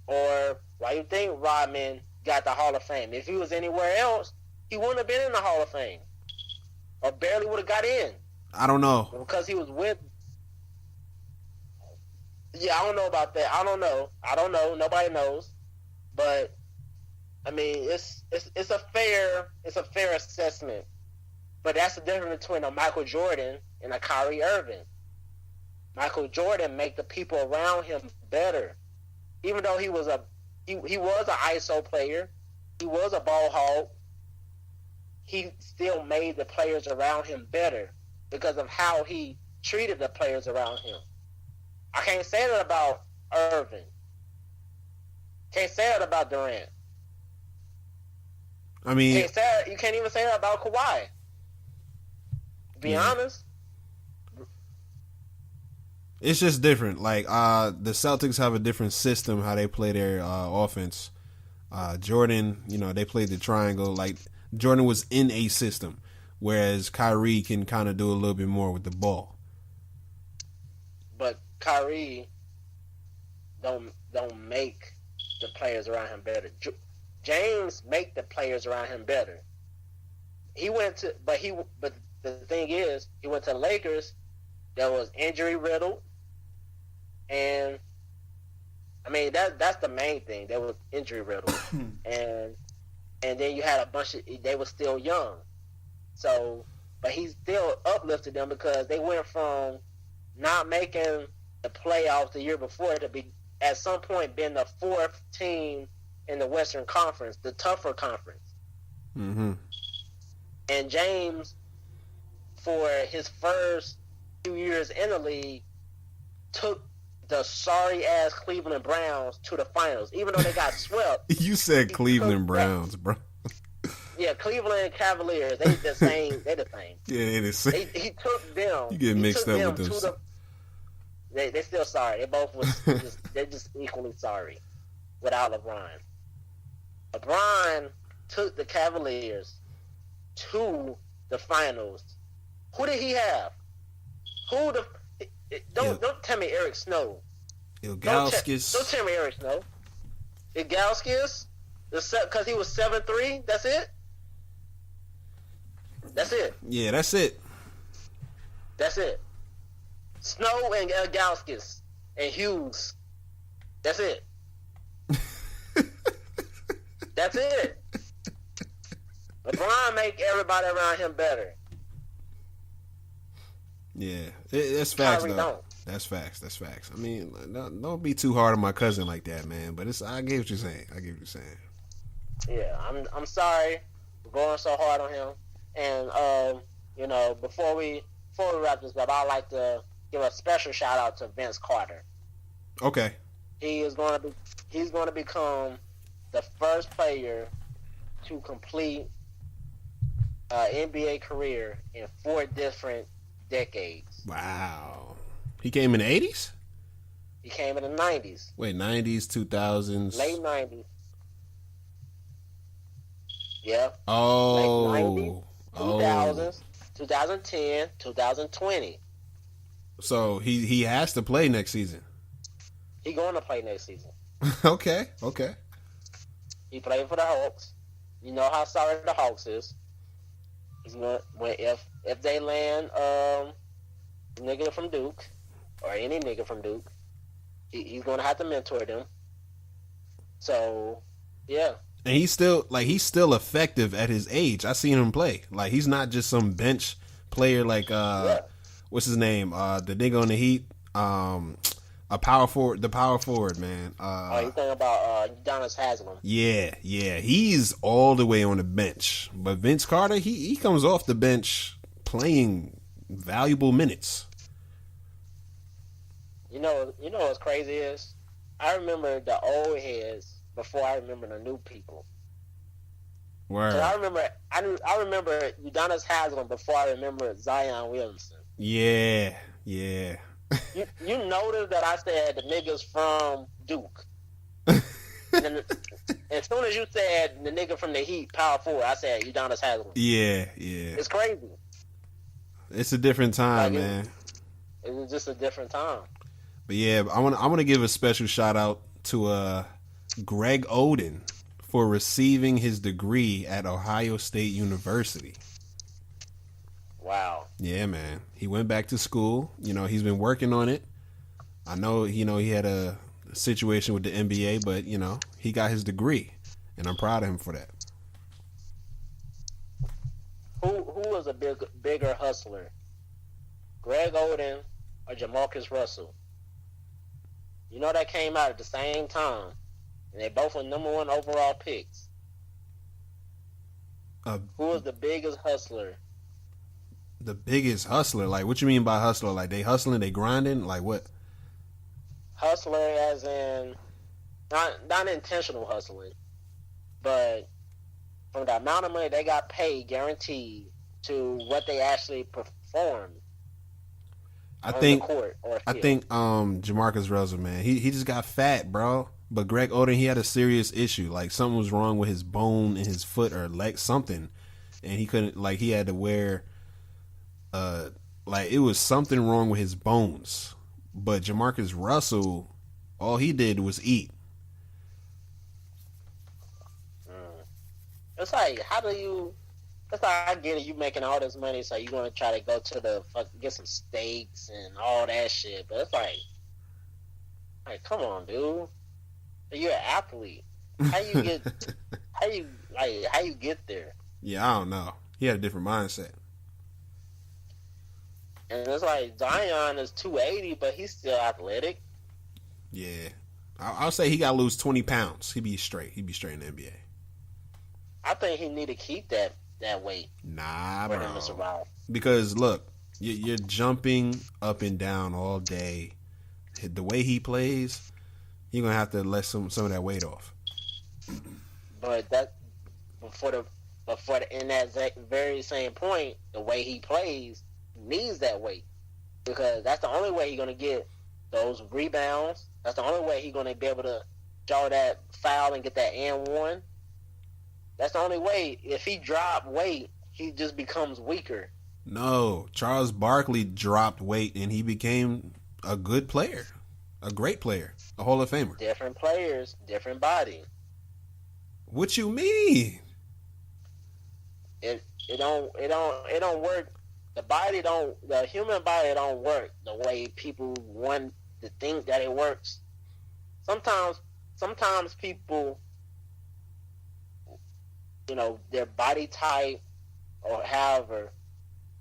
Or why you think Rodman got the Hall of Fame? If he was anywhere else, he wouldn't have been in the Hall of Fame, or barely would have got in. I don't know. Because he was with. Yeah, I don't know about that. I don't know. Nobody knows. But I mean, it's a fair assessment. But that's the difference between a Michael Jordan and a Kyrie Irving. Michael Jordan make the people around him better. Even though he was an ISO player, he was a ball hog, he still made the players around him better because of how he treated the players around him. I can't say that about Irving. Can't say that about Durant. I mean, you can't even say that about Kawhi. To be honest. It's just different. Like, the Celtics have a different system how they play their offense. Jordan, they played the triangle. Like, Jordan was in a system, whereas Kyrie can kind of do a little bit more with the ball. But Kyrie don't make the players around him better. James make the players around him better. But the thing is, he went to the Lakers that was injury riddled, and I mean that's the main thing. They was injury riddled, and then you had a bunch of, they were still young, so but he still uplifted them because they went from not making the playoffs the year before to be at some point been the fourth team in the Western Conference, the tougher conference. Mm-hmm. And James, for his first few years in the league, took the sorry-ass Cleveland Browns to the finals, even though they got swept. You said Cleveland Browns, bro. Yeah, Cleveland Cavaliers. They the same. They the same. Yeah, it is. He took them. You get mixed up with them. They still sorry. They both was they're just equally sorry without LeBron. LeBron took the Cavaliers to the finals. Who did he have? Don't tell me Eric Snow. Ilgauskas. Don't tell me Eric Snow. Ilgauskas? Because he was 7'3"? That's it? That's it. Yeah, that's it. That's it. Snow and Ilgauskas and Hughes. That's it. That's it. LeBron make everybody around him better. Yeah, that's facts, Kyrie though. don't. That's facts. I mean, don't be too hard on my cousin like that, man. But I get what you're saying. Yeah, I'm sorry for going so hard on him. And before we wrap this up, I'd like to give a special shout out to Vince Carter. Okay. He's going to become the first player to complete an NBA career in 4 different decades. Wow. He came in the 80s? He came in the 90s. Wait, 90s, 2000s? Late 90s. Yeah. Oh. Late 90s, 2000s, 2010, 2020. So he has to play next season. He going to play next season. Okay. He played for the Hawks. You know how sorry the Hawks is. He's going if they land nigga from Duke or any nigga from Duke, he's going to have to mentor them. So, yeah. And he's still effective at his age. I seen him play. Like, he's not just some bench player like what's his name? The nigga on the Heat. The power forward, man. You think about Udonis Haslem? Yeah, he's all the way on the bench. But Vince Carter, he comes off the bench playing valuable minutes. You know what's crazy is? I remember the old heads before I remember the new people. Word. So I remember Udonis Haslem before I remember Zion Williamson. Yeah. You notice that I said the niggas from Duke. And then, as soon as you said the nigga from the Heat, power forward, I said Udonis Haslem. Yeah. It's crazy. It's a different time, man. It's just a different time. But yeah, I want to give a special shout out to Greg Oden for receiving his degree at Ohio State University. Wow. Yeah, man. He went back to school. He's been working on it. I know, he had a situation with the NBA, but, he got his degree. And I'm proud of him for that. Who was a bigger hustler? Greg Oden or Jamarcus Russell? That came out at the same time. And they both were number 1 overall picks. Who was the biggest hustler? The biggest hustler? Like, what you mean by hustler? Like, they hustling, they grinding? Like, what? Hustler as in, not intentional hustling, but from the amount of money they got paid, guaranteed, to what they actually performed. I think Jamarcus Russell, man, he just got fat, bro. But Greg Oden, he had a serious issue. Like, something was wrong with his bone in his foot or leg, something. And he couldn't, like, he had to wear, it was something wrong with his bones. But Jamarcus Russell, all he did was eat. It's like, it's like, I get it, you making all this money, so you want to try to go to get some steaks and all that shit. But it's like, come on, dude. You're an athlete. How you get there? Yeah, I don't know. He had a different mindset. And it's like Zion is 280, but he's still athletic. Yeah. I'll say he got to lose 20 pounds. He'd be straight. He'd be straight in the NBA. I think he need to keep that weight. Nah, for bro. him to survive. Because, look, you're jumping up and down all day. The way he plays, you're going to have to let some of that weight off. But in that very same point, the way he plays needs that weight. Because that's the only way he's going to get those rebounds. That's the only way he's going to be able to draw that foul and get that and one. That's the only way. If he drop weight, he just becomes weaker. No, Charles Barkley dropped weight and he became a good player, a great player, a Hall of Famer. Different players, different body. What you mean? It don't work. The human body don't work the way people want to think that it works. Sometimes people, their body type or however,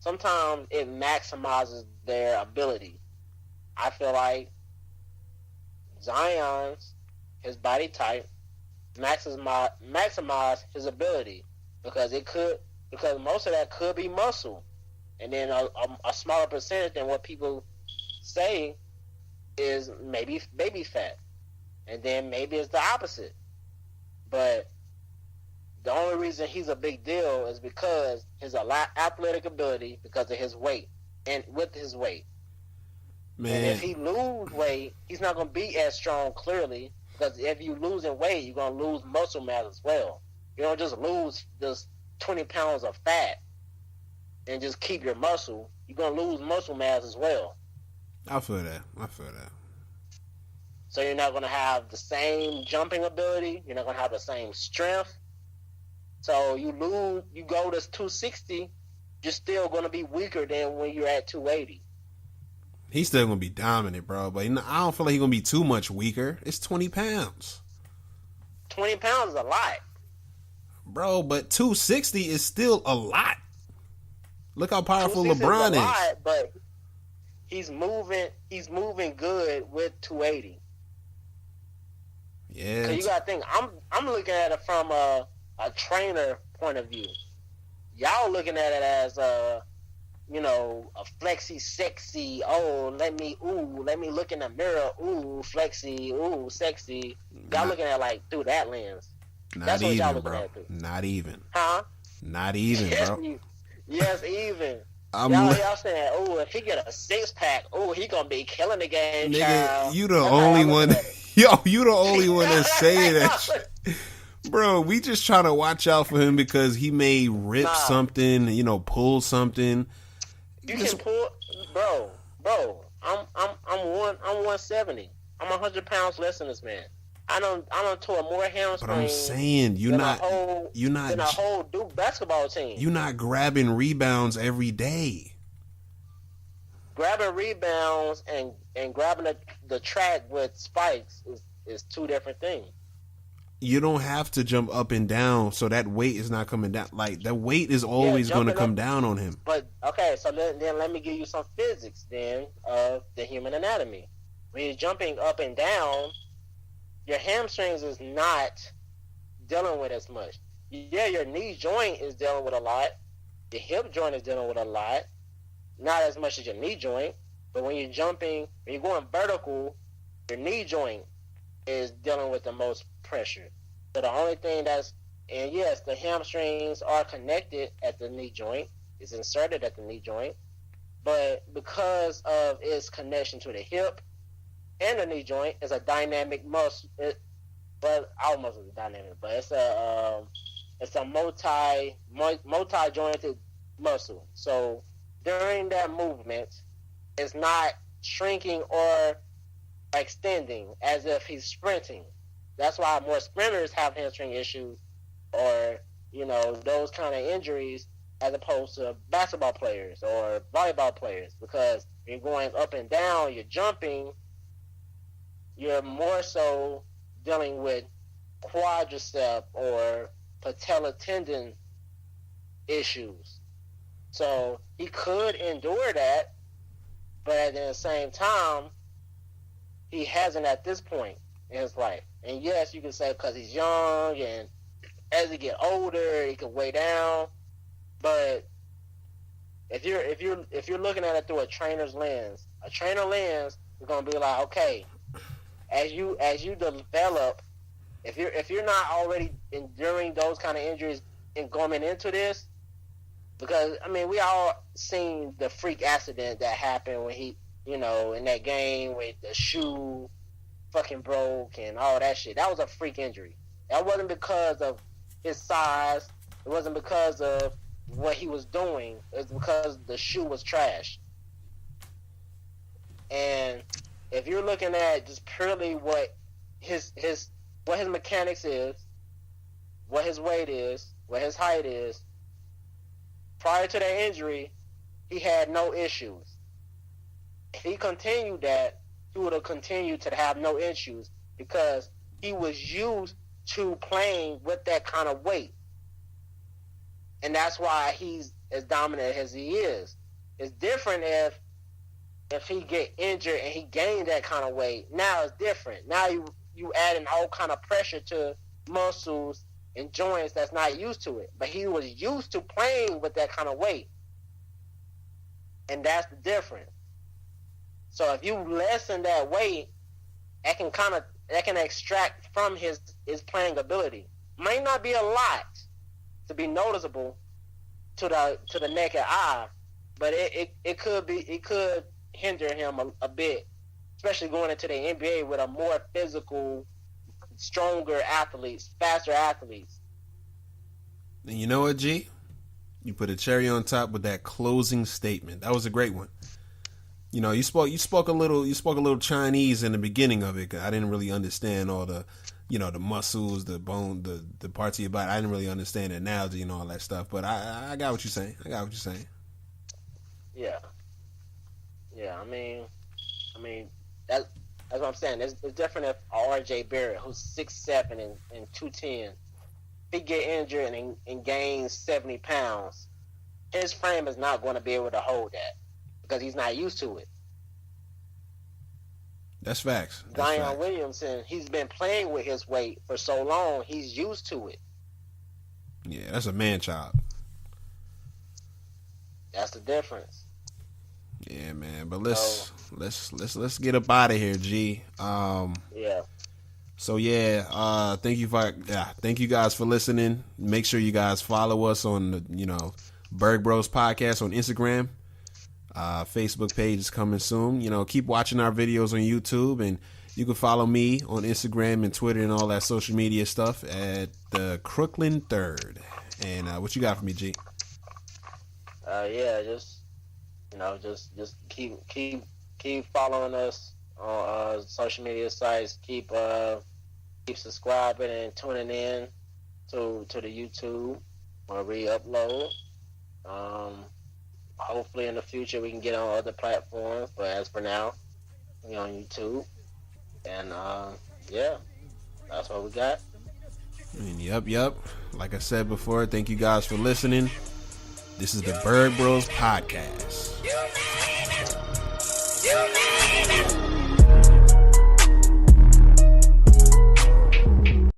sometimes it maximizes their ability. I feel like Zion's, his body type, maximize his ability because most of that could be muscle, and then a smaller percentage than what people say is maybe baby fat, and then maybe it's the opposite. But the only reason he's a big deal is because his athletic ability, because of his weight, and with his weight. Man. And if he lose weight, he's not going to be as strong, clearly, because if you losing weight, you're going to lose muscle mass as well. You don't just lose just 20 pounds of fat and just keep your muscle. You're going to lose muscle mass as well. I feel that. So you're not going to have the same jumping ability. You're not going to have the same strength. So you go to 260, you're still going to be weaker than when you're at 280. He's still going to be dominant, bro. But I don't feel like he's going to be too much weaker. It's 20 pounds. 20 pounds is a lot. Bro, but 260 is still a lot. Look how powerful LeBron is. Lot, but he's moving good with 280. Yeah. Because you got to think, I'm looking at it from a trainer point of view. Y'all looking at it as a flexy, sexy. Oh, let me look in the mirror. Ooh, flexy. Ooh, sexy. Y'all looking at it like through that lens. That's what y'all looking at through. Not even. Huh? Not even, bro. Yes, even. Y'all saying, oh, if he get a 6-pack, oh, he gonna be killing the game, nigga, child. You the only one. Yo, you the only one that's saying that shit. Bro, we just trying to watch out for him because he may rip something, pull something. You can pull, bro. I'm 170. I'm 100 pounds less than this man. I don't tore more hamstrings. But I'm saying you're not than a whole Duke basketball team. You're not grabbing rebounds every day. Grabbing rebounds and grabbing the track with spikes is two different things. You don't have to jump up and down, so that weight is not coming down. Like, the weight is always going to come down on him. But, okay, so then let me give you some physics, then, of the human anatomy. When you're jumping up and down, your hamstrings is not dealing with as much. Yeah, your knee joint is dealing with a lot. Your hip joint is dealing with a lot. Not as much as your knee joint. But when you're jumping, when you're going vertical, your knee joint is dealing with the most pressure. So the only thing and yes, the hamstrings are connected at the knee joint. It's inserted at the knee joint. But because of its connection to the hip and the knee joint, it's a dynamic muscle. All muscles are dynamic, but it's a multi-jointed muscle. So during that movement, it's not shrinking or extending as if he's sprinting. That's why more sprinters have hamstring issues or, those kind of injuries as opposed to basketball players or volleyball players, because you're going up and down, you're jumping, you're more so dealing with quadricep or patella tendon issues. So he could endure that, But at the same time, he hasn't at this point in his life. And yes, you can say because he's young, and as he get older, he can weigh down. But if you're looking at it through a trainer's lens is gonna be like, okay, as you develop, if you're not already enduring those kind of injuries and going into this, because I mean we all seen the freak accident that happened when he, in that game with the shoe fucking broke and all that shit. That was a freak injury. That wasn't because of his size. It wasn't because of what he was doing. It was because the shoe was trash. And if you're looking at just purely what his mechanics is, what his weight is, what his height is, prior to that injury, he had no issues. If he continued that, he would have continued to have no issues because he was used to playing with that kind of weight. And that's why he's as dominant as he is. It's different if he get injured and he gained that kind of weight. Now it's different. Now you adding all kind of pressure to muscles and joints that's not used to it. But he was used to playing with that kind of weight. And that's the difference. So if you lessen that weight, that can extract from his playing ability. Might not be a lot to be noticeable to the naked eye, but it could hinder him a bit, especially going into the NBA with a more physical, stronger athletes, faster athletes. And you know what, G? You put a cherry on top with that closing statement. That was a great one. You spoke a little Chinese in the beginning of it. 'Cause I didn't really understand all the, the muscles, the bone, the parts of your body. I didn't really understand the analogy and all that stuff. But I got what you're saying. Yeah. Yeah. I mean, that's what I'm saying. It's different if R.J. Barrett, who's 6'7" and 210, he get injured and gains 70 pounds, his frame is not going to be able to hold that because he's not used to it. That's facts. Zion Williamson, he's been playing with his weight for so long, he's used to it. Yeah, that's a man child. That's the difference. Yeah, man. But let's get up out of here, G. Yeah. So thank you guys for listening. Make sure you guys follow us on the Burg Bros Podcast on Instagram. Facebook page is coming soon. Keep watching our videos on YouTube, and you can follow me on Instagram and Twitter and all that social media stuff at the Crooklyn Third. And what you got for me, G? Just keep following us on social media sites. Keep subscribing and tuning in to the YouTube when we upload. Hopefully in the future we can get on other platforms, but as for now, we're on YouTube. And that's what we got. Yep. Like I said before, thank you guys for listening. This is the Burg Bros Podcast.